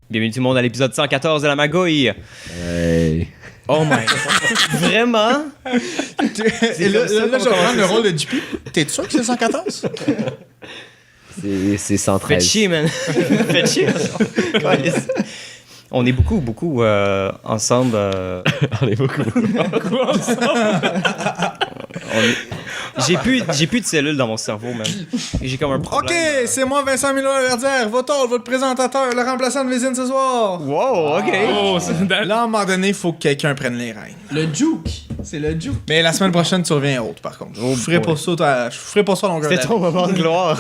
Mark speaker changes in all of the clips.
Speaker 1: Bienvenue tout le monde à l'épisode 114 de la Magouille.
Speaker 2: Hey.
Speaker 1: Oh my god. Vraiment?
Speaker 3: Et là, je vais prendre le rôle de JP. T'es sûr que c'est 114?
Speaker 2: C'est 113.
Speaker 1: Faites chier, man. Faites chier. On est beaucoup ensemble.
Speaker 2: On est beaucoup.
Speaker 1: J'ai plus de cellules dans mon cerveau, man. J'ai comme un problème.
Speaker 3: Ok, c'est moi Vincent Milo-Verdière, votre présentateur, le remplaçant de Vézine ce soir.
Speaker 1: Wow, ok.
Speaker 4: Oh, c'est
Speaker 3: Là, à un moment donné, il faut que quelqu'un prenne les rênes.
Speaker 5: Le juke. C'est le juke.
Speaker 3: Mais la semaine prochaine, tu reviens haute, par contre. Je ferai pas ça à longueur
Speaker 1: C'était
Speaker 3: d'année.
Speaker 1: ton moment de gloire.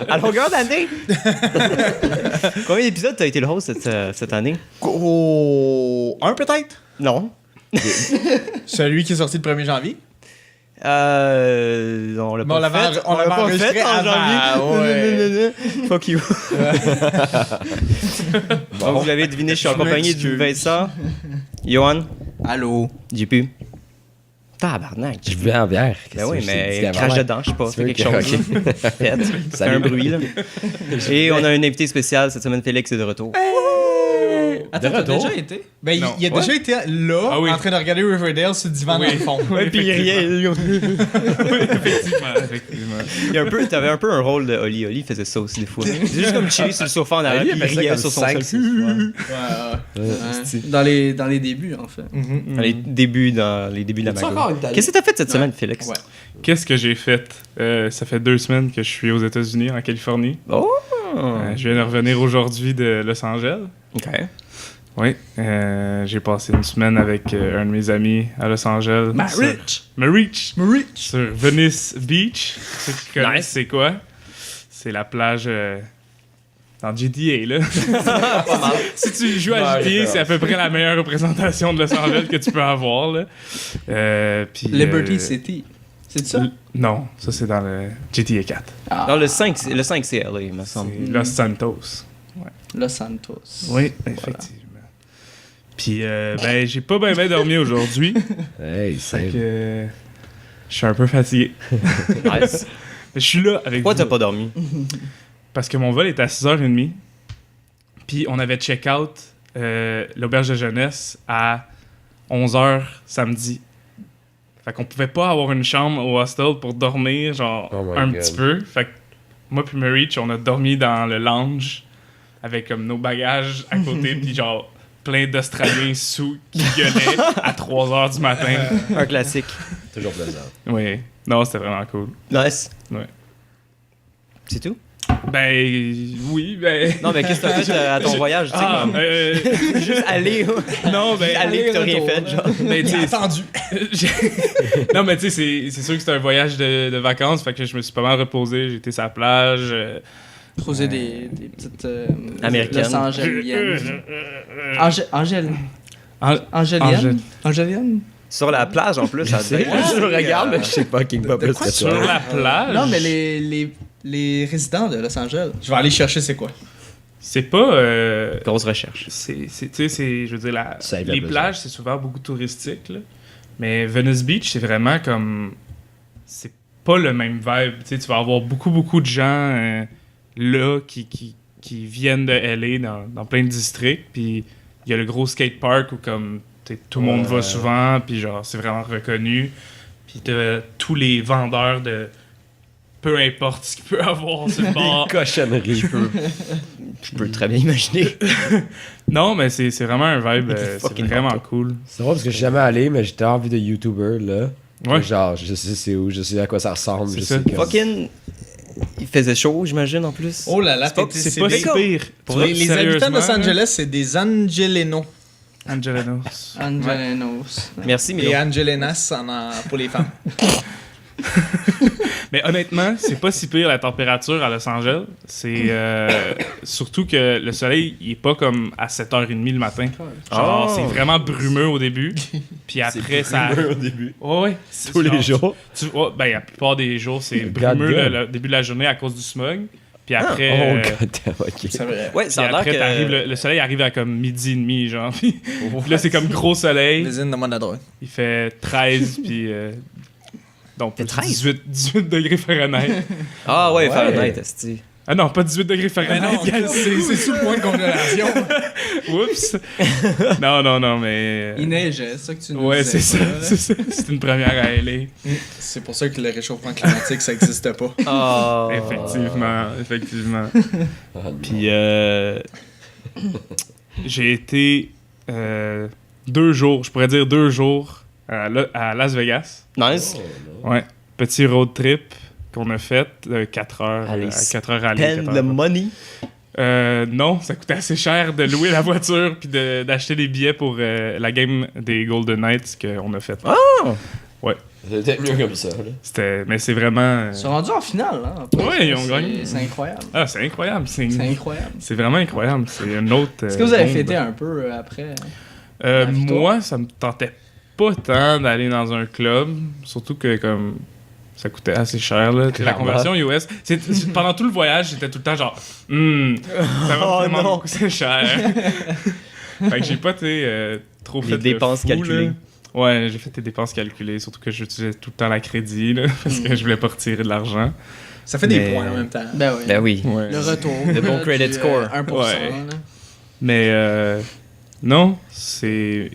Speaker 1: À longueur d'année. Combien d'épisodes t'as été le host cette année?
Speaker 3: Oh, un peut-être?
Speaker 1: Non.
Speaker 3: Celui qui est sorti le 1er janvier.
Speaker 1: On l'a
Speaker 3: Mais
Speaker 1: pas fait.
Speaker 3: on l'avait
Speaker 1: pas
Speaker 3: enregistré
Speaker 1: fait en
Speaker 3: avant,
Speaker 1: janvier.
Speaker 3: ouais.
Speaker 1: Fuck you. Donc, vous l'avez deviné, je suis en compagnie du Vincent, Johan,
Speaker 5: Allô.
Speaker 1: JP. Tabarnak.
Speaker 2: Je veux en bière.
Speaker 1: Ben oui, mais crache dedans, je sais pas, fais quelque chose. Faites, fais un bruit, là. Et on a un invité spécial cette semaine, Félix est de retour.
Speaker 5: Attends,
Speaker 2: De
Speaker 5: t'as
Speaker 2: retour?
Speaker 5: déjà été?
Speaker 3: Ben,
Speaker 4: Non.
Speaker 3: il a déjà été là,
Speaker 4: Ah oui.
Speaker 3: en train de regarder Riverdale sur le divan dans le fond.
Speaker 1: Ouais, puis rien.
Speaker 4: Effectivement.
Speaker 1: T'avais un peu un rôle de Oli. Oli faisait ça aussi des fois. C'est juste comme chiller sur le sofa en arrière,
Speaker 2: Oli,
Speaker 1: puis il
Speaker 2: il fait ça
Speaker 1: riait
Speaker 2: comme
Speaker 1: sur son
Speaker 2: 5,
Speaker 1: seul.
Speaker 5: Dans les débuts, en fait.
Speaker 1: Dans les débuts de la Magouille. Qu'est-ce que t'as fait cette semaine, Félix?
Speaker 3: Ouais.
Speaker 4: Qu'est-ce que j'ai fait? Ça fait 2 semaines que je suis aux États-Unis, en Californie.
Speaker 1: Oh!
Speaker 4: Je viens de revenir aujourd'hui de Los Angeles.
Speaker 1: OK.
Speaker 4: Oui. J'ai passé une semaine avec un de mes amis à Los Angeles.
Speaker 5: Marich.
Speaker 4: Marich. Sur Venice Beach. Ceux qui connaissent,
Speaker 1: Nice.
Speaker 4: c'est quoi? C'est la plage dans GTA, là. Si tu joues à GTA, c'est à peu près la meilleure représentation de Los Angeles que tu peux avoir, là. Puis,
Speaker 5: Liberty City. C'est ça?
Speaker 4: Non, ça c'est dans le GTA 4.
Speaker 5: Ah,
Speaker 1: Non, le 5 c'est LA, il me semble.
Speaker 4: C'est Los Santos.
Speaker 5: Los Santos.
Speaker 4: Oui, effectivement. Puis, ben, j'ai pas bien dormi aujourd'hui.
Speaker 2: Hey,
Speaker 4: Fait
Speaker 2: c'est.
Speaker 4: que je suis un peu fatigué.
Speaker 1: Nice.
Speaker 4: Mais je suis là avec
Speaker 1: Pourquoi
Speaker 4: vous.
Speaker 1: t'as pas dormi?
Speaker 4: Parce que mon vol est à 6h30. Puis on avait check-out l'auberge de jeunesse à 11h samedi. Fait qu'on pouvait pas avoir une chambre au hostel pour dormir, genre,
Speaker 2: Oh my
Speaker 4: un
Speaker 2: God.
Speaker 4: petit peu. Fait que moi puis Marich, on a dormi dans le lounge avec comme nos bagages à côté, puis genre plein d'Australiens sous qui gueulaient à 3h du matin.
Speaker 1: Un classique.
Speaker 2: Toujours plaisant.
Speaker 4: Oui. Non, c'était vraiment cool.
Speaker 1: Nice.
Speaker 4: Ouais.
Speaker 1: C'est tout?
Speaker 4: Ben, oui, ben...
Speaker 1: Non, mais qu'est-ce que t'as fait à ton voyage? Tu sais,
Speaker 4: Ah,
Speaker 1: comme juste aller.
Speaker 4: non, ben...
Speaker 1: Aller pis t'as rien
Speaker 5: retour.
Speaker 1: fait, genre.
Speaker 4: Ben, tu sais,
Speaker 3: Attendu.
Speaker 4: non, mais tu sais, c'est sûr que c'était un voyage de vacances, fait que je me suis pas mal reposé. J'ai été sur la plage.
Speaker 5: Poser des petites...
Speaker 1: Américaines.
Speaker 5: Los Angeliennes.
Speaker 4: Angèle.
Speaker 5: Angelienne?
Speaker 1: Sur la plage, en plus, ça
Speaker 2: Je regarde, mais je sais pas King Pop
Speaker 5: quoi
Speaker 2: c'est
Speaker 4: Sur
Speaker 2: toi.
Speaker 4: la plage?
Speaker 5: Non, mais les résidents de Los Angeles.
Speaker 3: Je vais aller chercher c'est quoi.
Speaker 4: C'est pas...
Speaker 1: Grosse recherche.
Speaker 4: tu sais, c'est... Je veux dire,
Speaker 2: Ça éveille
Speaker 4: les
Speaker 2: le
Speaker 4: plages, c'est souvent beaucoup touristique, là. Mais Venice Beach, c'est vraiment comme... C'est pas le même vibe. Tu sais, tu vas avoir beaucoup de gens là qui viennent de LA dans plein de districts. Puis il y a le gros skatepark où comme tout le monde va souvent. Puis genre, c'est vraiment reconnu. Puis t'as tous les vendeurs de peu importe ce qu'il peut avoir sur le bord.
Speaker 2: Cochonnerie.
Speaker 1: Je peux très bien imaginer.
Speaker 4: Non, mais c'est vraiment un vibe. C'est
Speaker 1: fucking
Speaker 4: vraiment
Speaker 1: hot.
Speaker 4: cool.
Speaker 2: C'est drôle parce que je suis jamais allé, mais j'étais envie de YouTuber là.
Speaker 4: Ouais.
Speaker 2: Genre, je sais c'est où, je sais à quoi ça ressemble.
Speaker 4: C'est
Speaker 2: Je
Speaker 4: ça.
Speaker 2: sais que...
Speaker 1: Fucking. Il faisait chaud, j'imagine, en plus.
Speaker 3: Oh là là,
Speaker 4: C'est pas si
Speaker 3: comme-
Speaker 4: pire.
Speaker 3: Les habitants de Los
Speaker 4: Sérieusement,
Speaker 3: Angeles, c'est des Angelenos.
Speaker 4: Angelenos.
Speaker 5: Angelenos.
Speaker 1: Merci, Milo.
Speaker 3: Et Angelenas pour les femmes.
Speaker 4: Mais honnêtement, c'est pas si pire la température à Los Angeles. C'est surtout que le soleil, il est pas comme à 7h30 le matin. Genre, c'est vraiment brumeux au début. Puis après, ça...
Speaker 2: au début.
Speaker 4: Ouais.
Speaker 2: Tous les jours.
Speaker 4: Ben, la plupart des jours, c'est
Speaker 2: God
Speaker 4: brumeux
Speaker 2: damn.
Speaker 4: le début de la journée à cause du smog. Puis après...
Speaker 2: Oh, god damn, ok.
Speaker 3: C'est vrai.
Speaker 1: Ouais,
Speaker 4: puis
Speaker 1: ça a l'air
Speaker 4: après,
Speaker 1: que...
Speaker 4: le soleil arrive à comme midi et demi, genre. Puis là, c'est comme gros soleil.
Speaker 3: Les îles de mode à droite.
Speaker 4: Il fait 13, puis... donc,
Speaker 1: Fait 13?
Speaker 4: 18 degrés Fahrenheit.
Speaker 1: Ah ouais,
Speaker 2: Ouais.
Speaker 1: Fahrenheit, esti.
Speaker 4: Ah non, pas 18 degrés Fahrenheit, guys.
Speaker 3: C'est sous le point de congélation.
Speaker 4: Oups. Non, mais...
Speaker 5: Il neigeait, c'est ça que tu nous
Speaker 4: Ouais,
Speaker 5: disais.
Speaker 4: c'est ça,
Speaker 5: là.
Speaker 4: c'est ça. C'est une première à LA.
Speaker 3: C'est pour ça que le réchauffement climatique, ça n'existe pas.
Speaker 1: Ah.
Speaker 4: Effectivement.
Speaker 2: Ah, non.
Speaker 4: Puis, j'ai été 2 jours, je pourrais dire 2 jours à Las Vegas.
Speaker 1: Nice.
Speaker 4: Ouais. Petit road trip qu'on a fait, 4 heures.
Speaker 1: Allez,
Speaker 4: 4 heures aller, 4
Speaker 1: Spend
Speaker 4: heures
Speaker 1: the money.
Speaker 4: non, ça coûtait assez cher de louer la voiture puis d'acheter les billets pour la game des Golden Knights qu'on a fait.
Speaker 2: C'était mieux comme ça, là.
Speaker 4: Mais c'est vraiment...
Speaker 5: Ils sont rendus en finale, hein. en plus.
Speaker 4: Ouais, ils ont
Speaker 5: C'est-
Speaker 4: gagné.
Speaker 5: C'est incroyable.
Speaker 4: Ah, c'est incroyable.
Speaker 5: C'est incroyable.
Speaker 4: C'est vraiment incroyable. C'est un autre...
Speaker 5: Est-ce que vous avez
Speaker 4: monde.
Speaker 5: fêté un peu après? la victoire?
Speaker 4: Moi, ça me tentait pas tant d'aller dans un club. Surtout que, comme... Ça coûtait assez cher, là. La
Speaker 2: Clairement.
Speaker 4: conversion US. Pendant tout le voyage, j'étais tout le temps genre... ça va
Speaker 1: Oh
Speaker 4: vraiment
Speaker 1: non.
Speaker 4: beaucoup, c'est cher. Fait que j'ai pas été trop
Speaker 1: Les
Speaker 4: fait
Speaker 1: dépenses
Speaker 4: le fou,
Speaker 1: calculées.
Speaker 4: là. Ouais, j'ai fait des dépenses calculées. Surtout que j'utilisais tout le temps la crédit, là. Parce que je voulais pas retirer de l'argent.
Speaker 3: Ça fait des
Speaker 1: Mais-
Speaker 3: points en même temps.
Speaker 5: Ben oui.
Speaker 1: Ben oui.
Speaker 4: Ouais.
Speaker 5: Le retour.
Speaker 1: Le bon
Speaker 5: là,
Speaker 1: credit
Speaker 5: du,
Speaker 1: score.
Speaker 5: 1%.
Speaker 4: Ouais.
Speaker 5: là.
Speaker 4: Mais non, c'est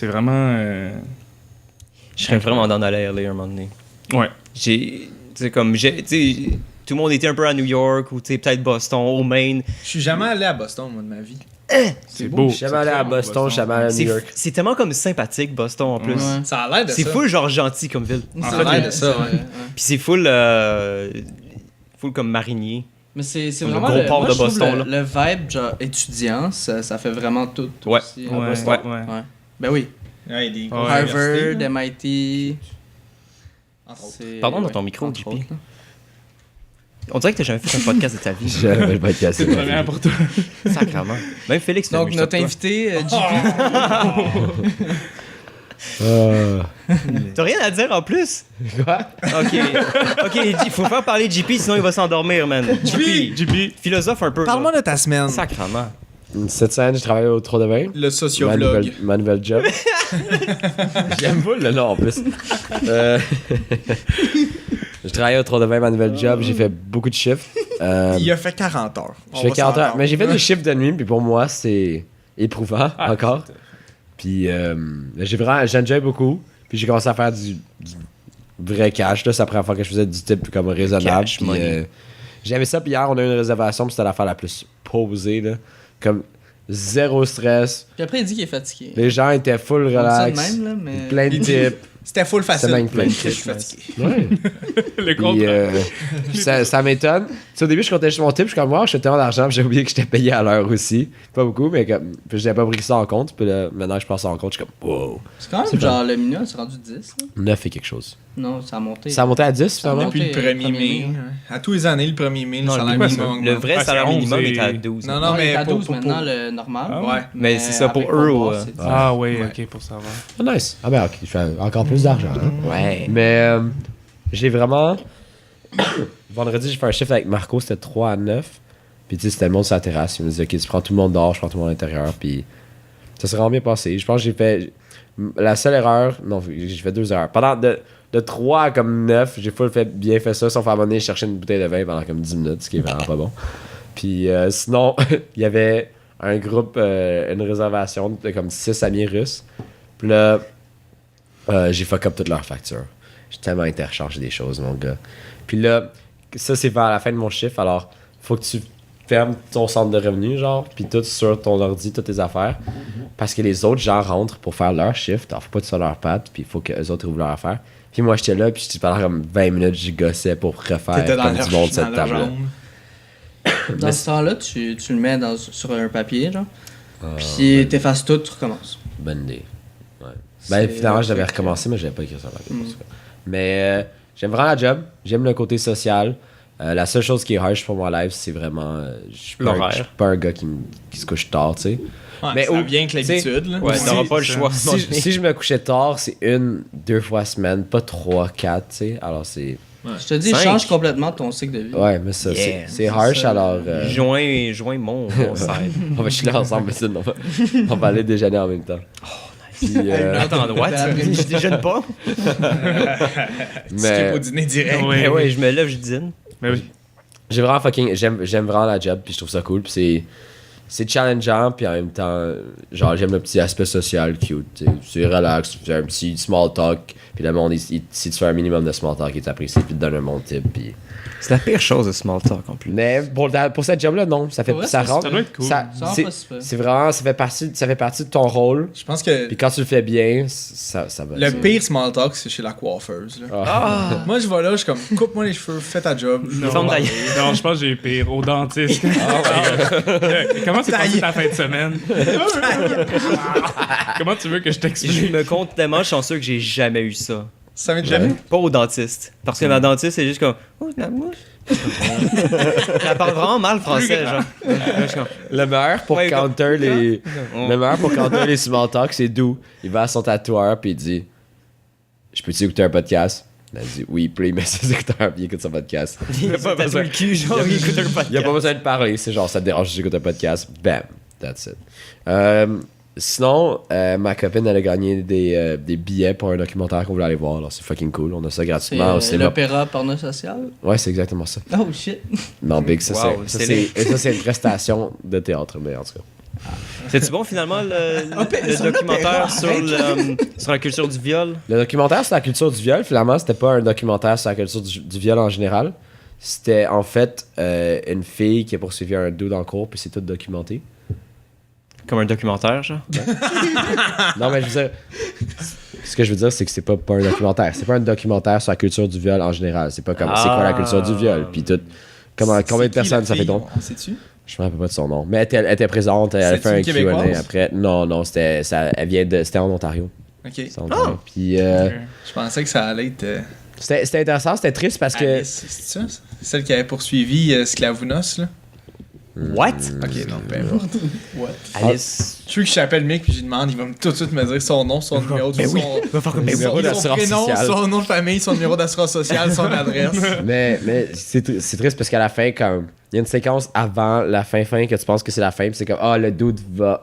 Speaker 4: vraiment...
Speaker 1: Je serais vraiment dans d'aller à LA un moment donné.
Speaker 4: Ouais.
Speaker 1: Tu sais, comme, tu sais, tout le monde était un peu à New York ou, tu sais, peut-être Boston, au Maine.
Speaker 3: Je suis jamais allé à Boston, moi, de ma vie.
Speaker 4: C'est beau.
Speaker 2: Je suis jamais allé à Boston, je suis jamais allé à New York.
Speaker 1: C'est tellement comme sympathique, Boston, en plus.
Speaker 5: Ouais.
Speaker 3: Ça a l'air de ça.
Speaker 1: C'est full, genre, gentil comme ville.
Speaker 3: Ça
Speaker 5: C'est
Speaker 3: a l'air
Speaker 5: vrai,
Speaker 3: de ça,
Speaker 5: c'est
Speaker 3: ouais.
Speaker 5: vrai,
Speaker 1: Puis c'est full, full comme marinier.
Speaker 5: Mais c'est
Speaker 1: Le
Speaker 5: vraiment
Speaker 1: gros port
Speaker 5: moi,
Speaker 1: de
Speaker 5: je trouve
Speaker 1: Boston,
Speaker 5: le vibe genre étudiant, ça fait vraiment tout
Speaker 1: Ouais.
Speaker 5: aussi à
Speaker 4: Ouais,
Speaker 5: Boston.
Speaker 4: ouais.
Speaker 5: Ouais. Ben oui.
Speaker 3: Ouais, des
Speaker 4: Ouais.
Speaker 5: Harvard, MIT.
Speaker 3: Entre autres.
Speaker 5: c'est-
Speaker 1: Pardon, dans
Speaker 5: ouais,
Speaker 1: ton micro,
Speaker 5: entre
Speaker 1: JP.
Speaker 5: autres, là.
Speaker 1: On dirait que t'as jamais fait un podcast de ta vie.
Speaker 2: J'avais pas de casse.
Speaker 4: C'est une première pour toi.
Speaker 1: Sacrément. Même Félix fait
Speaker 5: Donc,
Speaker 1: mieux
Speaker 5: notre
Speaker 1: que toi.
Speaker 5: invité, JP.
Speaker 1: T'as rien à dire en plus?
Speaker 2: Quoi?
Speaker 1: Ok, il faut faire parler JP, sinon il va s'endormir, man.
Speaker 4: JP.
Speaker 1: Philosophe un peu.
Speaker 3: Parle-moi de ta semaine.
Speaker 1: Sacrément.
Speaker 2: Cette semaine, je travaillais au Trou de Vin.
Speaker 3: Le sociovlog.
Speaker 2: Ma nouvelle job. J'aime pas le nom en plus. Je travaillais au Trou de Vin, ma nouvelle job. J'ai fait beaucoup de chiffres.
Speaker 3: Il a fait 40 heures.
Speaker 2: Je fais 40 heures. Mais j'ai fait des chiffres de nuit, puis pour moi, c'est éprouvant encore. Puis j'ai enjoyé beaucoup. Puis j'ai commencé à faire du vrai cash. Là. C'est la première fois que je faisais du type comme raisonnable.
Speaker 1: Cash
Speaker 2: Puis,
Speaker 1: money.
Speaker 2: j'avais ça, puis hier, on a eu une réservation, puis c'était l'affaire la plus posée. Là. Comme zéro stress.
Speaker 5: Puis après, il dit qu'il est fatigué.
Speaker 2: Les gens étaient full
Speaker 5: On dit ça de
Speaker 2: relax.
Speaker 5: même, là, mais...
Speaker 2: Plein de types.
Speaker 3: C'était full facile.
Speaker 2: C'est même plein de
Speaker 3: Je suis
Speaker 2: chiffres.
Speaker 3: fatigué.
Speaker 2: Ouais.
Speaker 4: Le
Speaker 2: Puis,
Speaker 4: contraire.
Speaker 2: ça m'étonne. Tu sais, au début, je comptais juste mon tip. Je suis comme, moi, je fais tellement d'argent. Puis j'ai oublié que j'étais payé à l'heure aussi. Pas beaucoup, mais comme, puis j'avais pas pris ça en compte. Puis là, maintenant que je prends ça en compte, je suis comme, wow.
Speaker 5: C'est quand même genre le minimum, c'est rendu 10. Là.
Speaker 2: 9 et quelque chose.
Speaker 5: Non, ça a monté.
Speaker 2: Ça a monté à 10 finalement?
Speaker 3: Depuis le
Speaker 5: Ok,
Speaker 3: 1er
Speaker 5: 1er
Speaker 3: mai.
Speaker 5: mai.
Speaker 3: À tous les années, le 1er mai, le
Speaker 1: Non,
Speaker 3: salaire
Speaker 4: quoi, ça?
Speaker 3: minimum.
Speaker 1: Le vrai
Speaker 4: Ah, c'est
Speaker 1: salaire
Speaker 4: 11
Speaker 1: minimum
Speaker 4: et-
Speaker 1: est à 12.
Speaker 3: Non,
Speaker 5: Non,
Speaker 3: non,
Speaker 5: il est
Speaker 3: mais
Speaker 5: à 12
Speaker 3: pour-
Speaker 5: maintenant, le normal.
Speaker 4: Ah
Speaker 3: ouais.
Speaker 1: Mais c'est ça, pour
Speaker 5: avec
Speaker 1: eux,
Speaker 5: pourboire,
Speaker 1: ouais.
Speaker 5: c'est 10.
Speaker 4: Ah oui,
Speaker 3: Ouais.
Speaker 4: ok, pour savoir.
Speaker 2: Ah, nice. Ah, ben, ok. Je fais encore plus d'argent. Hein.
Speaker 1: Ouais.
Speaker 2: Mais j'ai vraiment. Vendredi, j'ai fait un chiffre avec Marco, c'était 3 à 9. Puis, tu sais, c'était le monde sur la terrasse. Il me disait, ok, tu prends tout le monde dehors, je prends tout le monde à l'intérieur. Puis, ça s'est vraiment bien passé. Je pense que j'ai fait. La seule erreur. Non, j'ai fait 2 erreurs. Pendant de 3 à comme 9, j'ai bien fait ça, sauf à un moment donné, je cherchais une bouteille de vin pendant comme 10 minutes, ce qui est vraiment pas bon. Puis, sinon, il y avait un groupe, une réservation de comme 6 amis russes. Puis là, j'ai fuck up toutes leurs factures. J'ai tellement interchangé des choses, mon gars. Puis là, ça, c'est vers la fin de mon chiffre. Alors, faut que tu fermes ton centre de revenus, genre, puis tout sur ton ordi, toutes tes affaires. Parce que les autres gens rentrent pour faire leur shift. Alors, faut pas que tu sois leur patte, puis il faut que les autres ouvrent leur affaire. Puis moi, j'étais là, puis pendant comme 20 minutes, j'y gossais pour refaire
Speaker 3: T'étais dans
Speaker 2: comme
Speaker 3: leur
Speaker 2: du monde
Speaker 3: dans
Speaker 2: cette
Speaker 3: leur
Speaker 2: table-là.
Speaker 3: jambe.
Speaker 5: Dans ce temps-là, tu le mets sur un papier, genre. Puis t'effaces tout, tu recommences.
Speaker 2: Bonne idée. Ouais. Ben,
Speaker 5: C'est-
Speaker 2: finalement, je devais
Speaker 5: fait que-
Speaker 2: recommencer, mais j'avais pas écrit ça. Mais J'aime vraiment la job. J'aime le côté social. La seule chose qui est harsh pour moi live, c'est vraiment. Je suis pas un gars qui se couche tard, tu sais.
Speaker 3: Ouais,
Speaker 2: mais
Speaker 3: ça vient que l'habitude. Là.
Speaker 1: Ouais, t'auras pas le choix.
Speaker 2: Si je me couchais tard, c'est 1-2 fois semaine, pas 3-4, tu sais. Alors c'est.
Speaker 5: Je te dis, change complètement ton cycle de vie.
Speaker 2: Ouais, mais ça, c'est harsh,
Speaker 5: ça,
Speaker 2: alors.
Speaker 1: Joins mon side.
Speaker 2: On va chiller ensemble, mais on va aller déjeuner en même temps. Puis,
Speaker 1: Attends, droite, je déjeune pas.
Speaker 3: Skip au dîner direct.
Speaker 1: Mais ouais, je me lève, je dîne.
Speaker 4: Mais oui.
Speaker 2: J'ai vraiment j'aime vraiment la job, puis je trouve ça cool, puis c'est challengeant, puis en même temps, genre, j'aime le petit aspect social cute, t'sais. C'est relax, tu fais un petit small talk, puis le monde, si tu fais un minimum de small talk, il t'apprécie, puis te donne un bon tip, puis...
Speaker 1: C'est la pire chose de small talk en plus.
Speaker 2: Mais pour cette job-là, non, ça
Speaker 5: doit
Speaker 4: être cool.
Speaker 2: C'est vraiment, ça fait partie de ton rôle,
Speaker 3: Je pense que
Speaker 2: puis quand tu le fais bien, ça va...
Speaker 3: le pire small talk, c'est chez la coiffeuse. Là. Moi, je vais là, je suis comme, coupe-moi les cheveux, fais ta job.
Speaker 4: Non, je pense que j'ai pire. Au dentiste. Comment s'est passé ta fin de semaine? Comment tu veux que je
Speaker 1: Je
Speaker 4: t'explique?
Speaker 1: me compte tellement chanceux que j'ai jamais eu ça.
Speaker 3: Ça m'est jamais.
Speaker 1: Pas au dentiste. Parce que ma dentiste, c'est juste comme. Oh, la mouche. Elle parle vraiment mal français, genre. Je suis comme,
Speaker 2: Le meilleur pour
Speaker 1: Ouais,
Speaker 2: counter les...
Speaker 1: Oh.
Speaker 2: Le meilleur pour counter les small talk, c'est d'où il va à son tatoueur puis il dit je peux-tu écouter un podcast? Il dit oui, puis il met ses écouteurs puis il écoute son podcast.
Speaker 1: Il a pas besoin le cul, genre, il écoute un podcast.
Speaker 2: Il a pas besoin de parler, c'est genre ça te dérange si j'écoute un podcast. Bam, that's it. Sinon, ma copine elle a gagné des billets pour un documentaire qu'on voulait aller voir, alors c'est fucking cool. On a ça gratuitement au
Speaker 5: C'est
Speaker 2: cinéma.
Speaker 5: l'opéra porno social.
Speaker 2: Ouais, c'est exactement ça.
Speaker 5: Oh shit.
Speaker 2: Non, Big, ça
Speaker 1: Wow,
Speaker 2: c'est une prestation de théâtre, mais en tout cas.
Speaker 1: C'est-tu bon finalement le documentaire sur la culture du viol?
Speaker 2: Le documentaire sur la culture du viol, finalement, c'était pas un documentaire sur la culture du viol en général. C'était en fait une fille qui a poursuivi un dude en cours, puis c'est tout documenté.
Speaker 1: Comme un documentaire, genre?
Speaker 2: Non, mais je veux dire. Ce que je veux dire, c'est que c'est pas un documentaire. C'est pas un documentaire sur la culture du viol en général. C'est pas comme c'est quoi la culture du viol. Puis tout. Combien de personnes ça fait donc?
Speaker 3: Sais-tu?
Speaker 2: Je me rappelle pas de son nom. Mais elle était présente, elle a fait un
Speaker 3: C'est-tu une
Speaker 2: Q&A
Speaker 3: Québécoise?
Speaker 2: après. Non, c'était en Ontario.
Speaker 3: Ok.
Speaker 2: C'était en Ontario. Puis
Speaker 3: Je pensais que ça allait être.
Speaker 2: c'était intéressant, c'était triste parce que.
Speaker 3: Alice, c'est ça? C'est celle qui avait poursuivi Sklavounos, là?
Speaker 1: What?
Speaker 3: Ok, non, peu importe. What?
Speaker 1: Alice.
Speaker 3: Je veux que je t'appelle Mick puis je lui demande, il va tout de suite me dire son nom, son numéro de son
Speaker 2: numéro d'assurance
Speaker 3: prénom,
Speaker 2: sociale.
Speaker 3: son nom de famille, son numéro d'assurance sociale, son adresse.
Speaker 2: Mais c'est triste parce qu'à la fin, comme il y a une séquence avant la fin que tu penses que c'est la fin, puis c'est comme le dude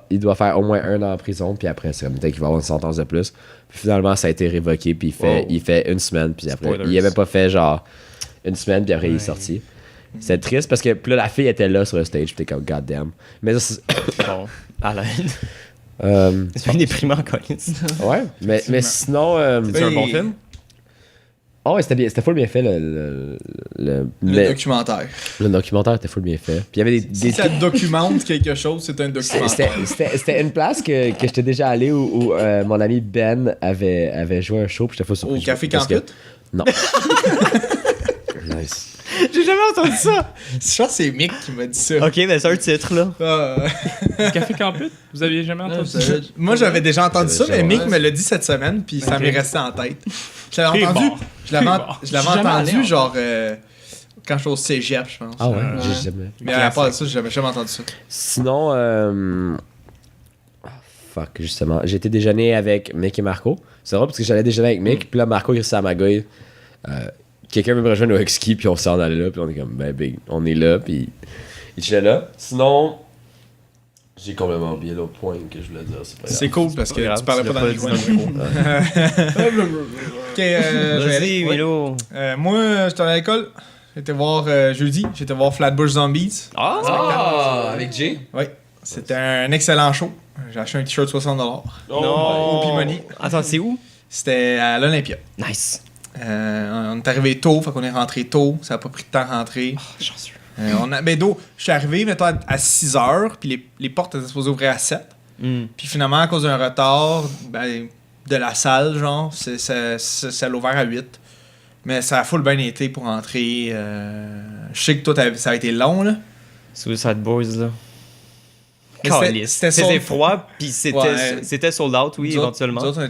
Speaker 2: il doit faire au moins 1 an en prison, puis après c'est comme peut-être qu'il va avoir une sentence de plus. Puis finalement ça a été révoqué, puis il fait 1 semaine, puis après
Speaker 1: Spoilers.
Speaker 2: il avait pas fait genre 1 semaine, puis après il est sorti. C'est triste parce que puis là la fille était là sur le stage, puis t'es comme god damn. Mais ça,
Speaker 1: Bon, à l'aide. C'est déprimant, Collins.
Speaker 2: ouais, mais sinon
Speaker 1: C'est un bon film?
Speaker 2: Oh, ouais, c'était full bien fait le
Speaker 3: Documentaire.
Speaker 2: le documentaire était full bien fait. Puis il y avait
Speaker 3: Si ça documente quelque chose, c'est un documentaire.
Speaker 2: C'était une place que j'étais déjà allé où mon ami Ben avait joué un show, puis j'étais full surpris.
Speaker 3: Au Café
Speaker 2: parce que-
Speaker 3: Campus?
Speaker 2: Non. Nice.
Speaker 1: J'ai jamais entendu ça!
Speaker 3: Je pense que c'est Mick qui m'a dit ça.
Speaker 1: Ok, ben c'est un titre, là.
Speaker 4: Café Campus? Vous aviez jamais entendu ça?
Speaker 3: Moi, j'avais déjà entendu ça, mais
Speaker 2: Ouais.
Speaker 3: Mick me l'a dit cette semaine, puis ça
Speaker 4: Ok.
Speaker 3: m'est resté en tête. Je l'avais
Speaker 4: T'es
Speaker 3: entendu,
Speaker 4: bon.
Speaker 3: je l'avais
Speaker 4: T'es bon.
Speaker 3: je l'avais
Speaker 5: Je suis jamais
Speaker 3: entendu
Speaker 5: allé,
Speaker 3: genre quand je suis au cégep, je pense.
Speaker 2: Ah ouais,
Speaker 5: Ouais.
Speaker 2: j'ai jamais.
Speaker 3: Mais à part ça, j'ai jamais entendu ça.
Speaker 2: Sinon, fuck, justement. J'ai été déjeuner avec Mick et Marco. C'est drôle parce que j'allais déjeuner avec Mick, puis là, Marco, il restait à Magouille. Quelqu'un veut me rejoindre au Exki, puis on s'en allait là, puis on est comme, ben, big, on est là, puis il était là. Sinon, j'ai complètement oublié l'autre point que je voulais dire. C'est pas grave.
Speaker 3: C'est cool parce que tu parlais pas dans le micro. Ok,
Speaker 1: Vas-y,
Speaker 3: ouais.
Speaker 1: Milo.
Speaker 3: Moi, j'étais à l'école. J'étais voir jeudi, j'étais voir Flatbush Zombies.
Speaker 1: Ah!
Speaker 2: avec Jay?
Speaker 3: Oui, c'était un excellent show. J'ai acheté un t-shirt $60.
Speaker 1: Non!
Speaker 3: Au Pimoni.
Speaker 1: Attends, c'est où?
Speaker 3: C'était à l'Olympia.
Speaker 1: Nice.
Speaker 3: On est arrivé tôt, fait qu'on est rentré tôt. Ça a pas pris de temps à rentrer.
Speaker 1: Chanceux.
Speaker 3: Je suis arrivé, mettons, à 6h, puis les portes étaient supposées ouvrir à 7.
Speaker 1: Hmm.
Speaker 3: Puis finalement, à cause d'un retard de la salle, genre, ça l'a ouvert à 8. Mais ça a full bien été pour entrer. Je sais que toi, ça a été long, là.
Speaker 1: Suicide Boys, là. Calice.
Speaker 3: c'était
Speaker 1: C'était
Speaker 3: sold-
Speaker 1: froid, puis
Speaker 3: Ouais.
Speaker 1: c'était sold out, oui,
Speaker 3: Nous autres-
Speaker 1: éventuellement.
Speaker 3: nous autres,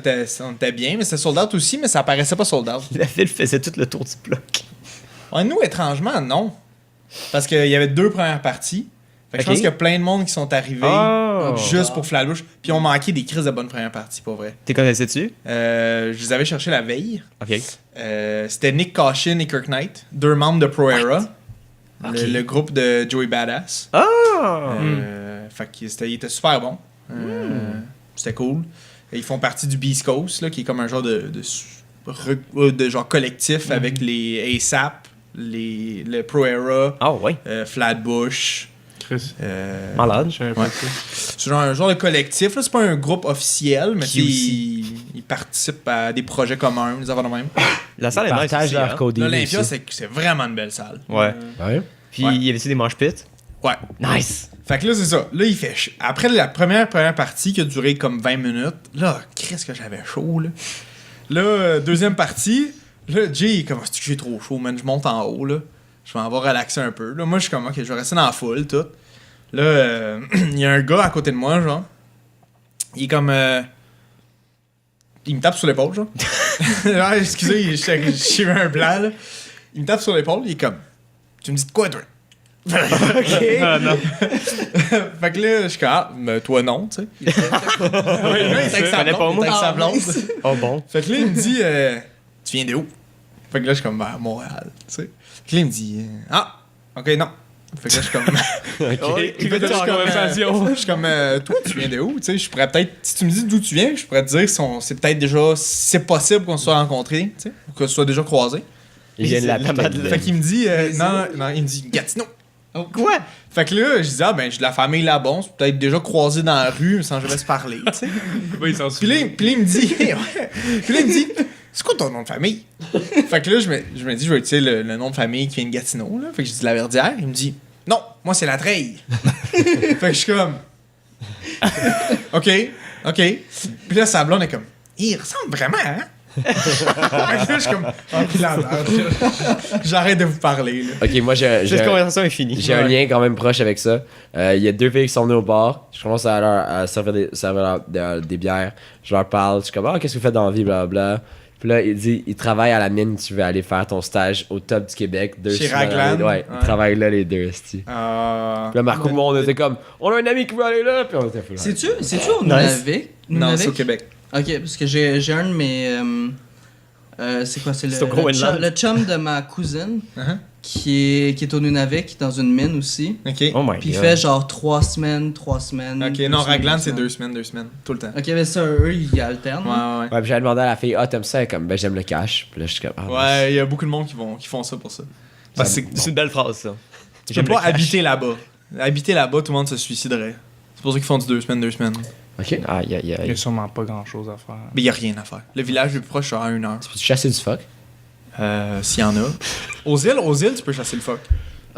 Speaker 3: on était bien, mais c'était sold out aussi, mais ça paraissait pas sold out.
Speaker 1: La ville faisait tout le tour du bloc.
Speaker 3: Ouais, nous, étrangement, non. Parce qu'il y avait 2 premières parties. Fait que
Speaker 1: Ok.
Speaker 3: je pense qu'il y a plein de monde qui sont arrivés
Speaker 1: Oh.
Speaker 3: juste pour Flatbush. Puis on manquait des crises de bonnes premières parties, pour vrai.
Speaker 1: T'es connaissais-tu?
Speaker 3: Je les avais cherchés la veille.
Speaker 1: Ok.
Speaker 3: C'était Nick Caution et Kirk Knight, 2 membres de Pro Era.
Speaker 1: Ok.
Speaker 3: Le groupe de Joey Badass.
Speaker 1: Ah!
Speaker 3: Fait qu'il était super bon. C'était cool. Et ils font partie du Beast Coast, là, qui est comme un genre de genre collectif avec les ASAP, le Pro Era,
Speaker 1: Ah ouais.
Speaker 3: Flatbush.
Speaker 4: Chris.
Speaker 1: Malade.
Speaker 4: Je savais pas
Speaker 3: Ouais.
Speaker 4: ça.
Speaker 3: C'est genre un genre de collectif. Là, c'est pas un groupe officiel, mais
Speaker 1: Qui
Speaker 3: tu sais,
Speaker 1: aussi.
Speaker 3: ils participent à des projets communs, des affaires de même.
Speaker 1: La salle est nice
Speaker 2: Partagent
Speaker 1: aussi,
Speaker 2: leur
Speaker 1: hein?
Speaker 2: coding.
Speaker 3: L'Olympia,
Speaker 2: aussi.
Speaker 3: c'est vraiment une belle salle.
Speaker 1: Ouais.
Speaker 2: Ouais.
Speaker 1: Puis,
Speaker 3: Ouais.
Speaker 1: il y avait-tu des manches pits?
Speaker 3: Ouais.
Speaker 1: Nice!
Speaker 3: Fait que là, c'est ça. Là, il fait chaud. Après la première partie qui a duré comme 20 minutes, là, qu'est-ce que j'avais chaud, là. Là, deuxième partie, là, Jay, il est comme, c'est que j'ai trop chaud, man. Je monte en haut, là. Je vais en avoir relaxé un peu. Là, moi, je suis comme, ok, je vais rester dans la foule, tout. Là, il y a un gars à côté de moi, genre. Il est comme. Il me tape sur l'épaule, genre. Ouais, excusez, j'ai eu un blanc, là. Il me tape sur l'épaule, il est comme. Tu me dis de quoi, toi? Ok.
Speaker 4: Ah non.
Speaker 3: Fait que là, je suis comme, ah, mais toi non, tu sais.
Speaker 4: Oui,
Speaker 3: Là, il est avec sa
Speaker 1: connais pas
Speaker 3: blonde,
Speaker 1: moi.
Speaker 3: il est avec sa
Speaker 5: Ah,
Speaker 3: blonde.
Speaker 5: nice.
Speaker 1: Oh bon.
Speaker 3: Fait que là, il me dit, tu viens de où? Fait que là, je suis comme, à Montréal, tu sais. Fait que là, il me dit, ah, ok, non. Fait que là, je suis comme,
Speaker 1: Oh,
Speaker 3: il veut dire, je suis comme, toi, tu viens de où? Tu sais, je pourrais peut-être, si tu me dis d'où tu viens, je pourrais te dire c'est peut-être déjà, c'est possible qu'on se soit rencontrés, tu sais, ou qu'on se soit déjà croisés.
Speaker 2: Ils viennent la
Speaker 1: La Madeleine.
Speaker 3: Fait qu'il me dit, non, il me dit, Gatineau.
Speaker 1: Quoi?
Speaker 3: Fait que là, je dis, ah, ben, j'ai de la famille là-bas, on s'est peut-être déjà croisés dans la rue, mais sans jamais se parler, tu sais.
Speaker 4: Oui, il s'en
Speaker 3: Puis là, il me dit, ouais. Puis là, il me dit, c'est quoi ton nom de famille? Fait que là, je me dis, je vais utiliser le nom de famille qui vient de Gatineau, là. Fait que je dis Laverdière. Il me dit, non, moi, c'est la Treille. Fait que je suis comme, OK. Puis là, sa blonde est comme, il ressemble vraiment, hein? Fait que là, je suis comme, oh, là, j'arrête de vous parler, là.
Speaker 2: Ok, moi j'ai
Speaker 1: Cette conversation est finie.
Speaker 2: j'ai un lien quand même proche avec ça. Il y a 2 filles qui sont venues au bar. Je commence à servir des bières. Je leur parle. Je suis comme, ah, qu'est-ce que vous faites dans la vie, blablabla. Puis là, il dit, il travaille à la mine. Tu veux aller faire ton stage au top du Québec.
Speaker 3: Chez
Speaker 2: semaines.
Speaker 3: Raglan?
Speaker 2: Ouais, ils travaillent là, les deux, esti. Puis là, Marco, moi, on était comme, on a un ami qui veut aller là. Puis on était full.
Speaker 5: C'est-tu au
Speaker 1: Nice.
Speaker 5: Nunavik?
Speaker 3: Non, c'est au Québec.
Speaker 5: Ok, parce que j'ai un de mes. C'est quoi? C'est
Speaker 1: C'est au Groenland.
Speaker 5: le chum de ma cousine
Speaker 3: Uh-huh.
Speaker 5: qui est au Nunavik, dans une mine aussi.
Speaker 3: OK.
Speaker 1: Oh my
Speaker 5: Puis il
Speaker 1: god.
Speaker 5: fait genre 3 semaines.
Speaker 3: OK, non, Raglan, c'est 2 semaines, tout le temps.
Speaker 5: Ok, mais ça, eux, ils alternent.
Speaker 3: Ouais.
Speaker 2: Ouais, puis j'avais demandé à la fille, ah, t'aimes ça? Elle est comme, ben, j'aime le cash. Puis là, je suis comme, ah,
Speaker 3: Ouais, il y a beaucoup de monde qui font ça pour ça. Parce que
Speaker 1: C'est une belle phrase, ça.
Speaker 3: tu peux pas habiter là-bas. Habiter là-bas, tout le monde se suiciderait. C'est pour ça qu'ils font du 2 semaines.
Speaker 2: ok.
Speaker 1: Aïe, aïe,
Speaker 4: Il y a
Speaker 1: aïe.
Speaker 4: sûrement pas grand chose à faire.
Speaker 3: Mais il y a rien à faire. Le village le plus proche, c'est à 1 heure.
Speaker 2: Tu peux chasser du fuck?
Speaker 3: S'il y en a. Aux îles, tu peux chasser le phoque.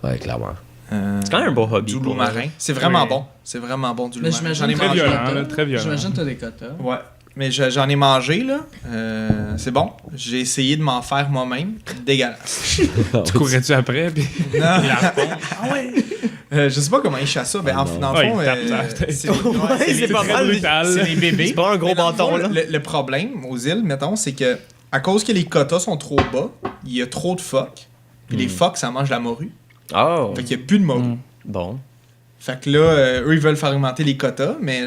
Speaker 2: Ouais, clairement.
Speaker 1: C'est quand même un beau hobby.
Speaker 3: Du loup
Speaker 1: pour
Speaker 3: marin. C'est vraiment
Speaker 4: Oui.
Speaker 3: bon. C'est vraiment bon du loup
Speaker 5: Mais
Speaker 3: marin.
Speaker 5: j'imagine
Speaker 3: J'en ai
Speaker 5: que
Speaker 4: Très
Speaker 3: mangé.
Speaker 4: violent,
Speaker 5: quotas.
Speaker 4: là, très violent.
Speaker 5: J'imagine que t'as des quotas.
Speaker 3: Ouais. Mais j'en ai mangé, là. C'est bon. J'ai essayé de m'en faire moi-même. Dégueulasse.
Speaker 4: Tu courrais-tu après? Puis...
Speaker 3: Non.
Speaker 4: Ah ouais!
Speaker 3: Je sais pas comment ils chassent ça. Ben, dans le
Speaker 4: Ouais,
Speaker 3: fond,
Speaker 4: il tape dans la tête.
Speaker 3: c'est
Speaker 1: c'est pas
Speaker 4: très
Speaker 1: mal.
Speaker 4: brutal.
Speaker 3: c'est les bébés.
Speaker 1: C'est pas un gros
Speaker 3: Mais dans le
Speaker 1: bâton,
Speaker 3: fond,
Speaker 1: là.
Speaker 3: Le problème aux îles, mettons, c'est que à cause que les quotas sont trop bas, il y a trop de phoques. Puis les phoques, ça mange la morue.
Speaker 1: Oh.
Speaker 3: Fait qu'il y a plus de morue.
Speaker 4: Mm.
Speaker 1: Bon.
Speaker 3: Fait que là, eux, ils veulent faire augmenter les quotas, mais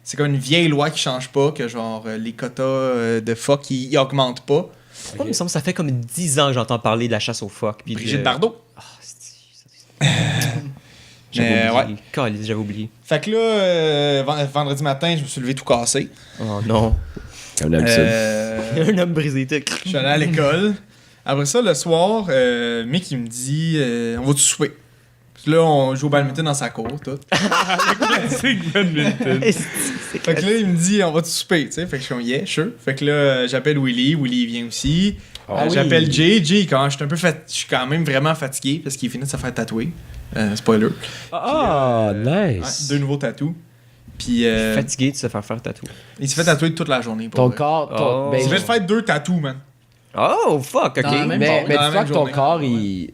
Speaker 3: c'est comme une vieille loi qui change pas, que genre, les quotas de phoques, ils augmentent pas.
Speaker 1: Oh, il me semble que ça fait comme 10 ans que j'entends parler de la chasse aux phoques. puis
Speaker 3: Brigitte
Speaker 1: de-
Speaker 3: Bardot.
Speaker 1: Ah, J'avais
Speaker 3: Mais
Speaker 1: oublié. Caliste, j'avais oublié.
Speaker 3: Fait que là, vendredi matin, je me suis levé tout cassé.
Speaker 1: Oh non.
Speaker 2: Comme d'habitude.
Speaker 1: Un homme brisé.
Speaker 3: Je suis allé à l'école. Après ça, le soir, Mick, il me dit on va-tu souper? Puis là, on joue au badminton dans sa cour, tout.
Speaker 4: Classique badminton.
Speaker 3: Fait que là, il me dit on va-tu souper? Tu sais, fait que je suis comme yeah, sure. Fait que là, j'appelle Willy. Willy, il vient aussi.
Speaker 2: Ah oui.
Speaker 3: J'appelle Jay. Jay, quand je suis quand même vraiment fatigué parce qu'il finit de se faire tatouer. Spoiler.
Speaker 2: Ah,
Speaker 3: Ouais,
Speaker 2: nice.
Speaker 3: 2 nouveaux tatous. Puis
Speaker 1: Fatigué de se faire faire tatouer.
Speaker 3: il s'est fait tatouer toute la journée. pour
Speaker 2: Ton
Speaker 3: vrai.
Speaker 2: corps.
Speaker 1: Oh.
Speaker 2: Ben,
Speaker 3: Il s'est fait faire 2 tatous, man.
Speaker 1: Oh, fuck, ok.
Speaker 5: Dans la même
Speaker 2: mais
Speaker 3: Dans
Speaker 2: tu
Speaker 3: la
Speaker 2: vois
Speaker 3: même
Speaker 2: que ton
Speaker 3: journée.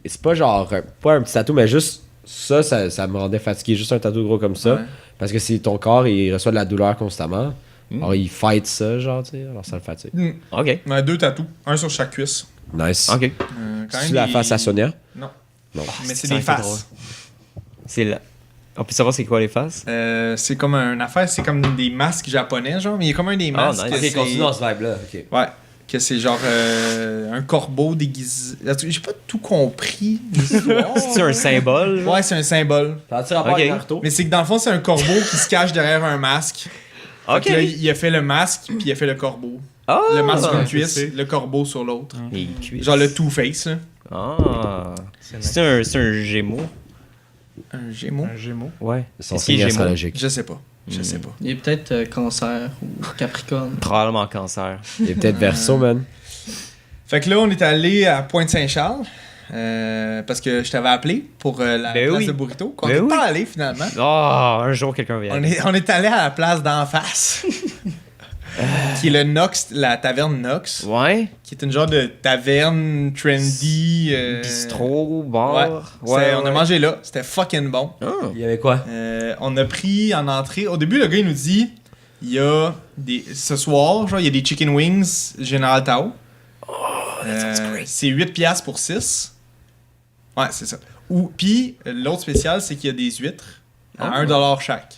Speaker 2: corps, c'est pas genre, pas un petit tatou, mais juste ça me rendait fatigué, juste un tatou gros comme ça.
Speaker 3: Ouais.
Speaker 2: Parce que c'est ton corps, il reçoit de la douleur constamment. Alors, il fight ça, genre, tu sais, alors ça le fatigue.
Speaker 1: Ok.
Speaker 3: On a 2 tatous, un sur chaque cuisse.
Speaker 2: Nice.
Speaker 1: Ok.
Speaker 3: Quand
Speaker 2: Tu
Speaker 3: même
Speaker 2: la
Speaker 3: des-
Speaker 2: face à Sonia?
Speaker 3: Non.
Speaker 2: Non.
Speaker 3: Mais c'est
Speaker 1: ça,
Speaker 3: des
Speaker 1: c'est
Speaker 3: faces.
Speaker 1: C'est là. On peut savoir c'est quoi les faces?
Speaker 3: C'est comme une affaire, c'est comme des masques japonais, genre. Mais il y a comme un des
Speaker 1: Ah,
Speaker 3: masques.
Speaker 1: nice.
Speaker 3: que
Speaker 2: Ok,
Speaker 3: c'est-
Speaker 2: continue dans ce vibe-là. Ok.
Speaker 3: Ouais. Que c'est genre un corbeau déguisé. J'ai pas tout compris l'histoire.
Speaker 1: C'est un symbole?
Speaker 3: Ouais, c'est un symbole.
Speaker 2: Ça a-tu rapport
Speaker 1: Ok.
Speaker 2: avec Naruto?
Speaker 3: Mais c'est que dans le fond, c'est un corbeau qui se cache derrière un masque. Fait
Speaker 1: Ok.
Speaker 3: que là, il a fait le masque, puis il a fait le corbeau.
Speaker 1: Ah!
Speaker 3: Le masque sur une
Speaker 4: ouais,
Speaker 3: cuisse,
Speaker 4: c'est-
Speaker 3: le corbeau sur l'autre.
Speaker 1: Les cuisses.
Speaker 3: Genre le Two-Face, là.
Speaker 1: Ah!
Speaker 4: C'est
Speaker 1: C'est un gémeau?
Speaker 3: Un gémeau.
Speaker 4: un gémeau.
Speaker 1: Ouais.
Speaker 2: Son
Speaker 1: Est-ce qu'il est
Speaker 2: signe
Speaker 1: gémeaux?
Speaker 2: astrologique.
Speaker 3: Je sais pas. Je sais pas.
Speaker 5: Il est peut-être cancer ou capricorne.
Speaker 1: Probablement cancer.
Speaker 2: Il est peut-être verso, man.
Speaker 3: Fait que là, on est allé à Pointe-Saint-Charles. Parce que je t'avais appelé pour la
Speaker 1: Ben
Speaker 3: place
Speaker 1: oui.
Speaker 3: de Burrito. Qu'on
Speaker 1: Ben
Speaker 3: n'est
Speaker 1: oui.
Speaker 3: pas allé finalement.
Speaker 1: Ah! Un jour, quelqu'un vient.
Speaker 3: On est allé à la place d'en face. Qui est le Nox, la taverne Nox.
Speaker 1: Ouais.
Speaker 3: Qui est une genre de taverne trendy.
Speaker 1: Bistrot,
Speaker 3: Ouais.
Speaker 1: bar.
Speaker 3: On a mangé là. C'était fucking bon.
Speaker 1: Ah.
Speaker 2: Il y avait quoi?
Speaker 3: On a pris en entrée. Au début, le gars il nous dit il y a ce soir, genre, il y a des chicken wings Général Tao. C'est 8$ pour 6. Ouais, c'est ça. Puis l'autre spécial, c'est qu'il y a des huîtres à 1$ chaque.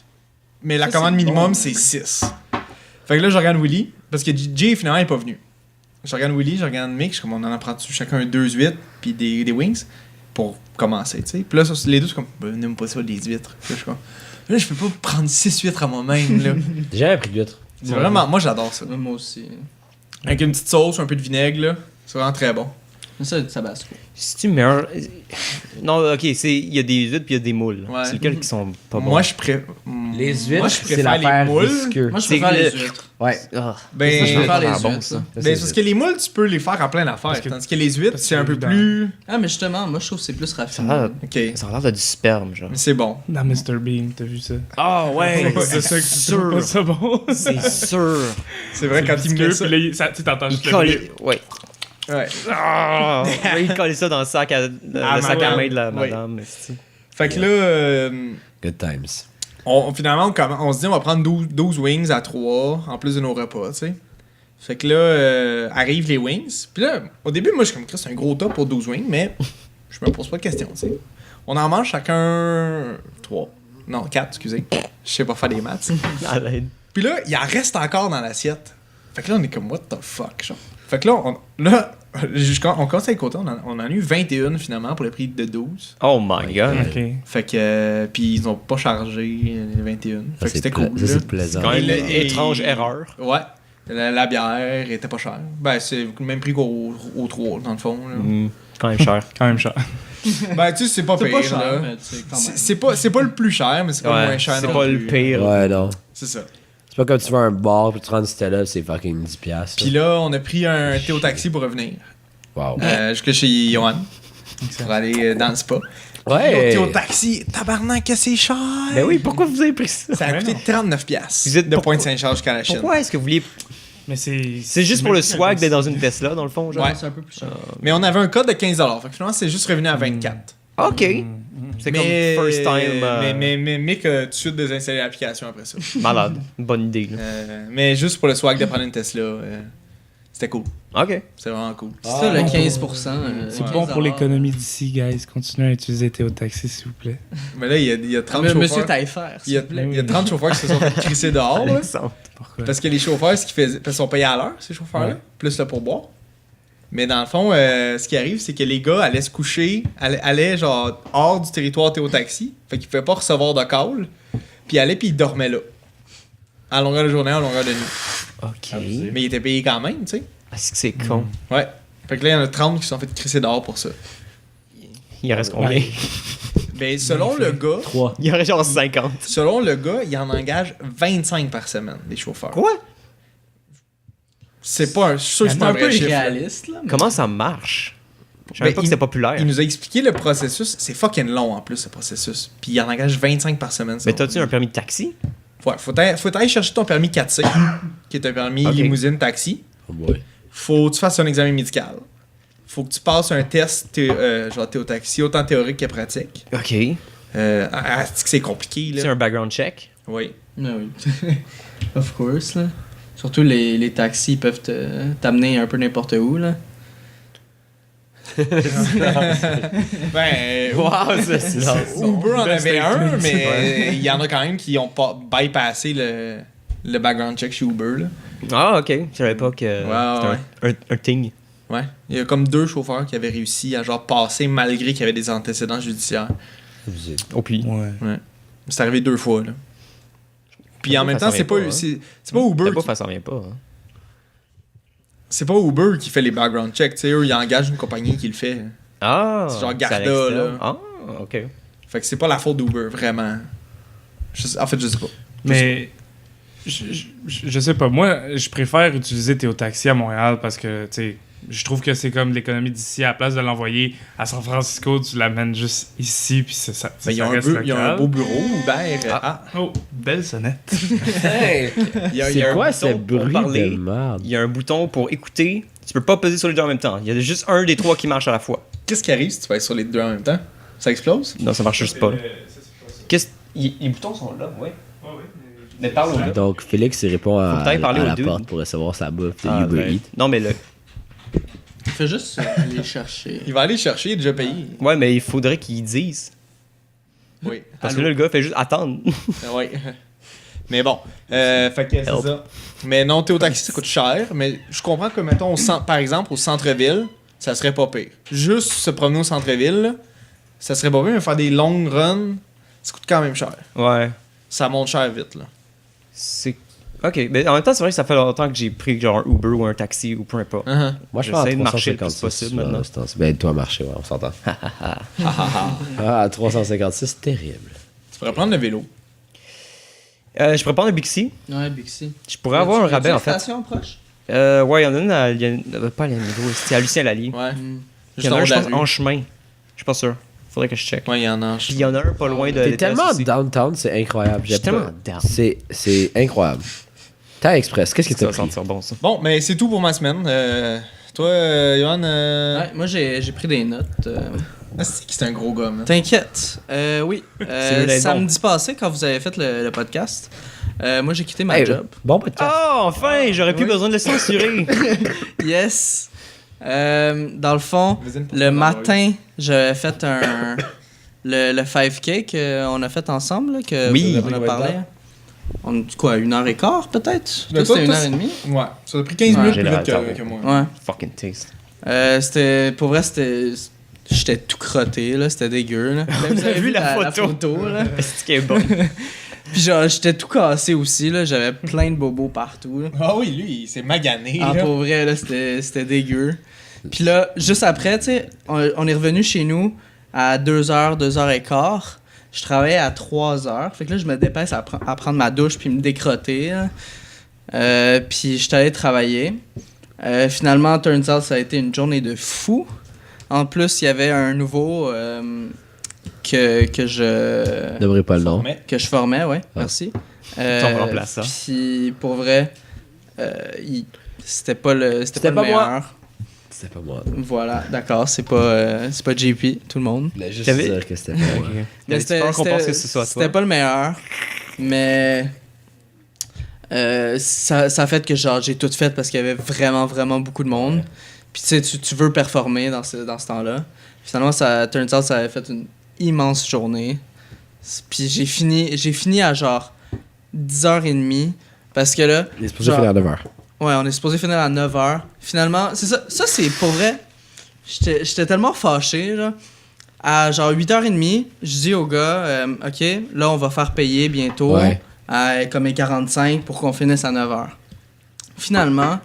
Speaker 3: Mais la
Speaker 5: Ça,
Speaker 3: commande
Speaker 5: c'est
Speaker 3: minimum,
Speaker 5: bon.
Speaker 3: c'est 6. Fait que là, je regarde Willy, parce que Jay finalement est pas venu. Je regarde Willy, je regarde Mick, je suis comme on en prend chacun 2 huîtres, puis des wings, pour commencer, tu sais. Puis là, les deux, c'est comme, ben, n'aime pas ça, des huîtres. Puis là, je suis comme, là, je peux pas prendre 6 huîtres à moi-même, là.
Speaker 2: J'ai jamais pris d'huître.
Speaker 3: C'est vraiment, moi, j'adore ça.
Speaker 5: Moi aussi.
Speaker 3: Avec une petite sauce, un peu de vinaigre, là. C'est vraiment très bon.
Speaker 5: Mais ça, du tabasco.
Speaker 1: C'est-tu meilleur? Non, ok, il y a des huîtres puis il y a des moules.
Speaker 3: Ouais.
Speaker 1: C'est lesquels qui sont pas bons?
Speaker 3: Moi, je préfère.
Speaker 2: Les huîtres,
Speaker 3: Moi, je
Speaker 2: c'est
Speaker 3: préfère
Speaker 2: l'affaire
Speaker 3: les moules.
Speaker 2: visqueux.
Speaker 5: Moi, je
Speaker 1: C'est
Speaker 5: préfère
Speaker 1: le-
Speaker 5: les huîtres.
Speaker 2: Ouais.
Speaker 1: Ah.
Speaker 3: Ben,
Speaker 5: Moi, je préfère les
Speaker 1: Ah, bon,
Speaker 5: huîtres.
Speaker 1: ça.
Speaker 5: ça.
Speaker 3: ben, parce que les moules, tu peux les faire à plein d'affaires. Tandis que les huîtres,
Speaker 4: parce
Speaker 3: c'est
Speaker 4: que
Speaker 3: un peu
Speaker 4: évident.
Speaker 3: plus.
Speaker 5: Ah, mais justement, moi, je trouve que c'est plus
Speaker 1: Ça a
Speaker 5: raffiné.
Speaker 1: l'air-
Speaker 3: Ok.
Speaker 1: ça a l'air de du sperme, genre.
Speaker 3: Mais c'est bon.
Speaker 4: Dans Mr. Bean, t'as vu ça?
Speaker 1: Ah ouais!
Speaker 4: C'est ça que tu trouves pas ça bon?
Speaker 1: C'est sûr!
Speaker 3: C'est vrai, quand il me met ça.
Speaker 4: Puis là, tu t'entends
Speaker 1: Il
Speaker 4: juste le
Speaker 1: colle.
Speaker 4: bruit.
Speaker 1: Ouais.
Speaker 3: Ouais.
Speaker 1: Ah! Là, il colle ça dans le sac à, le sac à main de la
Speaker 3: Oui.
Speaker 1: madame. esti.
Speaker 3: Fait que là,
Speaker 2: Good times.
Speaker 3: finalement, on se dit, on va prendre 12 wings à 3 en plus de nos repas, tu sais. Fait que là, arrivent les wings. Puis là, au début, moi, je suis comme, Chris, c'est un gros top pour 12 wings, mais je me pose pas de questions, tu sais. On en mange chacun 3. Non, 4, excusez. Je sais pas faire des maths.
Speaker 1: À l'aide.
Speaker 3: Puis là, il en reste encore dans l'assiette. Fait que là, on est comme, what the fuck, genre. Fait que là, on commence à les compter. On en a eu 21 finalement pour le prix de 12.
Speaker 1: Oh my god!
Speaker 4: Ok.
Speaker 3: Fait que, puis ils ont pas chargé les 21. Fait que c'était cool.
Speaker 2: Ça,
Speaker 3: là.
Speaker 2: c'est plaisant.
Speaker 1: Quand même
Speaker 3: Et le-
Speaker 1: une étrange erreur.
Speaker 3: Ouais. La bière était pas chère. Ben, c'est le même prix qu'au 3, dans le fond. Là.
Speaker 1: Quand même cher.
Speaker 4: Quand même cher.
Speaker 3: Ben, tu sais, c'est pas
Speaker 5: C'est
Speaker 3: pire.
Speaker 5: pas cher,
Speaker 3: là.
Speaker 5: mais tu sais, quand même.
Speaker 3: C'est pas le plus cher, mais c'est pas le moins cher.
Speaker 1: c'est
Speaker 3: non
Speaker 1: pas le
Speaker 3: plus.
Speaker 1: pire.
Speaker 2: Ouais, non.
Speaker 3: C'est ça.
Speaker 2: C'est pas comme tu vas à un bar puis tu rentres Stella, c'est fucking 10$.
Speaker 3: Puis là, on a pris un thé au taxi pour revenir.
Speaker 2: Wow.
Speaker 3: Jusque chez Johan. Pour aller dans le spa.
Speaker 2: Ouais.
Speaker 3: Thé au taxi, tabarnak, que c'est cher!
Speaker 1: Ben oui, pourquoi vous avez pris ça?
Speaker 3: Ça a coûté 39$
Speaker 1: Vous êtes-
Speaker 3: de Pointe-Saint-Charles jusqu'à la Chine.
Speaker 1: Pourquoi est-ce que vous vouliez.
Speaker 4: Mais
Speaker 1: C'est juste pour le swag d'être dans une Tesla, dans le fond, genre?
Speaker 3: Ouais.
Speaker 5: C'est un peu plus cher.
Speaker 3: Mais on avait un code de 15$. Fait que finalement, c'est juste revenu à 24$.
Speaker 1: Ok. C'est comme first time.
Speaker 3: Mais Mick a tout de suite désinstallé l'application après ça.
Speaker 1: Malade. Bonne idée, là.
Speaker 3: Mais juste pour le swag de prendre une Tesla, c'était cool.
Speaker 1: Ok.
Speaker 3: C'est vraiment cool.
Speaker 5: C'est ça, le
Speaker 4: bon
Speaker 5: 15%.
Speaker 4: C'est bon pour l'économie d'ici, guys. Continuez à utiliser Théo Taxi, s'il vous plaît.
Speaker 3: Mais là, il y a 30
Speaker 5: Monsieur
Speaker 3: chauffeurs.
Speaker 5: Taillefer,
Speaker 3: Il y, a,
Speaker 5: s'il vous plaît.
Speaker 3: il y a 30 chauffeurs qui se sont fait crisser dehors. là.
Speaker 1: Alexandre.
Speaker 4: Pourquoi?
Speaker 3: Parce que les chauffeurs, ce qu'ils faisaient, parce qu'ils sont payés à l'heure, ces chauffeurs-là,
Speaker 4: Ouais.
Speaker 3: plus le pourboire. Mais dans le fond, ce qui arrive, c'est que les gars allaient se coucher, allaient genre hors du territoire Théo Taxi, fait qu'ils pouvaient pas recevoir de call, puis ils allaient puis ils dormaient là. À longueur de journée, à longueur de nuit.
Speaker 1: Ok.
Speaker 3: Mais ils étaient payés quand même, tu sais.
Speaker 1: Est-ce que c'est con?
Speaker 3: Ouais. Fait que là, il y en a 30 qui se sont fait crisser dehors pour ça.
Speaker 1: Il en reste combien?
Speaker 3: Ben, selon le gars,
Speaker 2: 3.
Speaker 1: Il y en reste genre 50.
Speaker 3: selon le gars, il en engage 25 par semaine, des chauffeurs.
Speaker 1: Quoi?
Speaker 3: C'est pas un, je suis sûr que c'est
Speaker 5: C'est
Speaker 3: pas
Speaker 5: un
Speaker 3: un vrai
Speaker 5: peu
Speaker 3: chiffre. là.
Speaker 5: irréaliste, là. mais-
Speaker 1: Comment ça marche? Je savais
Speaker 3: Ben,
Speaker 1: pas que c'était populaire.
Speaker 3: Il nous a expliqué le processus. C'est fucking long en plus, ce processus. Puis il en engage 25 par semaine.
Speaker 1: Mais t'as-tu un permis de taxi?
Speaker 3: Ouais, faut aller chercher ton permis 4C, qui est un permis
Speaker 1: Ok.
Speaker 3: limousine taxi.
Speaker 2: Oh boy.
Speaker 3: Faut que tu fasses un examen médical. Faut que tu passes un test genre Théo Taxi, autant théorique que pratique.
Speaker 1: Ok.
Speaker 3: C'est compliqué, là.
Speaker 1: C'est un background check.
Speaker 3: Oui.
Speaker 5: Ah oui. Of course, là. Surtout les taxis peuvent t'amener un peu n'importe où, là.
Speaker 3: Ben,
Speaker 1: Wow, ça, c'est
Speaker 3: Uber en avait un, mais il y en a quand même qui ont pas bypassé le background check chez Uber, là.
Speaker 1: Ah, ok. Je savais pas que c'était un thing.
Speaker 3: Ouais. Il y a comme 2 chauffeurs qui avaient réussi à genre passer malgré qu'il y avait des antécédents judiciaires.
Speaker 1: Au pli.
Speaker 4: Ouais.
Speaker 3: C'est arrivé 2 fois, là. Puis en même temps, c'est pas Uber.
Speaker 1: Ça s'en vient pas. Hein.
Speaker 3: C'est pas Uber qui fait les background checks. Tu sais, eux, ils engagent une compagnie qui le fait.
Speaker 1: Ah!
Speaker 3: C'est genre
Speaker 1: à
Speaker 3: Garda,
Speaker 1: l'externe.
Speaker 3: là.
Speaker 1: Ah, ok.
Speaker 3: Fait que c'est pas la faute d'Uber, vraiment. En fait, je sais pas.
Speaker 4: Mais je sais pas. Moi, je préfère utiliser Théo Taxi à Montréal parce que, tu sais, je trouve que c'est comme l'économie d'ici. À la place de l'envoyer à San Francisco, tu l'amènes juste ici, puis ça
Speaker 3: Ben, il y a un beau bureau, Uber.
Speaker 4: Oh, belle sonnette.
Speaker 2: C'est quoi ce bruit de merde?
Speaker 1: Il y a un bouton pour écouter. Tu peux pas peser sur les deux en même temps. Il y a juste un des 3 qui marche à la fois.
Speaker 3: Qu'est-ce qui arrive si tu vas être sur les 2 en même temps? Ça explose?
Speaker 1: Non, ça marche juste pas. Les boutons sont là, ouais. Mais parle au gars.
Speaker 2: Donc, Félix, il répond
Speaker 1: Faut
Speaker 2: à
Speaker 1: peut-être parler
Speaker 2: la
Speaker 1: aux deux.
Speaker 2: porte pour recevoir sa bouffe de
Speaker 1: Ah,
Speaker 2: Uber
Speaker 1: ben,
Speaker 2: Eats.
Speaker 1: non, mais
Speaker 5: Fais juste aller chercher.
Speaker 3: Il va aller chercher, il est déjà payé.
Speaker 1: ouais, mais il faudrait qu'ils disent.
Speaker 3: Oui.
Speaker 1: Parce que là, le gars fait juste attendre.
Speaker 3: Oui. Mais bon, fait que c'est ça. Mais non, Théo Taxi, ça coûte cher. Mais je comprends que, mettons, par exemple, au centre-ville, ça serait pas pire. Juste se promener au centre-ville, là, ça serait pas pire, mais faire des longues runs, ça coûte quand même cher.
Speaker 1: Ouais.
Speaker 3: Ça monte cher vite, là.
Speaker 1: C'est. Ok, mais en même temps, c'est vrai que ça fait longtemps que j'ai pris genre un Uber ou un taxi ou peu importe.
Speaker 3: Uh-huh.
Speaker 2: Moi, je pense
Speaker 1: J'essaie de
Speaker 2: à
Speaker 1: marcher le plus
Speaker 2: 356
Speaker 1: possible maintenant.
Speaker 2: Ben, toi, marcher, ouais, on s'entend. Ah, 356, c'est terrible.
Speaker 3: Tu pourrais prendre le vélo.
Speaker 1: Je pourrais prendre un Bixi.
Speaker 5: Ouais, Bixi.
Speaker 1: Je pourrais avoir un rabais en fait.
Speaker 5: Station proche?
Speaker 1: Ouais, il y en a une pas à l'Anigo, c'est à Lucien Lally.
Speaker 3: Ouais.
Speaker 1: Il y en a un, je pense, en chemin. Je suis pas sûr. Faudrait que je check.
Speaker 3: Ouais, il y en a.
Speaker 1: Puis il y en a un pas loin de
Speaker 2: T'es
Speaker 1: l'ETS
Speaker 2: tellement
Speaker 1: aussi.
Speaker 2: downtown, c'est incroyable.
Speaker 1: Je suis tellement down.
Speaker 2: C'est incroyable. T'as Express, qu'est-ce que
Speaker 1: Ça
Speaker 2: t'as
Speaker 1: va
Speaker 2: pris?
Speaker 1: sentir bon, ça.
Speaker 3: Bon, mais c'est tout pour ma semaine. Toi, Johan,
Speaker 5: Ouais, moi j'ai pris des notes.
Speaker 3: c'est que c'est un gros gars, man.
Speaker 5: T'inquiète. Oui.
Speaker 1: C'est mieux d'être
Speaker 5: Samedi passé, quand vous avez fait le podcast, moi j'ai quitté ma
Speaker 2: Hey,
Speaker 5: job.
Speaker 2: bon podcast.
Speaker 1: Oh, enfin, j'aurais plus
Speaker 5: Oui.
Speaker 1: besoin de le censurer.
Speaker 5: Yes. Dans le fond,
Speaker 3: Vas-y, une
Speaker 5: le
Speaker 3: porte
Speaker 5: matin, j'avais fait le 5K qu'on a fait ensemble, là, que
Speaker 1: Oui.
Speaker 5: on a parlé. On quoi, 1h15 peut-être?
Speaker 3: Ben,
Speaker 5: Toi,
Speaker 3: toi,
Speaker 5: c'était
Speaker 3: toi,
Speaker 5: 1h30?
Speaker 3: Ouais, ça a pris 15
Speaker 5: Ouais,
Speaker 3: minutes
Speaker 1: j'ai
Speaker 3: plus
Speaker 1: l'air
Speaker 3: vite
Speaker 1: tardé.
Speaker 3: que moi.
Speaker 5: Ouais.
Speaker 1: Fucking taste.
Speaker 5: Pour vrai, j'étais tout crotté, là, c'était dégueu. Là. Vous avez
Speaker 1: vu la photo.
Speaker 5: là.
Speaker 1: C'est qui est bon.
Speaker 5: Puis genre, j'étais tout cassé aussi, là, j'avais plein de bobos partout. Là.
Speaker 3: Ah oui, lui, il s'est magané.
Speaker 5: Ah,
Speaker 3: là.
Speaker 5: pour vrai, là, c'était dégueu. Puis là, juste après, tu sais, on est revenu chez nous à 2h, 2h15. Je travaillais à 3h. Fait que là, je me dépêche à prendre ma douche puis me décrotter. Là. Puis j'étais allé travailler. Finalement, turns out, ça a été une journée de fou. En plus, il y avait un nouveau que je
Speaker 2: N'aimerais pas le nom.
Speaker 3: Mais
Speaker 5: formais, ouais,
Speaker 2: Ah.
Speaker 5: merci.
Speaker 1: Ton remplaçant.
Speaker 5: Puis pour vrai, c'était pas le
Speaker 2: C'était pas moi.
Speaker 5: meilleur.
Speaker 2: C'était pas moi.
Speaker 5: Voilà, d'accord, c'est pas JP, tout le monde.
Speaker 2: Je voulais juste
Speaker 1: T'avais-
Speaker 2: dire que c'était pas moi.
Speaker 1: Mais tu peur qu'on pense que ce soit toi?
Speaker 5: C'était pas le meilleur, mais ça a fait que genre j'ai tout fait parce qu'il y avait vraiment, vraiment beaucoup de monde. Puis tu sais, tu veux performer dans ce temps-là. Finalement, turns out, ça avait fait une immense journée. Puis j'ai fini à genre 10h30 parce que là...
Speaker 2: Il est supposé
Speaker 5: genre-
Speaker 2: finir à 9h.
Speaker 5: Ouais, on est supposé finir à 9h. Finalement, c'est ça. Ça, c'est pour vrai. J'étais tellement fâché, là. À genre 8h30, je dis au gars, OK, là, on va faire payer bientôt
Speaker 2: Ouais.
Speaker 5: à comme les 45 pour qu'on finisse à 9h. Finalement,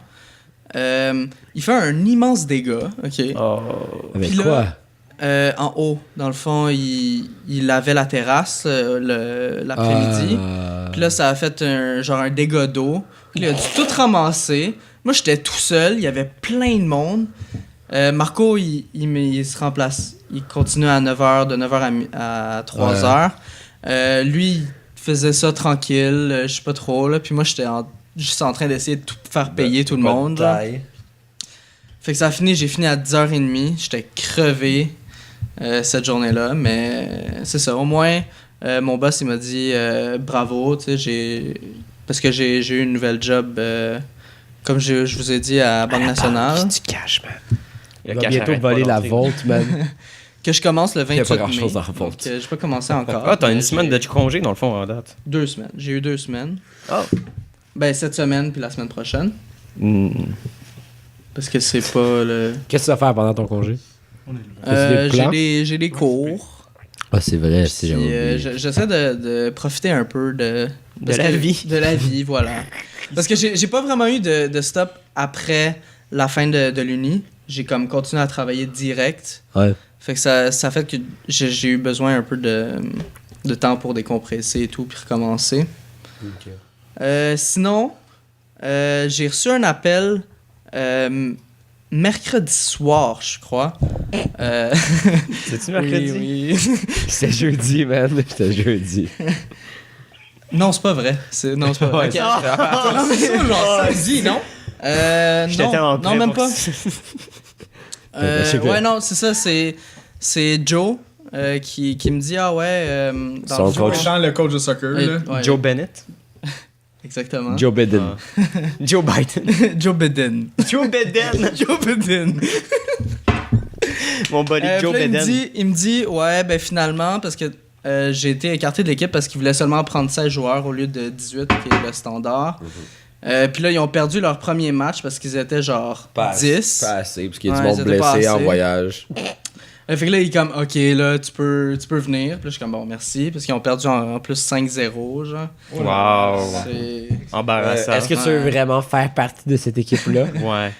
Speaker 5: il fait un immense dégât, OK?
Speaker 1: Oh.
Speaker 2: Avec
Speaker 5: Puis là-
Speaker 2: quoi?
Speaker 5: En haut, dans le fond, il lavait la terrasse l'après-midi. Puis là, ça a fait un dégât d'eau. Puis il a dû tout ramasser. Moi, j'étais tout seul. Il y avait plein de monde. Marco, il se remplace. Il continue à 9h, de 9h à 3h. Lui, il faisait ça tranquille. Je sais pas trop. Là. Puis moi, j'étais juste en train d'essayer de tout faire payer tout le monde. Là. Fait que ça a fini. J'ai fini à 10h30. J'étais crevé. cette journée-là. Mais c'est ça. Au moins, mon boss, il m'a dit bravo, tu sais, parce que j'ai eu une nouvelle job, comme je vous ai dit, à Banque Nationale.
Speaker 2: Du cash, man. Il va bientôt voler la Volt, man.
Speaker 5: Que je commence le 28 mai.
Speaker 2: Il n'y a pas grand-chose dans la Volt.
Speaker 5: Donc, j'ai pas commencé encore.
Speaker 1: Ah, t'as une semaine de congé, dans le fond, en date.
Speaker 5: 2 semaines. J'ai eu 2 semaines.
Speaker 1: Ah.
Speaker 5: Ben, cette semaine, puis la semaine prochaine.
Speaker 1: Mm.
Speaker 5: Parce que c'est pas le...
Speaker 2: Qu'est-ce que tu vas faire pendant ton congé?
Speaker 5: J'ai des cours.
Speaker 2: Ah, c'est vrai,
Speaker 5: Puis, j'essaie de profiter un peu de
Speaker 1: la vie.
Speaker 5: De la vie, voilà. Parce que j'ai pas vraiment eu de stop après la fin de l'uni. J'ai comme continué à travailler direct.
Speaker 2: Ouais.
Speaker 5: Fait que ça fait que j'ai eu besoin un peu de temps pour décompresser et tout, puis recommencer.
Speaker 2: Okay.
Speaker 5: Sinon, j'ai reçu un appel mercredi soir, je crois.
Speaker 1: C'est-tu mercredi?
Speaker 5: Oui.
Speaker 2: C'était jeudi, man. C'était jeudi.
Speaker 5: Non, c'est pas vrai. Non, c'est pas vrai.
Speaker 2: Ouais,
Speaker 5: Ok. Non, mais ça, genre samedi, non?
Speaker 1: J'étais tellement prêt
Speaker 5: non, même
Speaker 1: pour
Speaker 5: pas. Ouais, non, c'est ça. C'est Joe qui me dit, ah ouais...
Speaker 2: Son
Speaker 5: le
Speaker 2: coach.
Speaker 3: Dans le coach de soccer, là.
Speaker 5: Ouais,
Speaker 1: Joe Bennett.
Speaker 5: exactement.
Speaker 2: Joe Biden.
Speaker 1: Joe Biden.
Speaker 5: Joe Biden.
Speaker 1: Joe Biden.
Speaker 5: Joe Biden.
Speaker 1: Mon buddy Joe
Speaker 5: Puis là,
Speaker 1: Biden.
Speaker 5: il me dit, ouais, ben finalement, parce que j'ai été écarté de l'équipe parce qu'ils voulaient seulement prendre 16 joueurs au lieu de 18, qui est le standard. Puis là, ils ont perdu leur premier match parce qu'ils étaient genre 10.
Speaker 2: Pas assez, parce qu'il y a
Speaker 5: Ouais,
Speaker 2: du monde
Speaker 5: ils étaient pas
Speaker 2: blessé en
Speaker 5: assez.
Speaker 2: voyage.
Speaker 5: Fait que là, il est comme, ok, là, tu peux venir. Puis là, je suis comme, bon, merci. Parce qu'ils ont perdu en plus 5-0, genre.
Speaker 1: Wow.
Speaker 5: C'est...
Speaker 1: Embarrassant.
Speaker 2: Est-ce que tu veux vraiment faire partie de cette équipe-là?
Speaker 1: Ouais.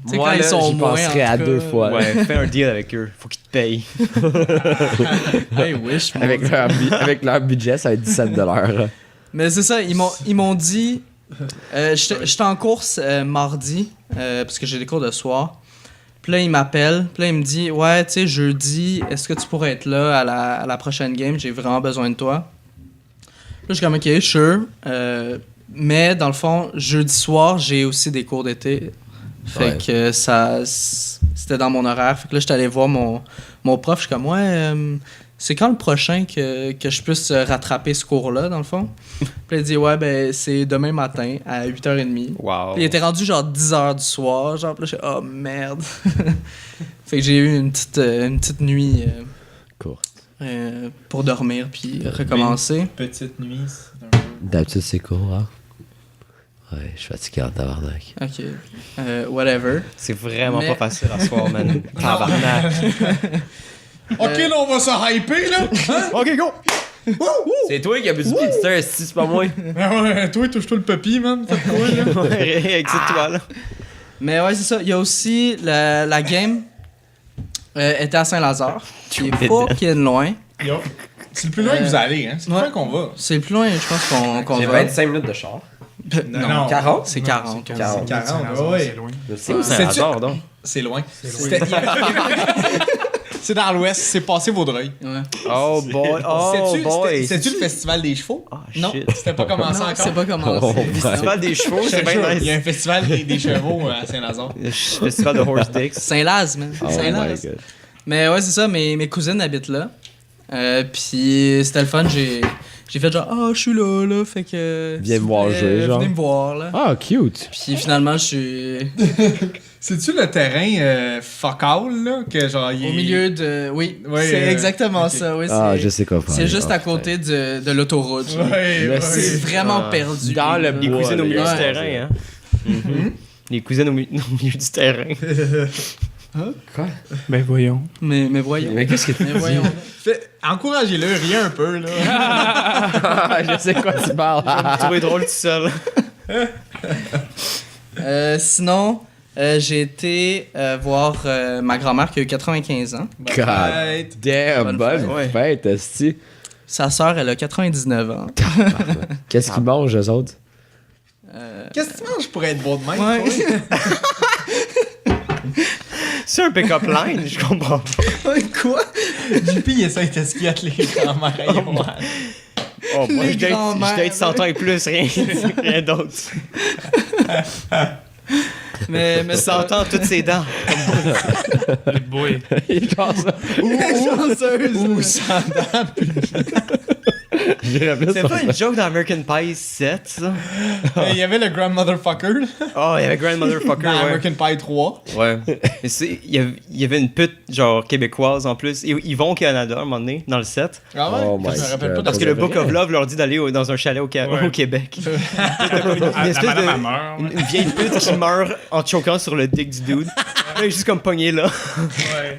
Speaker 5: Tu sais,
Speaker 2: Moi,
Speaker 5: quand ils
Speaker 2: là,
Speaker 5: sont
Speaker 2: j'y
Speaker 5: moins,
Speaker 2: penserais
Speaker 5: en
Speaker 2: à
Speaker 5: tout
Speaker 2: 2
Speaker 5: cas,
Speaker 2: fois.
Speaker 1: Ouais, fais un deal avec eux. Faut qu'ils te payent.
Speaker 5: Hey, wish, mon
Speaker 2: Avec
Speaker 5: Dieu.
Speaker 2: avec leur budget, ça va être 17 $.
Speaker 5: Mais c'est ça, ils m'ont dit... J'étais en course mardi, parce que j'ai des cours de soir. Puis là, il m'appelle. Puis là, il me dit, ouais, tu sais, jeudi, est-ce que tu pourrais être là à la prochaine game? J'ai vraiment besoin de toi. Là, je suis comme, ok, sure. Mais dans le fond, jeudi soir, j'ai aussi des cours d'été. Fait
Speaker 2: Ouais.
Speaker 5: que c'était dans mon horaire. Fait que là, j'étais allé voir mon prof. Je suis comme, ouais, c'est quand le prochain que je puisse rattraper ce cours-là, dans le fond? Puis là, il dit, ouais, ben, c'est demain matin à 8h30.
Speaker 1: Wow.
Speaker 5: Puis il était rendu genre 10h du soir. Genre, puis là, je suis oh merde. Fait que j'ai eu une petite nuit
Speaker 2: Cool.
Speaker 5: pour dormir puis recommencer.
Speaker 3: Petite nuit, c'est un peu...
Speaker 2: D'habitude, c'est court, hein? Ouais, je suis fatigué en tabarnak.
Speaker 5: Ok. Whatever.
Speaker 1: C'est vraiment
Speaker 5: Mais-
Speaker 1: pas facile à soir, man. Tabarnak.
Speaker 3: Ok, là, on va se hyper, là. Hein?
Speaker 1: Ok, go!
Speaker 2: C'est toi qui as bu du Pizza, si c'est pas moi.
Speaker 3: Ah ouais, toi, touche-toi le papy, man. Fais quoi, là?
Speaker 1: Excite-toi, là.
Speaker 5: Mais ouais, c'est ça. Il y a aussi la game était à Saint-Lazare. Qui est fucking loin.
Speaker 3: Yo. C'est le plus loin que vous allez, hein? C'est le plus
Speaker 5: ouais.
Speaker 3: loin qu'on va.
Speaker 5: C'est le plus loin, je pense, qu'on
Speaker 2: J'ai
Speaker 5: va.
Speaker 2: 25 minutes de char.
Speaker 3: Non,
Speaker 2: 40?
Speaker 5: C'est 40.
Speaker 2: 40.
Speaker 3: 40, ouais.
Speaker 4: C'est loin.
Speaker 1: C'est où
Speaker 3: C'est-tu-
Speaker 1: Saint-Lazare, donc?
Speaker 3: C'est loin. C'est dans l'ouest, c'est passé Vaudreuil.
Speaker 5: Ouais.
Speaker 1: Oh boy, oh
Speaker 3: Sais-tu-
Speaker 1: boy.
Speaker 3: C'est-tu le festival des chevaux?
Speaker 1: Oh
Speaker 5: Non.
Speaker 1: shit.
Speaker 3: C'était pas commencé
Speaker 5: Non,
Speaker 3: encore?
Speaker 5: c'est pas commencé.
Speaker 2: Oh,
Speaker 1: Festival des chevaux, c'est bien
Speaker 3: Il y a
Speaker 1: nice.
Speaker 3: un festival des chevaux à Saint-Lazare.
Speaker 1: Le festival de horse dicks.
Speaker 5: Saint-Laz, man.
Speaker 2: Oh
Speaker 5: Saint-Laz.
Speaker 2: my god.
Speaker 5: Mais ouais, c'est ça, mes cousines habitent là. Puis c'était le fun, j'ai fait genre, ah, je suis là, fait que.
Speaker 2: Viens me voir jouer, genre.
Speaker 5: Venez me voir, là.
Speaker 2: Ah, cute.
Speaker 5: Puis finalement, je suis
Speaker 3: C'est-tu le terrain fuck all, là? Que genre, il est...
Speaker 5: au milieu de. Oui,
Speaker 3: Ouais,
Speaker 5: c'est exactement ça, oui.
Speaker 2: Ah,
Speaker 5: c'est-
Speaker 2: je sais quoi faire.
Speaker 5: C'est juste
Speaker 2: Ah,
Speaker 5: à côté de l'autoroute. genre.
Speaker 3: Ouais,
Speaker 2: Le
Speaker 3: ouais.
Speaker 5: C'est vraiment perdu.
Speaker 2: Dans le
Speaker 1: Les
Speaker 2: bois,
Speaker 1: cousines au
Speaker 2: les
Speaker 1: milieu
Speaker 2: gars.
Speaker 1: du terrain, hein. Les cousines au milieu du terrain.
Speaker 2: Quoi?
Speaker 4: Ben voyons.
Speaker 5: Mais voyons.
Speaker 2: Mais qu'est-ce que tu
Speaker 5: Mais voyons.
Speaker 3: Encouragez-le, rien un peu, là.
Speaker 2: Je sais quoi tu parles.
Speaker 1: J'ai trouvé drôle tout seul.
Speaker 5: Sinon, j'ai été voir ma grand-mère qui a eu 95 ans.
Speaker 2: God damn,
Speaker 5: Bonne
Speaker 2: bonne
Speaker 1: fête.
Speaker 2: fête, esti.
Speaker 5: Sa sœur, elle a 99 ans.
Speaker 2: Qu'est-ce qu'ils mangent, eux autres?
Speaker 3: Qu'est-ce que tu manges pour être bon de même?
Speaker 5: Ouais.
Speaker 3: toi?
Speaker 1: C'est un pick-up line, je comprends pas.
Speaker 5: Quoi?
Speaker 3: JP, il essaie de skier les grands-mères.
Speaker 1: Oh, moi,
Speaker 5: Les
Speaker 1: je date
Speaker 5: grands-mères,
Speaker 1: 100 ans et plus, rien d'autre.
Speaker 5: Mais
Speaker 1: 100 ans, toutes ses dents. Comme
Speaker 4: Les boys.
Speaker 2: Il est genre ça.
Speaker 3: Ou sans dents.
Speaker 2: J'irais plus
Speaker 1: C'est
Speaker 2: sur
Speaker 1: pas
Speaker 2: ça.
Speaker 1: une joke dans American Pie 7, ça?
Speaker 3: Il y avait le Grandmotherfucker là,
Speaker 1: Oh, il y avait Grandmother Fucker,
Speaker 3: dans
Speaker 1: ouais.
Speaker 3: American Pie 3.
Speaker 1: Ouais. Mais il y avait une pute, genre, québécoise en plus. Ils vont au Canada, à un moment donné, dans le set.
Speaker 3: Ah ouais?
Speaker 2: Oh
Speaker 3: je
Speaker 2: my
Speaker 3: me rappelle pas
Speaker 2: God.
Speaker 1: Parce que
Speaker 3: de
Speaker 1: le
Speaker 3: ça.
Speaker 1: Book of Love leur dit d'aller dans un chalet au
Speaker 4: Ouais.
Speaker 1: Québec.
Speaker 4: La
Speaker 1: espèce
Speaker 4: madame
Speaker 1: de-
Speaker 4: a meurt.
Speaker 1: Une vieille pute qui meurt en choquant sur le dick du dude. Là, il est juste comme pogné là.
Speaker 4: Ouais.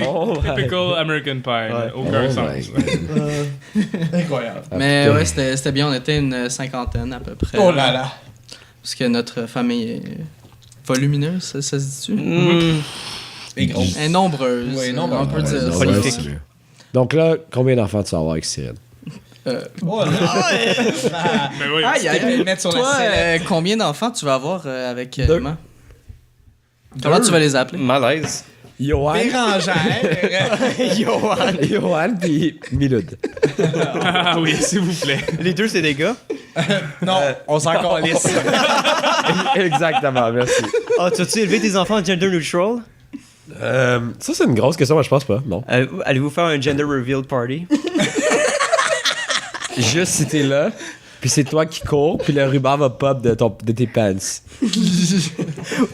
Speaker 2: Oh my
Speaker 4: Typical American Pie. là.
Speaker 1: Ouais.
Speaker 4: Aucun
Speaker 2: Oh
Speaker 4: sens.
Speaker 2: my
Speaker 3: Incroyable.
Speaker 5: Mais
Speaker 2: putain.
Speaker 5: ouais, c'était bien. On était une cinquantaine à peu près.
Speaker 3: Oh là là.
Speaker 5: Parce que notre famille est volumineuse, ça se dit-tu?
Speaker 3: Et gros.
Speaker 5: Elle est nombreuse.
Speaker 3: Ouais, nombreuse.
Speaker 5: On peut
Speaker 2: Ouais,
Speaker 5: dire
Speaker 2: non,
Speaker 5: ça.
Speaker 1: prolifique.
Speaker 2: ouais, c'est mieux. Donc là, combien d'enfants tu vas avoir avec Cyril?
Speaker 3: Oh là là.
Speaker 4: Mais oui.
Speaker 5: Aïe, aïe,
Speaker 3: Tu peux le mettre sur la
Speaker 5: Toi,
Speaker 3: sellette.
Speaker 5: combien d'enfants tu vas avoir avec
Speaker 2: Deux.
Speaker 5: Emma? Comment tu vas les appeler?
Speaker 1: Malaise.
Speaker 2: Johan.
Speaker 3: Bérangère.
Speaker 1: Johan.
Speaker 2: Johan puis Miloud.
Speaker 4: Ah oui, s'il vous plaît.
Speaker 1: Les deux, c'est des gars.
Speaker 3: Non, on s'en calisse.
Speaker 2: Exactement, merci.
Speaker 1: Ah, tu as-tu élevé tes enfants gender neutral?
Speaker 2: Ça, c'est une grosse question, mais je pense pas. Non.
Speaker 1: Allez-vous faire un gender reveal party?
Speaker 2: Juste si t'es là, puis c'est toi qui cours, puis le ruban va pop de tes pants.
Speaker 1: What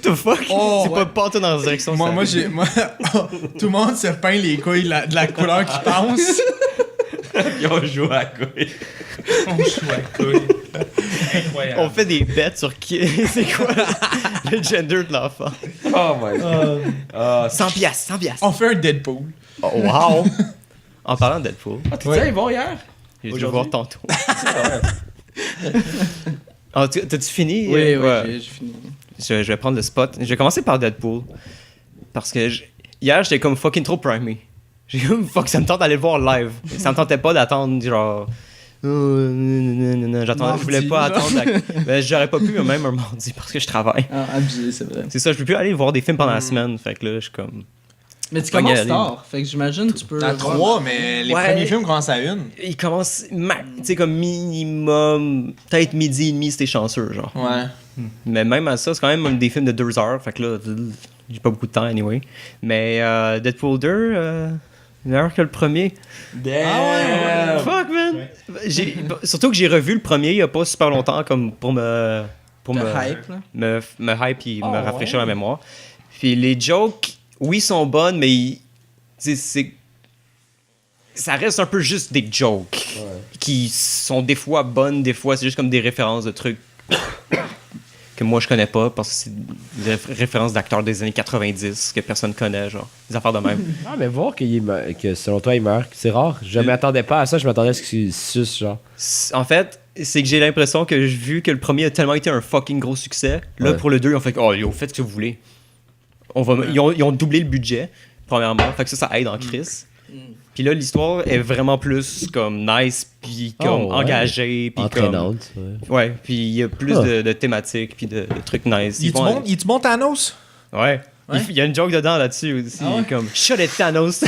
Speaker 1: the fuck?
Speaker 3: Oh,
Speaker 1: c'est
Speaker 3: ouais.
Speaker 1: pas dans la direction.
Speaker 3: Moi,
Speaker 1: ça.
Speaker 3: tout le monde se peint les couilles de la couleur qui pense.
Speaker 2: Ils ont joué à quoi?
Speaker 4: On joue à couille. Incroyable.
Speaker 1: On fait des bêtes sur qui. C'est quoi le gender de l'enfant?
Speaker 2: Oh my god.
Speaker 1: 100 piastres, 100 piastres.
Speaker 3: On fait un Deadpool.
Speaker 1: Oh, wow! En parlant de Deadpool,
Speaker 2: Ils vont hier?
Speaker 1: j'ai dû le voir tantôt. Ah, t'as-tu fini?
Speaker 5: Oui, oui,
Speaker 1: Ouais.
Speaker 5: j'ai fini.
Speaker 1: Je vais prendre le spot. Je vais commencer par Deadpool. Parce que hier, j'étais comme fucking trop primé. J'ai comme fuck, ça me tente d'aller le voir live. Ça me tentait pas d'attendre, genre. Je voulais pas
Speaker 3: Mardi,
Speaker 1: attendre. Ben, j'aurais pas pu même un mardi parce que je travaille.
Speaker 5: Ah, abusé, c'est vrai.
Speaker 1: C'est ça, je peux plus aller voir des films pendant la semaine. Fait que là, je suis comme.
Speaker 5: Mais tu
Speaker 1: Pas
Speaker 5: commences
Speaker 1: galé.
Speaker 5: tard, fait que j'imagine tu peux.
Speaker 3: À
Speaker 5: voir-
Speaker 3: 3, mais les
Speaker 1: Ouais.
Speaker 3: premiers films commencent à 1.
Speaker 1: Il commence, tu sais, comme minimum, peut-être midi et demi, c'était chanceux, genre.
Speaker 3: Ouais.
Speaker 1: Mais même à ça, c'est quand même des films de 2 heures. Fait que là, j'ai pas beaucoup de temps, anyway. Mais Deadpool 2, meilleur que le premier.
Speaker 2: Damn!
Speaker 1: Fuck, man! Surtout que j'ai revu le premier il y a pas super longtemps, comme pour me. Pour
Speaker 5: Le
Speaker 1: me
Speaker 5: hype, là.
Speaker 1: me hype et me
Speaker 3: Oh,
Speaker 1: rafraîchir
Speaker 3: ouais.
Speaker 1: la mémoire. Puis les jokes, oui, sont bonnes, mais ça reste un peu juste des jokes qui sont des fois bonnes, des fois c'est juste comme des références de trucs que moi je connais pas parce que c'est des références d'acteurs des années 90 que personne connaît, genre des affaires de même.
Speaker 2: Ah, mais voir que selon toi, il meurt, c'est rare. Je m'attendais pas à ça, je m'attendais à ce qu'il suce, genre.
Speaker 1: En fait, c'est que j'ai l'impression que vu que le premier a tellement été un fucking gros succès, là
Speaker 2: Ouais.
Speaker 1: pour le 2, ils ont fait oh, yo, faites ce que vous voulez. Ils ont doublé le budget, premièrement, fait que ça aide en crise. Puis là, l'histoire est vraiment plus comme nice, puis comme
Speaker 2: Oh, ouais.
Speaker 1: engagée, puis comme...
Speaker 2: Entraînante. Ouais.
Speaker 1: Ouais, puis il y a plus
Speaker 2: Ah.
Speaker 1: de thématiques, puis de trucs nice.
Speaker 3: Il est-tu bon Thanos?
Speaker 1: Ouais.
Speaker 3: Ouais.
Speaker 1: Il y a une joke dedans là-dessus aussi,
Speaker 3: Ah ouais?
Speaker 1: comme Shut it Thanos.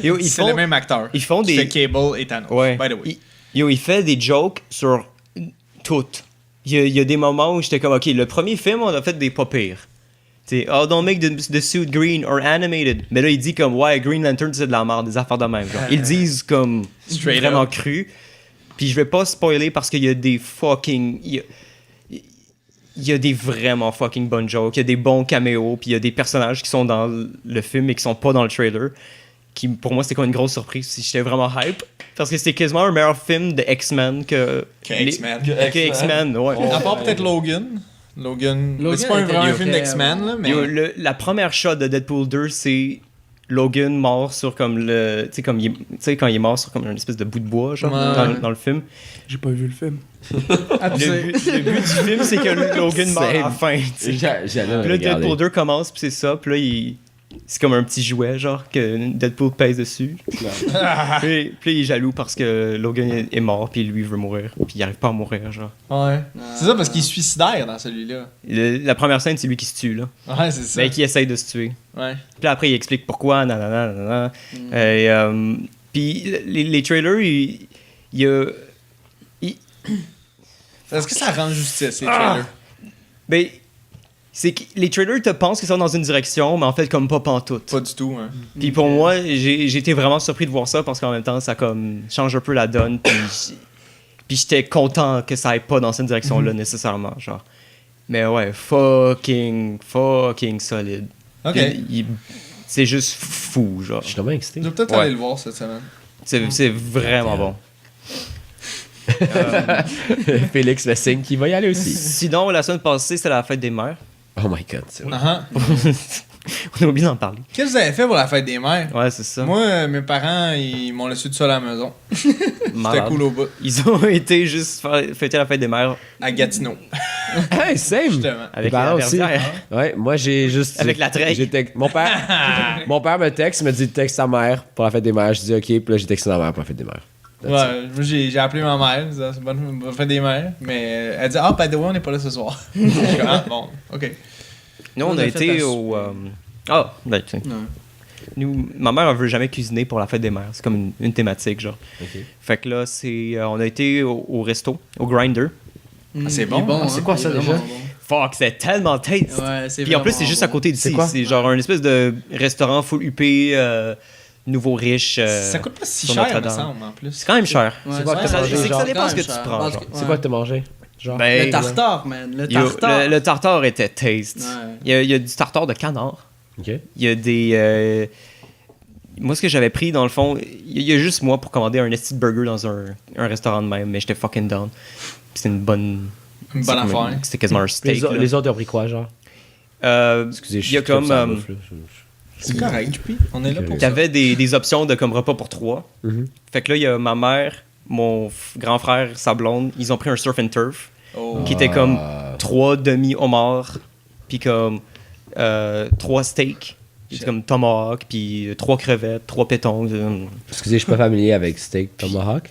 Speaker 1: Yo,
Speaker 3: C'est le même acteur.
Speaker 1: ils font
Speaker 3: qui
Speaker 1: des-
Speaker 3: fait Cable et Thanos.
Speaker 1: Ouais.
Speaker 3: By the way.
Speaker 1: Il fait des jokes sur tout. Il y a des moments où j'étais comme, OK, le premier film, on a fait des pas pires. T'sais, oh, don't make the suit green or animated. Mais là, il dit comme, ouais, Green Lantern, c'est de la merde, des affaires de même. Genre. Ils le disent comme
Speaker 3: Straight
Speaker 1: vraiment
Speaker 3: up.
Speaker 1: cru. Puis je vais pas spoiler parce qu'il y a des fucking... Il y a des vraiment fucking bonnes jokes, il y a des bons caméos, puis il y a des personnages qui sont dans le film et qui sont pas dans le trailer. Qui, pour moi, c'était comme une grosse surprise. J'étais vraiment hype. Parce que c'était quasiment un meilleur film de X-Men que
Speaker 3: X-Men.
Speaker 1: que X-Men, ouais.
Speaker 3: À part peut-être Logan. Logan c'est pas un
Speaker 5: était
Speaker 3: vraiment
Speaker 5: bien
Speaker 3: film
Speaker 5: fait,
Speaker 3: d'X-Men, là, mais...
Speaker 1: Yo, la première shot de Deadpool 2, c'est Logan mort sur comme le... Tu sais, quand il est mort sur comme une espèce de bout de bois, genre,
Speaker 3: Ouais.
Speaker 1: dans le film.
Speaker 4: J'ai pas vu le film.
Speaker 1: Le but du film, c'est que Logan meurt à la
Speaker 2: Same.
Speaker 1: fin, tu sais.
Speaker 2: J'allais
Speaker 1: Puis là,
Speaker 2: regarder.
Speaker 1: Deadpool 2 commence, puis c'est ça. Puis là, c'est comme un petit jouet, genre, que Deadpool pèse dessus. Puis il est jaloux parce que Logan est mort, puis lui, il veut mourir. Puis il arrive pas à mourir, genre.
Speaker 3: Ouais. C'est ça, parce qu'il est suicidaire dans celui-là.
Speaker 1: La première scène, c'est lui qui se tue, là.
Speaker 3: Ouais, c'est ça.
Speaker 1: Mais qui essaye de se tuer.
Speaker 3: Ouais.
Speaker 1: Puis là, après, il explique pourquoi, nanana, nanana. Et, puis les trailers, il y a...
Speaker 3: Est-ce que ça rend justice, les trailers?
Speaker 1: Ben, c'est que les trailers te pensent qu'ils sont dans une direction, mais en fait, comme pas pantoute.
Speaker 3: Pas du tout, hein.
Speaker 1: Puis pour moi, j'ai été vraiment surpris de voir ça parce qu'en même temps, ça comme change un peu la donne. Puis j'étais content que ça aille pas dans cette direction-là nécessairement, genre. Mais ouais, fucking solide.
Speaker 3: Ok.
Speaker 1: C'est juste fou, genre.
Speaker 2: Je suis vraiment excité.
Speaker 3: Je vais peut-être
Speaker 1: Ouais.
Speaker 3: aller le voir cette semaine.
Speaker 1: C'est vraiment bon.
Speaker 2: Félix le signe qu'il va y aller aussi.
Speaker 1: Sinon, la semaine passée, c'était la fête des mères.
Speaker 2: Oh my god, c'est vrai.
Speaker 1: On a oublié d'en parler.
Speaker 3: Qu'est-ce que vous avez fait pour la fête des mères?
Speaker 1: Ouais, c'est ça.
Speaker 3: Moi, mes parents, ils m'ont laissé tout seul à la maison. C'était
Speaker 1: Malade.
Speaker 3: cool au bout.
Speaker 1: Ils ont été juste fêter la fête des mères
Speaker 3: À Gatineau,
Speaker 2: Hey, same!
Speaker 3: justement.
Speaker 1: avec
Speaker 2: Les parents
Speaker 1: la
Speaker 2: aussi.
Speaker 1: Verdière.
Speaker 2: Ouais, moi j'ai juste.
Speaker 1: Avec la treille.
Speaker 2: Mon père me texte, il me dit texte ta mère pour la fête des mères. Je dis ok, puis là j'ai texté ma mère pour la fête des mères.
Speaker 3: Ouais, moi, j'ai appelé ma mère, je disais, c'est bonne fête des mères. Mais elle dit, ah, by the way, on n'est pas là ce soir. Je suis comme, ah, bon, ok.
Speaker 1: Nous, on a été au. Ah, ben, tu sais.
Speaker 5: Ouais.
Speaker 1: Nous, ma mère, elle veut jamais cuisiner pour la fête des mères. C'est comme une thématique, genre.
Speaker 2: Ok.
Speaker 1: Fait que là, on a été au resto, au Grinder.
Speaker 3: Ah, c'est
Speaker 5: Il est
Speaker 3: bon, hein?
Speaker 5: hein.
Speaker 2: C'est quoi ça,
Speaker 5: Il est
Speaker 2: déjà?
Speaker 5: vraiment bon.
Speaker 1: Fuck, c'est tellement taste.
Speaker 5: Ouais, c'est
Speaker 1: Puis en plus, c'est
Speaker 5: vraiment
Speaker 1: juste à
Speaker 5: bon.
Speaker 1: côté d'ici.
Speaker 2: C'est quoi?
Speaker 1: C'est genre un espèce de restaurant full UP, nouveau riche.
Speaker 3: Ça coûte pas si
Speaker 1: sur
Speaker 3: cher, il me
Speaker 1: Notre-Dame.
Speaker 3: semble, en plus.
Speaker 1: C'est quand même cher.
Speaker 5: Ouais,
Speaker 2: C'est quoi que
Speaker 5: ouais,
Speaker 2: t'as mangé,
Speaker 1: C'est que ça
Speaker 2: genre?
Speaker 1: dépend ce que
Speaker 5: Quand
Speaker 1: tu
Speaker 5: même
Speaker 1: prends.
Speaker 5: cher.
Speaker 1: genre.
Speaker 2: C'est quoi que t'as mangé? Genre.
Speaker 1: Ben,
Speaker 5: Le tartare, man. Le
Speaker 1: il y a-
Speaker 5: tartare.
Speaker 1: le tartare était taste.
Speaker 5: Ouais.
Speaker 1: Il y a du tartare de canard.
Speaker 2: Ok.
Speaker 1: Il y a des. Moi, ce que j'avais pris, dans le fond, il y a juste moi pour commander un esti de burger dans un restaurant de même, mais j'étais fucking down. Puis c'est une bonne.
Speaker 3: Une bonne affaire.
Speaker 1: C'était quasiment un steak. là.
Speaker 2: Les autres ont pris quoi, genre?
Speaker 1: Il
Speaker 2: Excusez,
Speaker 1: y a
Speaker 2: suis
Speaker 1: comme.
Speaker 2: ça bouffe, là.
Speaker 3: C'est correct, puis on est là pour ça.
Speaker 1: T'avais des options de comme repas pour 3.
Speaker 2: Mhm.
Speaker 1: Fait que là, il y a ma mère, mon grand frère, sa blonde, ils ont pris un surf and turf
Speaker 3: Oh.
Speaker 1: qui était comme 3 demi-homards, puis comme 3 steaks. C'est comme tomahawk, puis 3 crevettes, 3 pétons.
Speaker 2: Excusez, je suis pas familier avec steak tomahawk.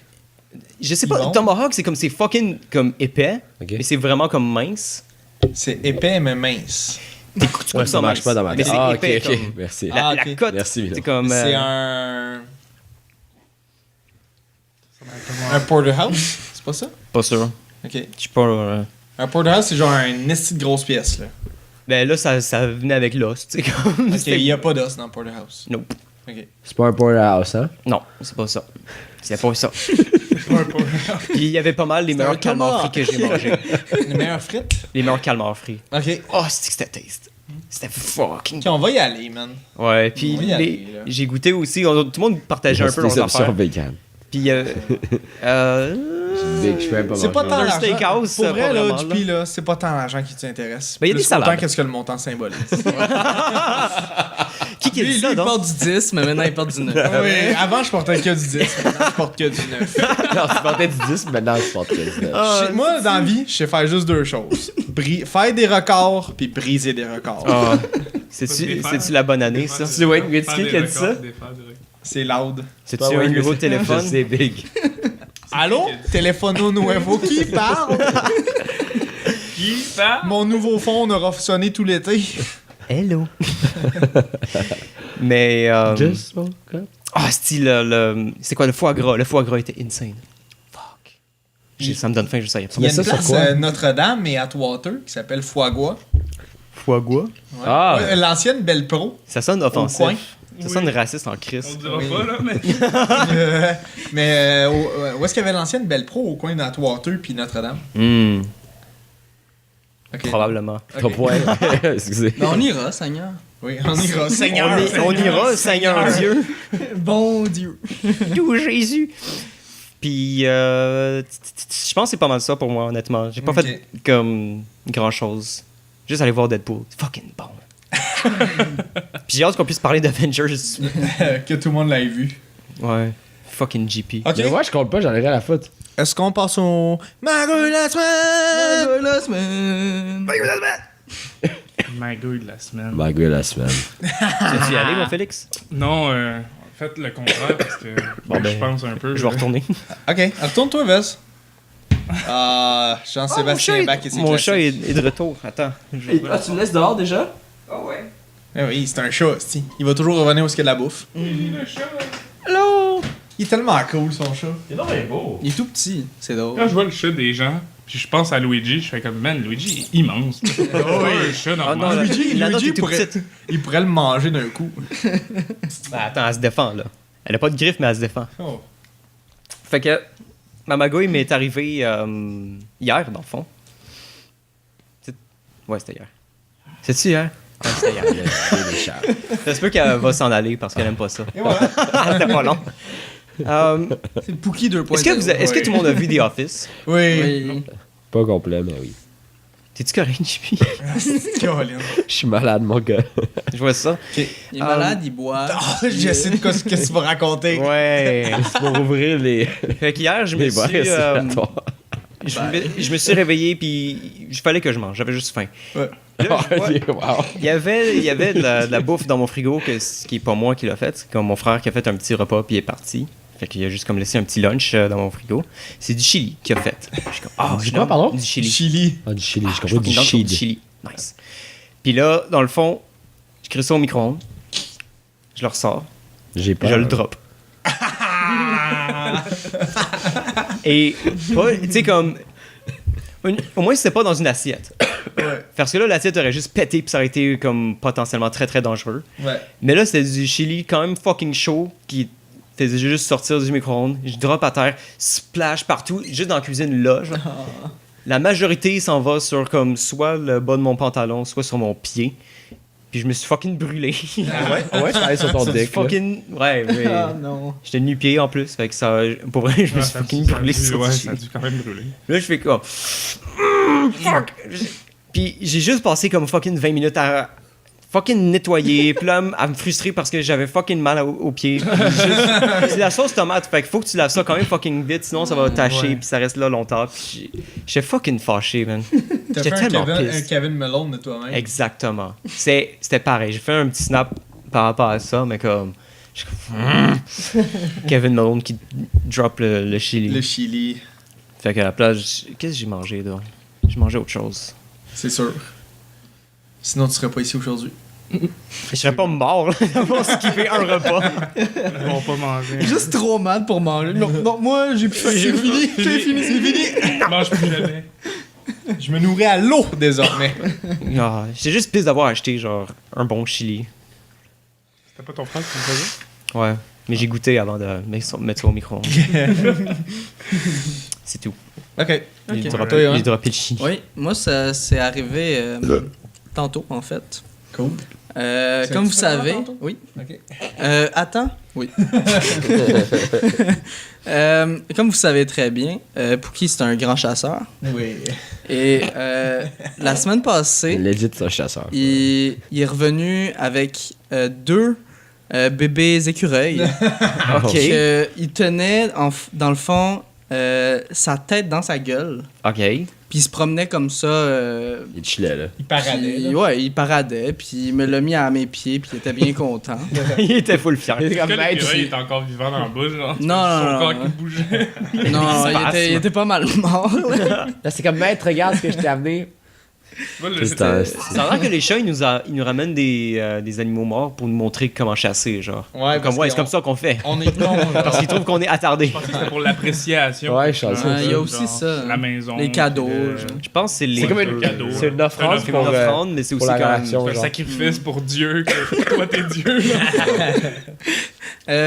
Speaker 1: Je sais pas,
Speaker 3: Bon.
Speaker 1: tomahawk, c'est comme c'est fucking comme épais,
Speaker 2: Ok.
Speaker 1: mais c'est vraiment comme mince.
Speaker 3: C'est épais, mais mince.
Speaker 1: Tu
Speaker 2: Ouais,
Speaker 1: coupes
Speaker 2: ça marche
Speaker 1: mince,
Speaker 2: pas dans ma
Speaker 1: mais
Speaker 2: tête.
Speaker 1: c'est
Speaker 2: Ah,
Speaker 1: épais
Speaker 2: ok, ok.
Speaker 1: comme-
Speaker 2: Merci.
Speaker 1: La,
Speaker 3: Ah,
Speaker 1: la
Speaker 3: ok.
Speaker 1: cote,
Speaker 2: Merci, Milo.
Speaker 1: c'est comme...
Speaker 3: C'est un porterhouse, c'est pas ça?
Speaker 1: Pas sûr.
Speaker 3: Ok.
Speaker 1: Je suis pas...
Speaker 3: Un porterhouse, c'est genre un esti de grosse pièce, là.
Speaker 1: Ben là, ça venait avec l'os, tu sais, comme...
Speaker 3: Ok,
Speaker 1: c'était-
Speaker 3: il y a pas d'os dans le porterhouse.
Speaker 1: Nope.
Speaker 3: Ok.
Speaker 2: C'est pas un porterhouse, hein?
Speaker 1: Non, c'est pas ça. C'est pas ça. Puis il y avait pas mal les meilleurs
Speaker 3: un
Speaker 1: calmars
Speaker 3: tomahawk.
Speaker 1: frits que j'ai mangés.
Speaker 3: Les meilleures frites?
Speaker 1: Les meilleurs calmars frits.
Speaker 3: Ok.
Speaker 1: Oh, c'est que c'était taste. C'était fucking...
Speaker 3: Ok, on va y aller, man.
Speaker 1: Ouais, puis
Speaker 3: On va y aller, là.
Speaker 1: j'ai goûté aussi... Tout le monde partageait un peu
Speaker 2: des
Speaker 1: leurs
Speaker 2: options
Speaker 1: affaires.
Speaker 2: vegan.
Speaker 1: Puis...
Speaker 2: Je peux même pas
Speaker 3: C'est pas
Speaker 2: manger.
Speaker 3: tant
Speaker 1: Un
Speaker 3: l'argent.
Speaker 1: steakhouse,
Speaker 3: Pour
Speaker 1: pas
Speaker 3: vrai, là,
Speaker 1: vraiment,
Speaker 3: JP, là, c'est pas tant l'argent qui t'intéresse.
Speaker 1: Ben, il y a
Speaker 3: Plus
Speaker 1: des salades.
Speaker 3: autant qu'est-ce que le montant symbolise.
Speaker 1: Qui a dit
Speaker 5: Lui,
Speaker 1: ça,
Speaker 5: il
Speaker 1: donc?
Speaker 5: porte du 10, mais maintenant il porte du 9.
Speaker 3: Oui, avant, je portais que du 10. Maintenant, je porte que du 9.
Speaker 2: Non, tu portais du 10, maintenant je porte 19.
Speaker 3: Moi, dans la vie, je sais faire juste deux choses. Faire des records, puis briser des records.
Speaker 1: Ah. C'est-tu la bonne année, ça?
Speaker 2: C'est Wayne Gretzky qui a dit ça?
Speaker 3: C'est loud.
Speaker 1: C'est-tu un nouveau téléphone?
Speaker 2: C'est big.
Speaker 3: Allô? Téléphono nuevo, qui parle?
Speaker 4: Qui ça?
Speaker 3: Mon nouveau phone aura sonné tout l'été.
Speaker 1: Hello. Mais...
Speaker 2: Just woke up.
Speaker 1: Ah, c'est quoi, le foie gras? Le foie gras était insane. Fuck. Ça me donne faim, je sais.
Speaker 3: Il y a
Speaker 2: ça
Speaker 3: une
Speaker 2: sur
Speaker 3: place
Speaker 2: quoi?
Speaker 3: Notre-Dame et Atwater qui s'appelle Foie-Gras.
Speaker 1: Foie gras?
Speaker 3: Ouais.
Speaker 2: Ah.
Speaker 3: Ouais, l'ancienne Belle Pro.
Speaker 1: Ça sonne offensif.
Speaker 3: coin.
Speaker 1: Ça sonne raciste en crise.
Speaker 4: On dira
Speaker 3: Oui.
Speaker 4: pas, là, mais.
Speaker 3: Mais où est-ce qu'il y avait l'ancienne Belle Pro au coin d'Atwater puis Notre-Dame?
Speaker 1: Hmm,
Speaker 3: Ok.
Speaker 1: probablement.
Speaker 3: Ok.
Speaker 2: Ton point. Excusez.
Speaker 5: Ben, on ira, Seigneur.
Speaker 3: Oui, on ira. Seigneur.
Speaker 1: On ira, Seigneur Dieu.
Speaker 5: Bon Dieu.
Speaker 1: Tout Jésus. Puis, je pense que c'est pas mal ça pour moi, honnêtement. J'ai pas
Speaker 3: Ok.
Speaker 1: fait comme grand-chose. Juste aller voir Deadpool. C'est fucking bon. Puis j'ai hâte qu'on puisse parler d'Avengers.
Speaker 3: Que tout le monde l'ait vu.
Speaker 1: Ouais. Fucking GP.
Speaker 3: Ok.
Speaker 2: Mais moi, je compte pas, j'en ai rien à foutre.
Speaker 3: Est-ce qu'on passe au Mago de la semaine?
Speaker 5: La semaine.
Speaker 4: My God de la semaine.
Speaker 2: My God, la semaine.
Speaker 1: Tu y aller, mon Félix?
Speaker 4: Non, faites le contraire parce que
Speaker 1: Bon, ben,
Speaker 4: je pense un peu.
Speaker 1: Je vais retourner.
Speaker 3: Ok, retourne-toi, Vess. Ah, Jean-Sébastien Bach et ses
Speaker 1: Mon chat
Speaker 3: classiques.
Speaker 1: est de retour. Attends.
Speaker 5: Ah, tu me laisses dehors déjà?
Speaker 3: Eh oui, c'est un chat, c'ti. Il va toujours revenir où il y a de la bouffe.
Speaker 1: Hello!
Speaker 3: Il est tellement cool, son chat.
Speaker 4: C'est non, mais beau.
Speaker 5: Il est tout petit, c'est drôle.
Speaker 4: Quand je vois le chat des gens, Puis je pense à Luigi, je fais comme, man, Luigi est immense. C'est pas un chat
Speaker 1: Ah non,
Speaker 4: normal.
Speaker 1: la note est tout
Speaker 3: pourrait,
Speaker 1: petite.
Speaker 3: il pourrait le manger d'un coup.
Speaker 1: Ben, attends, elle se défend, là. Elle a pas de griffes, mais elle se défend.
Speaker 3: Oh.
Speaker 1: Fait que ma magouille m'est arrivée hier, dans le fond. Ouais, c'était hier. C'est-tu hier? Ouais, c'était hier.
Speaker 2: Les chats.
Speaker 1: Ça se peut qu'elle va s'en aller parce qu'elle aime pas ça.
Speaker 3: Et voilà.
Speaker 1: C'était pas long.
Speaker 5: C'est Pookie 2.0.
Speaker 1: Est-ce que tout le monde a vu The Office?
Speaker 3: Oui.
Speaker 5: Oui.
Speaker 2: Pas complet, mais oui.
Speaker 1: T'es-tu correct, JP?
Speaker 3: Caroline.
Speaker 2: Je suis malade, mon gars.
Speaker 1: Je vois ça.
Speaker 5: Il est malade, il boit.
Speaker 3: Oh, j'essaie de qu'est-ce que tu vas raconter.
Speaker 1: Ouais.
Speaker 2: C'est pour ouvrir les,
Speaker 1: Fait qu'hier, je me
Speaker 2: les
Speaker 1: suis...
Speaker 2: barres respiratoires.
Speaker 1: je me suis réveillé, puis il fallait que je mange. J'avais juste faim.
Speaker 3: Ouais.
Speaker 1: Là, je vois-
Speaker 2: Wow.
Speaker 1: il y avait de la bouffe dans mon frigo, qui est pas moi qui l'a fait. C'est comme mon frère qui a fait un petit repas, puis il est parti. Fait qu'il a juste comme laissé un petit lunch dans mon frigo. C'est du chili qu'il a fait. Je suis comme, ah,
Speaker 2: Du quoi, pardon?
Speaker 1: Du chili.
Speaker 3: Chili.
Speaker 2: Ah, du chili, je
Speaker 1: Je
Speaker 2: comprends du
Speaker 1: fucking down pour
Speaker 2: chili.
Speaker 1: Nice. Puis là, dans le fond, je crée ça au micro-ondes. Je le ressors.
Speaker 2: J'ai pas.
Speaker 1: Je le drop. Et, tu sais, comme. Au moins, c'était pas dans une assiette.
Speaker 3: Ouais.
Speaker 1: Parce que là, l'assiette aurait juste pété, puis ça aurait été comme potentiellement très très dangereux.
Speaker 3: Ouais.
Speaker 1: Mais là, c'était du chili quand même fucking chaud qui faisait juste sortir du micro-ondes. Je drop à terre, splash partout, juste dans la cuisine là. Genre. La majorité s'en va sur comme soit le bas de mon pantalon, soit sur mon pied. Puis je me suis fucking brûlé.
Speaker 2: Ouais, ça allait sur ton
Speaker 1: Ça,
Speaker 2: deck. là.
Speaker 1: fucking. Ouais, mais.
Speaker 5: Ah non.
Speaker 1: J'étais nu-pied en plus, fait que ça. Pour vrai, je me suis fucking brûlé sur
Speaker 4: Ouais,
Speaker 1: du
Speaker 4: ça a
Speaker 1: chili.
Speaker 4: dû quand même brûler.
Speaker 1: Là, je fais comme. Fuck! Puis j'ai juste passé comme fucking 20 minutes à fucking nettoyer, puis là, à me frustrer parce que j'avais fucking mal aux pieds. C'est la sauce tomate, fait qu'il faut que tu laves ça quand même fucking vite, sinon ça va tacher,
Speaker 4: Ouais.
Speaker 1: puis ça reste là longtemps. Puis j'étais fucking fâché, man.
Speaker 3: T'as
Speaker 1: J'étais
Speaker 3: fait
Speaker 1: tellement
Speaker 3: un
Speaker 1: pissed.
Speaker 3: Kevin Malone de toi-même.
Speaker 1: Exactement. C'était pareil. J'ai fait un petit snap par rapport à ça, mais comme. je suis comme, Kevin Malone qui drop le chili.
Speaker 3: Le chili,
Speaker 1: Fait qu'à la place, qu'est-ce que j'ai mangé là? J'ai mangé autre chose.
Speaker 3: c'est sûr. Sinon, tu serais pas ici aujourd'hui.
Speaker 1: Je serais pas mort là, d'avoir skippé un repas.
Speaker 4: Ils vont pas manger.
Speaker 5: Juste trop mal pour manger. Non, non, moi, j'ai plus faim.
Speaker 3: C'est fini, c'est fini, c'est fini.
Speaker 4: Ils mangent plus jamais.
Speaker 3: Je me nourris à l'eau désormais.
Speaker 1: Ah, j'étais juste pisse d'avoir acheté genre un bon chili.
Speaker 4: C'était pas ton frère qui me faisait?
Speaker 1: Ouais. Mais j'ai goûté avant de mettre ça au micro-ondes. C'est tout.
Speaker 3: Ok.
Speaker 1: J'ai
Speaker 5: Ok.
Speaker 1: droppé,
Speaker 3: Toi, hein?
Speaker 1: j'ai droppé le chili.
Speaker 5: Oui, moi, ça c'est arrivé tantôt, en fait.
Speaker 3: Cool.
Speaker 5: Comme vous
Speaker 3: fait vraiment
Speaker 5: savez.
Speaker 3: tantôt?
Speaker 5: Oui.
Speaker 3: Ok.
Speaker 5: Attends. Oui. Comme vous savez très bien, Pookie, c'est un grand chasseur.
Speaker 3: Oui.
Speaker 5: Et la semaine passée,
Speaker 2: Legit, c'est un chasseur.
Speaker 5: il est revenu avec deux bébés écureuils.
Speaker 1: Ok.
Speaker 5: Il tenait, dans le fond, sa tête dans sa gueule.
Speaker 1: Ok.
Speaker 5: Puis il se promenait comme ça.
Speaker 2: Il chillait, là.
Speaker 3: Il paradait.
Speaker 5: Puis,
Speaker 3: là.
Speaker 5: ouais, il paradait. Puis il me l'a mis à mes pieds. Puis il était bien content.
Speaker 1: Il était full fier.
Speaker 4: Est-ce que l'écureuil est encore vivant dans la bouche? Genre,
Speaker 5: Non, non,
Speaker 4: son
Speaker 5: non,
Speaker 4: corps
Speaker 5: non.
Speaker 4: qui bougeait.
Speaker 5: Non,
Speaker 1: Spasme.
Speaker 5: il était pas mal mort. là.
Speaker 2: Là, c'est comme, maître, regarde ce que je t'ai amené.
Speaker 4: Moi, le-
Speaker 2: C'est un-
Speaker 1: Ça a l'air que les chats, ils nous ramènent des animaux morts pour nous montrer comment chasser, genre.
Speaker 3: Ouais,
Speaker 1: Comme, ouais, c'est comme ça qu'on fait.
Speaker 3: On est non.
Speaker 1: Parce qu'ils trouvent qu'on est attardé.
Speaker 4: Je pensais que c'était pour l'appréciation.
Speaker 2: Ouais, je suis sûr.
Speaker 5: Ouais, il y a
Speaker 4: Genre,
Speaker 5: aussi ça.
Speaker 4: La maison.
Speaker 5: Les cadeaux,
Speaker 4: puis
Speaker 5: genre.
Speaker 1: Je pense que c'est les.
Speaker 2: C'est comme
Speaker 4: un cadeau.
Speaker 2: C'est une offrande
Speaker 1: C'est comme
Speaker 2: pour,
Speaker 1: une offrande, mais c'est
Speaker 2: pour
Speaker 1: aussi
Speaker 2: la
Speaker 1: comme.
Speaker 2: réaction,
Speaker 4: un
Speaker 2: genre.
Speaker 4: sacrifice pour Dieu, que toi t'es Dieu.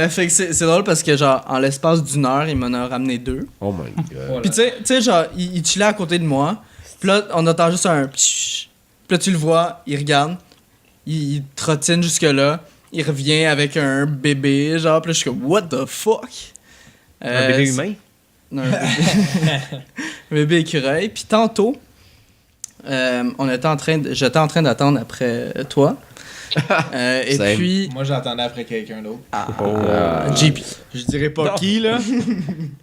Speaker 5: Fait que c'est drôle parce que, genre, en l'espace d'une heure, il m'en a ramené deux.
Speaker 2: Oh my god.
Speaker 3: Voilà.
Speaker 5: Puis tu sais, genre, il chillait à côté de moi. Puis là, on entend juste un pshhh. Puis là, tu le vois, il regarde. Il trottine jusque-là. Il revient avec un bébé, genre. Puis là, je suis comme, what the fuck?
Speaker 1: Un bébé humain?
Speaker 5: Non, un bébé. Un bébé écureuil. Puis tantôt, j'étais en train d'attendre après toi. Et
Speaker 2: Same.
Speaker 5: puis,
Speaker 3: Moi, j'attendais après quelqu'un d'autre.
Speaker 5: JP.
Speaker 3: Je dirais pas qui, là.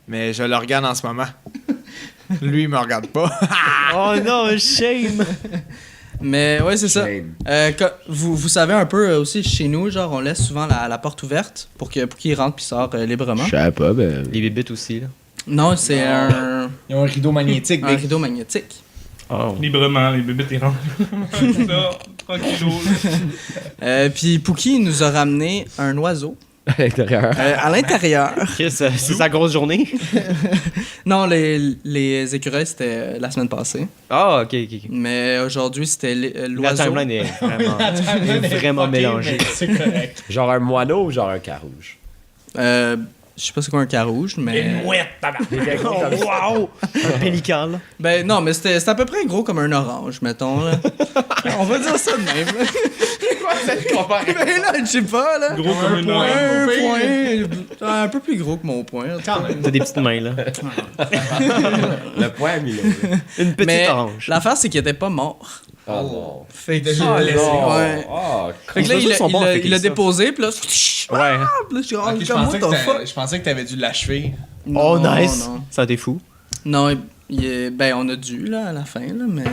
Speaker 3: Mais je le regarde en ce moment. Lui, il me regarde pas.
Speaker 1: Oh non, shame!
Speaker 5: Mais ouais, c'est ça.
Speaker 2: Shame.
Speaker 5: Vous savez un peu aussi, chez nous, genre, on laisse souvent la porte ouverte pour qu'il rentre puis sort librement.
Speaker 2: Je savais pas, mais.
Speaker 1: Les bébites aussi, là.
Speaker 5: Non, c'est un
Speaker 3: Ils ont un rideau magnétique. Vic.
Speaker 5: rideau magnétique.
Speaker 1: Oh.
Speaker 4: Librement, les bébés t'es rentrés. Ça, tranquillou.
Speaker 5: Puis Pookie nous a ramené un oiseau.
Speaker 2: à l'intérieur.
Speaker 5: À l'intérieur.
Speaker 1: Chris, c'est sa grosse journée.
Speaker 5: Non, les écureuils, c'était la semaine passée.
Speaker 1: Ah, ok, ok.
Speaker 5: Mais aujourd'hui, c'était
Speaker 1: La
Speaker 5: l'oiseau.
Speaker 1: timeline est vraiment mélangée.
Speaker 3: C'est correct.
Speaker 2: Genre un moineau ou genre un carouge?
Speaker 5: Je sais pas c'est quoi un carouge, mais...
Speaker 3: mouette, tabac.
Speaker 1: Wow! Un pélican, là.
Speaker 5: Ben non, mais c'était à peu près gros comme un orange, mettons, là. On va dire ça de même, là.
Speaker 3: Quoi cette comparaison?
Speaker 5: Ben là, je sais pas, là.
Speaker 4: Gros comme une
Speaker 3: point.
Speaker 4: orange.
Speaker 5: Un point. Un peu plus gros que mon point.
Speaker 3: Quand même.
Speaker 1: T'as des petites mains, là.
Speaker 2: Le point, Milo.
Speaker 1: Une petite
Speaker 5: Mais
Speaker 1: orange.
Speaker 5: l'affaire, c'est qu'il était pas mort.
Speaker 2: Oh non.
Speaker 5: Fait que...
Speaker 3: Déjà blessé.
Speaker 5: Ouais.
Speaker 2: Oh,
Speaker 5: Fait que là,
Speaker 1: Les oiseaux sont bons à
Speaker 5: il
Speaker 1: féquer
Speaker 5: l'a
Speaker 1: ça.
Speaker 5: déposé, puis là...
Speaker 1: Ouais.
Speaker 5: Là, je suis
Speaker 3: Ok,
Speaker 5: rendu
Speaker 3: je
Speaker 5: comme,
Speaker 3: pensais
Speaker 5: what the fuck?
Speaker 3: je pensais que t'avais dû l'achever.
Speaker 1: Oh,
Speaker 5: Non,
Speaker 1: nice!
Speaker 5: Non,
Speaker 1: Ça a été fou.
Speaker 5: non ben on a dû, là, à la fin, là, mais...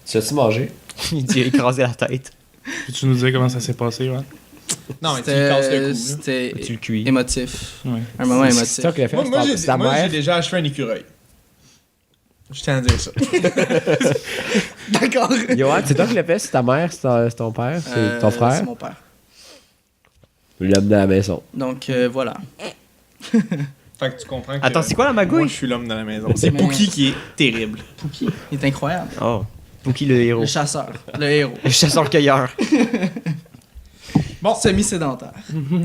Speaker 2: tu as-tu mangé?
Speaker 1: Il dit écraser la tête.
Speaker 4: Peux-tu nous dire comment ça s'est passé, ouais?
Speaker 3: Non, mais tu lui casses le cou. là.
Speaker 5: C'était
Speaker 1: Tu le cuis.
Speaker 5: émotif.
Speaker 4: Ouais.
Speaker 5: Un moment
Speaker 2: C'est
Speaker 5: émotif.
Speaker 2: toi qui l'as fait?
Speaker 3: Moi,
Speaker 2: C'est ta
Speaker 3: moi, j'ai
Speaker 2: mère?
Speaker 3: déjà achevé un écureuil. Je tiens à dire ça.
Speaker 5: D'accord.
Speaker 2: Johan, c'est toi qui l'as fait? C'est ta mère? C'est ton père? C'est ton frère?
Speaker 5: C'est mon père.
Speaker 2: L'homme de la maison.
Speaker 5: Donc, voilà.
Speaker 3: Fait que tu comprends que...
Speaker 1: Attends, c'est quoi la
Speaker 3: Moi,
Speaker 1: magouille?
Speaker 3: je suis l'homme de la maison. C'est
Speaker 5: Mais-
Speaker 3: Pookie qui est terrible.
Speaker 5: Pouki, il est incroyable.
Speaker 1: Oh. Pookie le héros.
Speaker 5: Le chasseur, le héros.
Speaker 1: Le chasseur-cueilleur.
Speaker 3: Bon,
Speaker 5: Semi-sédentaire.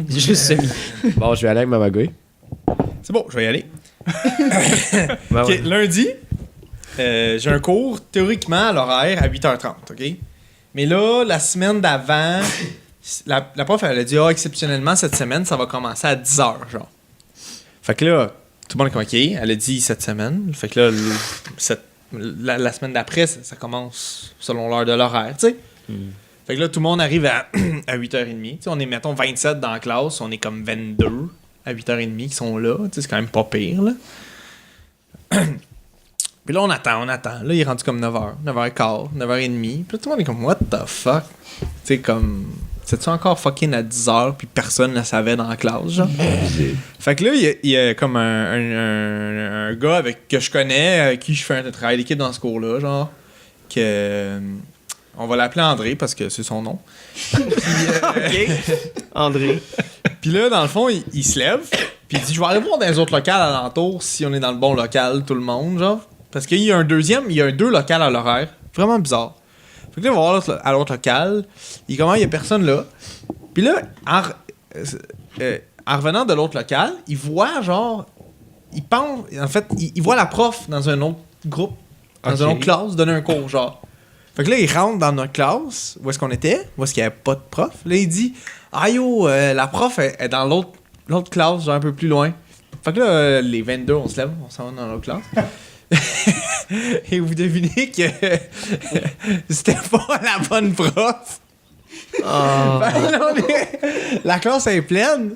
Speaker 1: Juste semi.
Speaker 2: Bon, je vais aller avec ma magouille.
Speaker 3: c'est bon, je vais y aller.
Speaker 1: Ben
Speaker 3: Ok,
Speaker 1: ouais.
Speaker 3: lundi, j'ai un cours théoriquement à l'horaire à 8h30, OK? Mais là, la semaine d'avant, la prof, elle a dit, exceptionnellement, cette semaine, ça va commencer à 10h, genre. Fait que là, tout le monde est comme, OK, elle a dit cette semaine. Fait que là, la semaine d'après, ça commence selon l'heure de l'horaire, tu sais. Fait que là, tout le monde arrive à 8h30. Tu sais, on est, mettons, 27 dans la classe, on est comme 22 à 8h30 qui sont là. Tu sais, c'est quand même pas pire, là. Puis là, on attend. Là, il est rendu comme 9h, 9h15, 9h30. Puis là, tout le monde est comme, what the fuck? Tu sais, comme, c'est-tu encore fucking à 10h, puis personne ne le savait dans la classe, genre? Fait que là, il y a comme un gars que je connais, avec qui je fais un travail d'équipe dans ce cours-là, genre, que... on va l'appeler André, parce que c'est son nom.
Speaker 1: Ok. André.
Speaker 3: Puis là, dans le fond, il se lève, puis il dit, je vais aller voir dans les autres locales alentours si on est dans le bon local, tout le monde, genre. Parce qu'il y a il y a deux locales à l'horaire. Vraiment bizarre. Fait que là, il va voir à l'autre local. Il y a personne là. Puis là, en revenant de l'autre local, il voit, genre, il pense, en fait, il voit la prof dans un autre groupe, dans une autre classe, donner un cours, genre. Fait que là, il rentre dans notre classe, où est-ce qu'on était, où est-ce qu'il n'y avait pas de prof. Là, il dit, ah yo, la prof est dans l'autre classe, genre un peu plus loin. Fait que là, les 22, on se lève, on s'en va dans l'autre classe. Et vous devinez que c'était pas la bonne prof.
Speaker 1: Oh.
Speaker 3: Fait que là, la classe est pleine.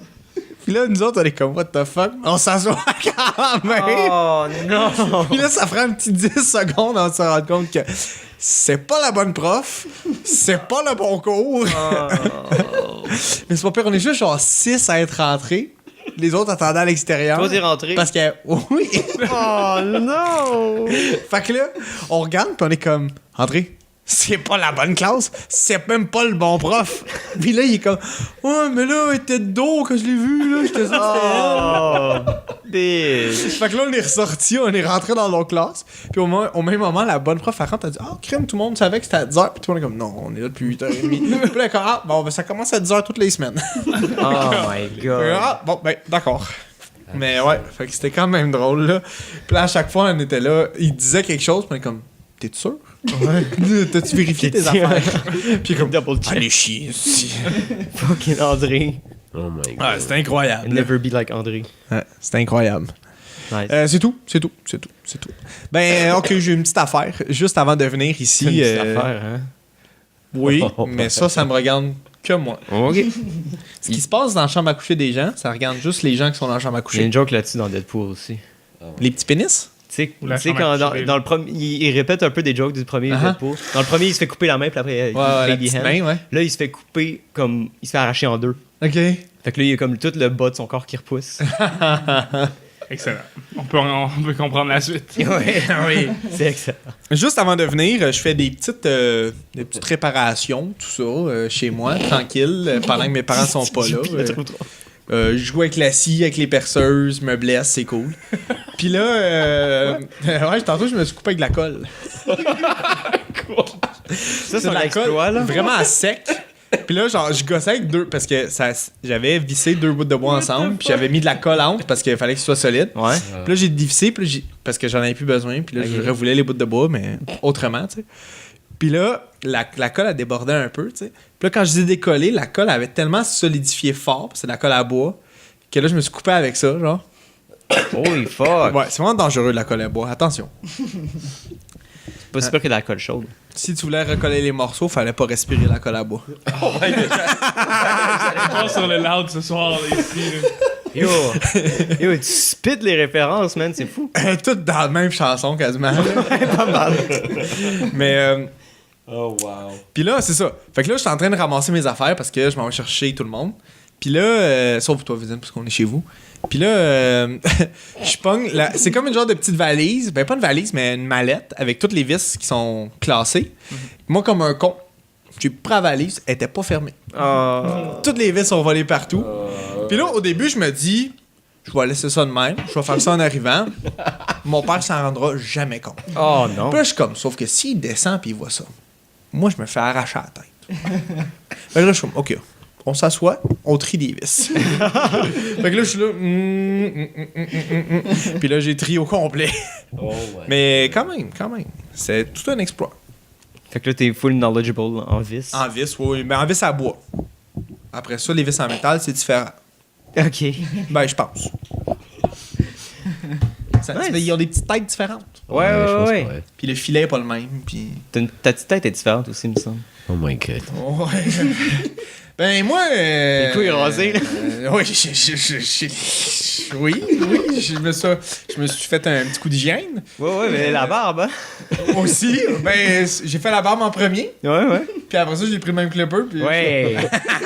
Speaker 3: Puis là, nous autres, on est comme, what the fuck? On s'assoit quand même.
Speaker 1: Oh non.
Speaker 3: Puis là, ça prend un petit 10 secondes avant de se rendre compte que c'est pas la bonne prof, c'est pas le bon cours. Mais c'est pas pire, on est juste genre 6 à être rentrés. Les autres attendaient à l'extérieur.
Speaker 1: Toi, t'es rentré.
Speaker 3: Parce que, oui.
Speaker 1: Oh non.
Speaker 3: Fait que là, on regarde, puis on est comme, André, c'est pas la bonne classe, c'est même pas le bon prof. Puis là, il est comme, ouais, mais là, elle était de dos quand je l'ai vu, là, j'étais ça,
Speaker 1: Oh. Bitch.
Speaker 3: Fait que là, on est ressorti, on est rentré dans l'autre classe. Puis au même moment, la bonne prof, elle rentre, elle dit, crème, tout le monde savait que c'était à 10h. Puis tout le monde est comme, non, on est là depuis 8h30. Puis là, elle est comme, bon, ben ça commence à 10h toutes les semaines.
Speaker 1: Oh my god.
Speaker 3: Bon, ben, d'accord. Mais ouais, fait que c'était quand même drôle, là. Puis là, à chaque fois, on était là, il disait quelque chose, puis on est comme, t'es sûr? Ouais. T'as-tu vérifié tes affaires? Puis comme,
Speaker 1: Double check.
Speaker 3: allez chier, si.
Speaker 1: Fucking André.
Speaker 2: Oh my god.
Speaker 3: Ouais, c'était incroyable.
Speaker 1: Never be like André.
Speaker 3: Ouais, c'était incroyable.
Speaker 1: Nice.
Speaker 3: C'est tout. Ben, ok, j'ai une petite affaire. Juste avant de venir
Speaker 1: C'est
Speaker 3: ici.
Speaker 1: une petite affaire, hein.
Speaker 3: Oui, mais ça me regarde que moi.
Speaker 1: Ok.
Speaker 3: Ce qui se passe dans la chambre à coucher des gens, ça regarde juste les gens qui sont dans la chambre à
Speaker 1: J'ai
Speaker 3: coucher.
Speaker 1: une joke là-dessus dans Deadpool aussi.
Speaker 3: Les petits pénis?
Speaker 1: Tu
Speaker 4: Ou la
Speaker 1: sais,
Speaker 4: chambre à
Speaker 1: quand
Speaker 4: coucher,
Speaker 1: dans le premier, il répète un peu des jokes du premier Deadpool. Dans le premier, il se fait couper la main, puis après, il
Speaker 3: la
Speaker 1: baby
Speaker 3: petite
Speaker 1: hand.
Speaker 3: main, ouais.
Speaker 1: Là, il se fait couper comme. Il se fait arracher en deux.
Speaker 3: Ok.
Speaker 1: Fait que là, il y a comme tout le bas de son corps qui repousse.
Speaker 4: Excellent. On peut comprendre la suite.
Speaker 1: Ouais, oui. C'est excellent.
Speaker 3: Juste avant de venir, je fais des petites réparations, tout ça, chez moi, tranquille, pendant que mes parents sont pas là. Je joue avec la scie, avec les perceuses, me blesse, c'est cool. Puis là, ouais, tantôt, je me suis coupé avec de la colle.
Speaker 1: Ça, c'est
Speaker 3: de
Speaker 1: un
Speaker 3: la
Speaker 1: exploit,
Speaker 3: colle
Speaker 1: là.
Speaker 3: vraiment à sec. Puis là, genre, je gossais avec deux, parce que j'avais vissé 2 bouts de bois ensemble, puis j'avais mis de la colle entre parce qu'il fallait que ce soit solide.
Speaker 1: Ouais.
Speaker 3: Puis là, j'ai dévissé, parce que j'en avais plus besoin, puis là, je revoulais les bouts de bois, mais autrement, tu sais. Puis là, la colle a débordé un peu, tu sais. Puis là, quand je les ai décollés, la colle avait tellement solidifié fort, parce que c'est de la colle à bois, que là, je me suis coupé avec ça, genre.
Speaker 1: Holy fuck.
Speaker 3: Ouais, c'est vraiment dangereux de la colle à bois, attention.
Speaker 1: C'est pas super que de la colle chaude.
Speaker 3: Si tu voulais recoller les morceaux, fallait pas respirer la colle à bois.
Speaker 4: Pas sur le loud ce soir, là, ici. Là.
Speaker 1: Yo, tu spit les références, man, c'est fou.
Speaker 3: Toutes dans la même chanson, quasiment.
Speaker 1: Pas mal.
Speaker 3: Mais...
Speaker 2: Oh, wow.
Speaker 3: Puis là, c'est ça. Fait que là, je suis en train de ramasser mes affaires parce que je m'en vais chercher tout le monde. Puis là, sauf toi, Vidine, parce qu'on est chez vous. Puis là, je pogne. C'est comme une genre de petite valise. Ben, pas une valise, mais une mallette avec toutes les vis qui sont classées. Moi, comme un con, j'ai pris la valise, elle était pas fermée. Toutes les vis sont volées partout. Puis là, au début, je me dis, je vais laisser ça de même. Je vais faire ça en arrivant. Mon père s'en rendra jamais compte.
Speaker 1: Oh non.
Speaker 3: Puis là, je suis comme, sauf que s'il descend puis il voit ça, moi, je me fais arracher la tête. Fait que là, je suis comme, OK, on s'assoit, on trie des vis. Fait que là, je suis là. Puis là, j'ai trié au complet.
Speaker 2: Oh, ouais.
Speaker 3: Mais quand même. C'est tout un exploit.
Speaker 1: Fait que là, t'es full knowledgeable en vis.
Speaker 3: En vis, oui. Mais en vis à bois. Après ça, les vis en métal, c'est différent.
Speaker 1: Ok.
Speaker 3: Ben, je pense.
Speaker 1: Nice.
Speaker 3: Ils ont des petites têtes différentes.
Speaker 1: Ouais,
Speaker 2: je
Speaker 1: ouais,
Speaker 2: pense
Speaker 1: ouais.
Speaker 2: que ouais.
Speaker 3: Puis le filet est pas le même. Puis...
Speaker 1: Ta petite tête est différente aussi, il me semble.
Speaker 2: Oh my god.
Speaker 3: Ouais. Ben, moi.
Speaker 1: Les couilles rasées, là.
Speaker 3: Oui, oui, je me suis fait un petit coup d'hygiène.
Speaker 1: Ouais, mais la barbe, hein?
Speaker 3: Moi aussi. Ben, j'ai fait la barbe en premier.
Speaker 1: Ouais.
Speaker 3: Puis après ça, j'ai pris le même clipper. Puis...
Speaker 1: Ouais.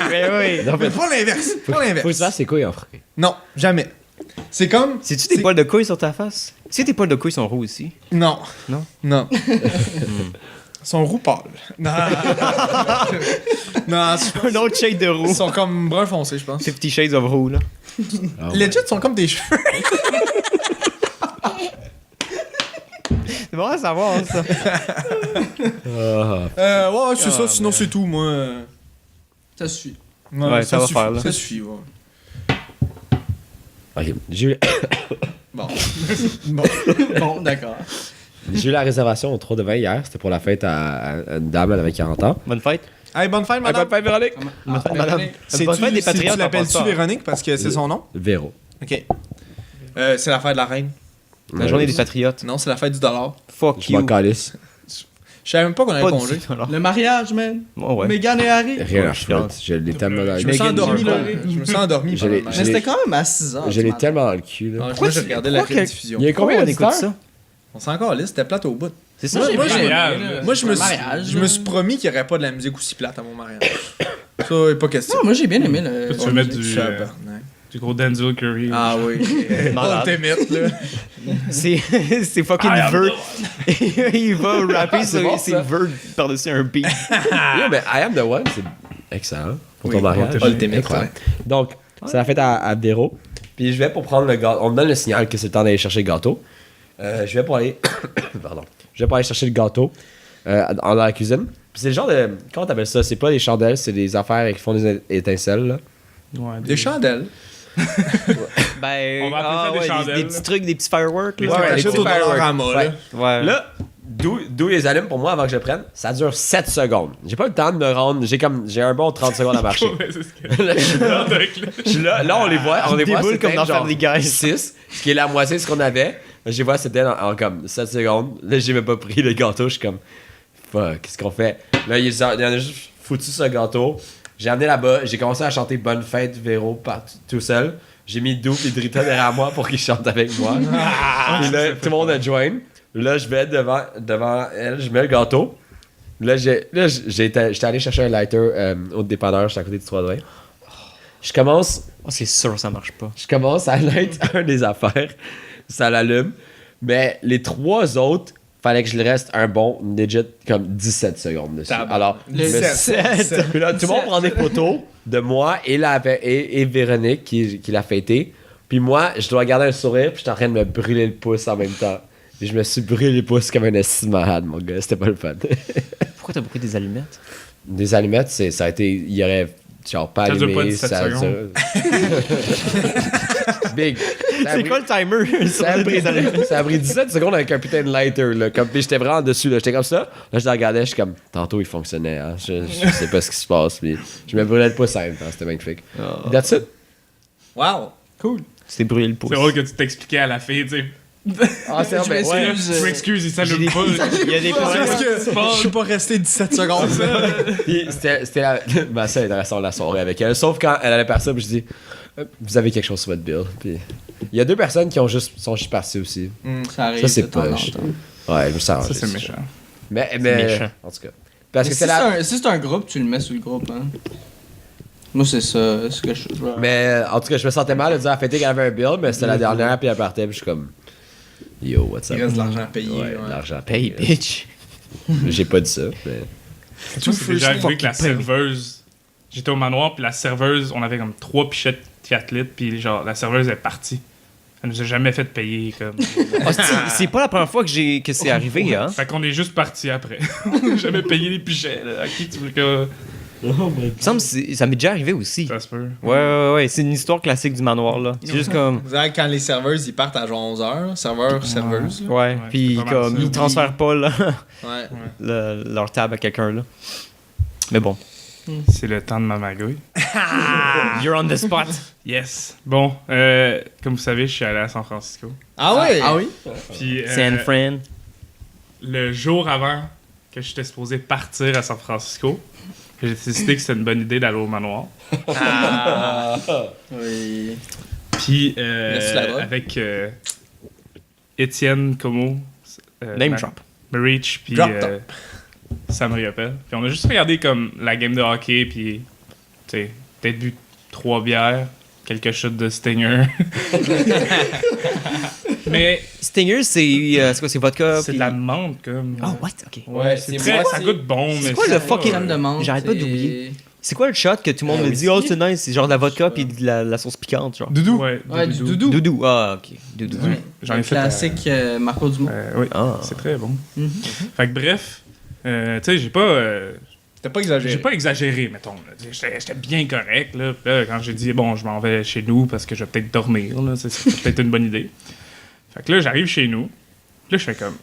Speaker 1: Ouais.
Speaker 2: Non,
Speaker 3: Mais pas l'inverse. Pas
Speaker 2: Faut que tu
Speaker 3: l'inverse.
Speaker 2: fasses ses couilles en frais.
Speaker 3: Non, jamais. C'est comme.
Speaker 1: C'est-tu tes poils de couilles sur ta face? Si tes poils de couilles sont roux aussi.
Speaker 3: Non.
Speaker 1: Non?
Speaker 3: Non. Ils sont roux pâles. Non. Non,
Speaker 1: Un autre shade de roux.
Speaker 3: ils sont comme brun foncé, je pense.
Speaker 1: 50 Shades of roux, là.
Speaker 2: Oh,
Speaker 3: Legit, ils sont comme des cheveux.
Speaker 1: C'est bon à savoir, ça.
Speaker 3: Ouais, c'est ça. Sinon, c'est tout, moi.
Speaker 5: Ça suit.
Speaker 1: Ouais, ça va
Speaker 3: suffit,
Speaker 1: faire, là.
Speaker 3: Ça suffit, ouais.
Speaker 2: Ok. J'ai eu...
Speaker 3: Bon.
Speaker 5: Bon, d'accord.
Speaker 2: J'ai eu la réservation au 3 de 20 hier. C'était pour la fête à une dame, elle avait 40 ans.
Speaker 1: Bonne fête.
Speaker 3: Hey, bonne fête, madame.
Speaker 2: Bonne fête, Véronique.
Speaker 1: Bonne fête, madame.
Speaker 3: C'est
Speaker 1: Bonne fête des patriotes.
Speaker 3: Tu l'appelles-tu
Speaker 1: en passant.
Speaker 3: Véronique parce que c'est son nom?
Speaker 2: Véro.
Speaker 3: Ok. C'est la fête de la reine.
Speaker 1: La journée des patriotes.
Speaker 3: Non, c'est la fête du dollar.
Speaker 1: Fuck
Speaker 2: Je m'en
Speaker 1: you.
Speaker 2: calisse.
Speaker 3: Je savais même pas qu'on avait
Speaker 1: Pas
Speaker 3: congé.
Speaker 1: du tout, alors.
Speaker 5: Le mariage, man.
Speaker 1: Oh, ouais.
Speaker 5: Meghan et Harry.
Speaker 2: Rien à
Speaker 1: Ouais,
Speaker 2: foutre. Je l'ai tellement dans
Speaker 3: Je
Speaker 2: le
Speaker 3: me suis
Speaker 1: Megan
Speaker 3: endormi,
Speaker 1: Markle.
Speaker 3: là. Je me suis endormi.
Speaker 2: Je l'ai-
Speaker 3: pendant le
Speaker 2: je
Speaker 5: Mais
Speaker 2: l'ai-
Speaker 5: c'était quand même à 6 ans.
Speaker 2: Je l'ai tellement dans le cul. Là.
Speaker 3: match. Moi, j'ai regardé la
Speaker 1: pourquoi
Speaker 3: rediffusion.
Speaker 2: Il y a combien
Speaker 1: Pourquoi on
Speaker 2: d'éditeurs?
Speaker 1: écoute ça?
Speaker 3: On s'en encore là, c'était plate au bout.
Speaker 1: C'est ça,
Speaker 3: Moi,
Speaker 1: j'ai
Speaker 3: moi,
Speaker 1: pas
Speaker 3: j'ai-
Speaker 4: mariage,
Speaker 3: Moi, je me suis,
Speaker 5: mariage,
Speaker 3: je me suis promis qu'il n'y aurait pas de la musique aussi plate à mon mariage. Ça, est pas question.
Speaker 5: Non, moi j'ai bien aimé le.
Speaker 4: Tu veux mettre du,
Speaker 3: Tabarnak.
Speaker 4: du gros Denzel Curry.
Speaker 3: Ah oui.
Speaker 1: Malade.
Speaker 3: Ultimate, là.
Speaker 1: C'est fucking
Speaker 4: I am
Speaker 1: vert. Il va rapper
Speaker 2: C'est bon,
Speaker 1: ses
Speaker 2: ça.
Speaker 1: vert par-dessus un beat.
Speaker 2: Yeah, mais I Am The One, c'est excellent pour ton
Speaker 3: Oui,
Speaker 2: mariage.
Speaker 3: Ultimate,
Speaker 2: Incroyable. Donc, c'est la fête à Véro. Puis je vais pour prendre le gâteau. On me donne le signal que c'est le temps d'aller chercher le gâteau. Je vais pour aller. Pardon. Je vais pour aller chercher le gâteau dans la cuisine. Puis c'est le genre de. Comment t'appelles ça? C'est pas des chandelles, c'est des affaires qui font des étincelles. Là.
Speaker 4: Ouais,
Speaker 3: Des chandelles.
Speaker 1: Ben,
Speaker 4: On va appeler ça des chandelles,
Speaker 1: des
Speaker 4: là.
Speaker 1: petits trucs, des petits fireworks.
Speaker 3: Ouais,
Speaker 1: Là.
Speaker 3: ouais,
Speaker 2: les
Speaker 3: t'achètes au
Speaker 2: petits
Speaker 3: Dollarama,
Speaker 2: Ouais.
Speaker 3: là.
Speaker 1: Ouais.
Speaker 2: Là, d'où ils les allument pour moi avant que je le prenne, ça dure 7 secondes. J'ai pas le temps de me rendre. J'ai un bon 30 secondes à marcher.
Speaker 4: Ouais, c'est ce que...
Speaker 2: Là, je suis là, on les voit. On les voit,
Speaker 1: déboule
Speaker 2: c'est
Speaker 1: comme dans
Speaker 2: genre
Speaker 1: Family Guy.
Speaker 2: 6, ce qui est la moitié de ce qu'on avait. Je les vois, c'était en comme 7 secondes. Là, j'ai même pas pris le gâteau. Je suis comme, fuck, qu'est-ce qu'on fait? Là, il y en a juste foutu ce gâteau. J'ai amené là-bas. J'ai commencé à chanter Bonne fête, Véro, tout seul. J'ai mis Doop et Drita derrière moi pour qu'ils chantent avec moi. Puis là, tout le monde a joint. Là, je vais devant elle, je mets le gâteau. Là, j'étais allé chercher un lighter au dépanneur, j'étais à côté du 3 de 20. Je commence
Speaker 1: Oh, c'est sûr, ça marche pas.
Speaker 2: je commence à light un des affaires. Ça l'allume. Mais les 3 autres fallait que je le reste un bon legit comme 17 secondes dessus.
Speaker 3: Tabarnak.
Speaker 2: Alors,
Speaker 5: Le
Speaker 2: je me-
Speaker 3: 17.
Speaker 2: Puis là, tout le monde prend des photos de moi et Véronique qui l'a fêté. Puis moi, je dois garder un sourire, puis j'étais en train de me brûler le pouce en même temps. Puis je me suis brûlé le pouce comme un esti malade, mon gars. C'était pas le fun.
Speaker 1: Pourquoi t'as beaucoup des allumettes?
Speaker 2: Des allumettes, ça a été. Il y aurait. Genre, pas
Speaker 4: Ça dure
Speaker 2: allumé.
Speaker 4: pas 17 secondes.
Speaker 2: Big.
Speaker 1: C'est quoi le timer?
Speaker 2: Ça a pris 17 secondes avec un putain de lighter, là. Comme, puis j'étais vraiment dessus, là. J'étais comme ça. Là, je le regardais, je suis comme, tantôt, il fonctionnait, hein. Je sais pas ce qui se passe. Puis je me brûlais le pouce en même temps. C'était magnifique. That's it.
Speaker 3: Wow. Cool.
Speaker 1: C'était brûlé le pouce.
Speaker 4: C'est drôle que tu t'expliquais à la fille, tu sais.
Speaker 2: Ah, c'est
Speaker 5: Je
Speaker 2: vrai.
Speaker 5: m'excuse.
Speaker 2: Ouais.
Speaker 4: Je m'excuse, il s'allume pas.
Speaker 1: Il y a des problèmes.
Speaker 3: Parce que je suis pas resté 17 secondes.
Speaker 2: Puis c'était ben, c'est intéressant la soirée avec elle. Sauf quand elle allait partir, puis je dis, vous avez quelque chose sur votre bill. Puis il y a 2 personnes qui sont juste parties aussi.
Speaker 5: Ça arrive.
Speaker 2: Ça, c'est
Speaker 5: de temps en
Speaker 2: poche.
Speaker 5: temps.
Speaker 2: Ouais, je me sens.
Speaker 4: Ça, c'est méchant.
Speaker 2: Mais
Speaker 1: méchant.
Speaker 2: en tout cas. Parce
Speaker 5: Mais
Speaker 2: que
Speaker 5: si
Speaker 2: c'est la.
Speaker 5: si c'est un groupe, tu le mets sur le groupe. Hein. Moi, c'est ça. Ce que je vois.
Speaker 2: Mais en tout cas, je me sentais mal de dire à fêter qu'elle avait un bill, mais c'était la dernière, puis elle partait, puis je suis comme. Yo, what's up?
Speaker 3: Il reste de l'argent à payer.
Speaker 2: Ouais,
Speaker 3: ouais.
Speaker 2: de l'argent à
Speaker 1: Paye,
Speaker 2: payer.
Speaker 1: bitch.
Speaker 2: J'ai pas dit ça, mais.
Speaker 4: C'est déjà arrivé que la serveuse. J'étais au manoir, puis la serveuse, on avait comme 3 pichettes 4 litres, puis genre, la serveuse est partie. Elle nous a jamais fait payer, comme.
Speaker 1: Ah, c'est pas la première fois que c'est arrivé, hein?
Speaker 4: Fait qu'on est juste parti après. On n'a jamais payé les pichets, là. À qui tu veux que.
Speaker 1: Il me semble que ça m'est déjà arrivé aussi.
Speaker 4: Ça se peut.
Speaker 1: Ouais. C'est une histoire classique du manoir, là. C'est juste comme.
Speaker 3: Vous savez, quand les serveuses, ils partent à genre 11h, serveurs, serveuses. là.
Speaker 1: Ouais,
Speaker 4: Ouais,
Speaker 1: puis
Speaker 4: c'est pas mal
Speaker 1: comme,
Speaker 4: ça.
Speaker 1: ils transfèrent pas, là,
Speaker 3: Ouais.
Speaker 1: leur table à quelqu'un, là. Mais bon.
Speaker 4: C'est le temps de ma magouille.
Speaker 1: You're on the spot.
Speaker 4: Yes. Bon, comme vous savez, je suis allé à San Francisco.
Speaker 3: Ah ouais?
Speaker 5: Ah oui?
Speaker 4: Puis
Speaker 1: San Fran.
Speaker 4: le jour avant que j'étais supposé partir à San Francisco, j'ai décidé que c'était une bonne idée d'aller au manoir.
Speaker 5: Oui.
Speaker 4: Puis
Speaker 3: Laisse-tu la drogue?
Speaker 4: avec Étienne Como,
Speaker 1: Name drop.
Speaker 4: Marich, puis
Speaker 3: Drop top.
Speaker 4: Sam Riopel. Puis on a juste regardé comme la game de hockey, puis tu sais, peut-être bu 3 bières, quelques shots de Stinger. Mais
Speaker 1: Stinger, c'est quoi, c'est vodka?
Speaker 4: c'est
Speaker 1: puis-
Speaker 4: de la menthe comme.
Speaker 1: Oh, what? Ok.
Speaker 2: Ouais,
Speaker 4: c'est
Speaker 2: c'est
Speaker 4: très,
Speaker 2: moi,
Speaker 4: ça
Speaker 2: c'est-
Speaker 4: goûte bon, mais
Speaker 1: quoi le fucking-
Speaker 5: Crème de menthe.
Speaker 1: J'arrête pas
Speaker 5: et-
Speaker 1: d'oublier. C'est quoi le shot que tout le monde
Speaker 2: Un
Speaker 1: me dit?
Speaker 2: whisky?
Speaker 1: Oh, c'est nice, c'est genre de la vodka puis de la sauce piquante, genre.
Speaker 3: Doudou.
Speaker 4: Ouais,
Speaker 5: Ouais, du doudou.
Speaker 1: Doudou. Ah, ok. Doudou.
Speaker 5: Ouais.
Speaker 4: J'en ai
Speaker 5: Le
Speaker 4: fait.
Speaker 5: classique Marco Dumont.
Speaker 4: Oui,
Speaker 1: Ah.
Speaker 4: c'est très bon.
Speaker 5: Mhm.
Speaker 4: Fait que bref, tu sais, j'ai pas
Speaker 3: exagéré.
Speaker 4: exagéré, mettons. là. J'étais bien correct. Là. Puis là, quand j'ai dit, bon, je m'en vais chez nous parce que je vais peut-être dormir, là, c'est peut-être une bonne idée. Fait que là, j'arrive chez nous. Puis là, je fais comme,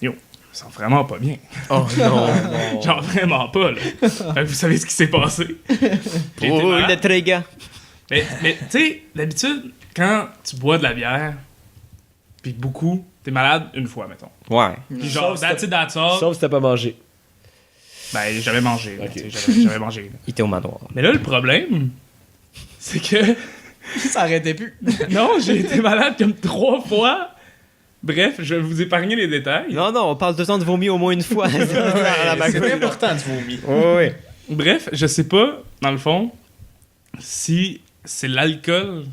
Speaker 4: yo, je me sens vraiment pas bien.
Speaker 1: Oh non.
Speaker 4: Genre vraiment pas, là. Fait que vous savez ce qui s'est passé. J'ai été
Speaker 1: Oh,
Speaker 4: malade.
Speaker 1: le tréga.
Speaker 4: Mais tu sais, d'habitude, quand tu bois de la bière, puis beaucoup, t'es malade une fois, mettons.
Speaker 1: Ouais.
Speaker 4: Puis genre,
Speaker 2: Sauf
Speaker 4: that's it, that's all.
Speaker 2: Sauf si t'as pas mangé.
Speaker 4: Ben, j'avais mangé. là,
Speaker 2: Ok.
Speaker 4: tu sais, j'avais mangé. là.
Speaker 1: Il était au manoir.
Speaker 4: Mais là, le problème, c'est que
Speaker 5: Ça arrêtait plus.
Speaker 4: non, j'ai été malade comme 3 fois. Bref, je vais vous épargner les détails.
Speaker 1: Non, non, on parle tout le temps de vomir au moins une fois.
Speaker 3: C'est important de vomir.
Speaker 1: Ouais.
Speaker 4: Bref, je sais pas, dans le fond, si c'est l'alcool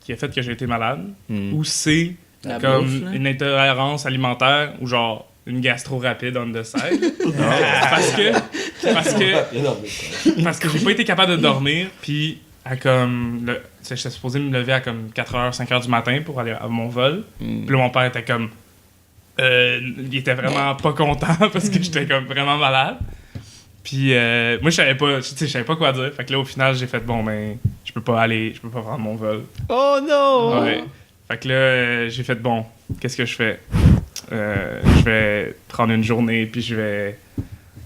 Speaker 4: qui a fait que j'ai été malade ou c'est
Speaker 5: La
Speaker 4: comme
Speaker 5: bouffe, là.
Speaker 4: une intolérance alimentaire ou genre une gastro rapide on the side. parce que j'ai pas été capable de dormir, puis à comme j'étais supposé me lever à comme 4h, 5h du matin pour aller à mon vol. Puis là, mon père était comme il était vraiment pas content parce que j'étais comme vraiment malade. Puis moi, je savais pas quoi dire. Fait que là, au final, j'ai fait bon, ben, je peux pas prendre mon vol.
Speaker 1: Oh non!
Speaker 4: Ouais. Fait que là, j'ai fait bon, qu'est-ce que je fais? Je vais prendre une journée, puis je vais,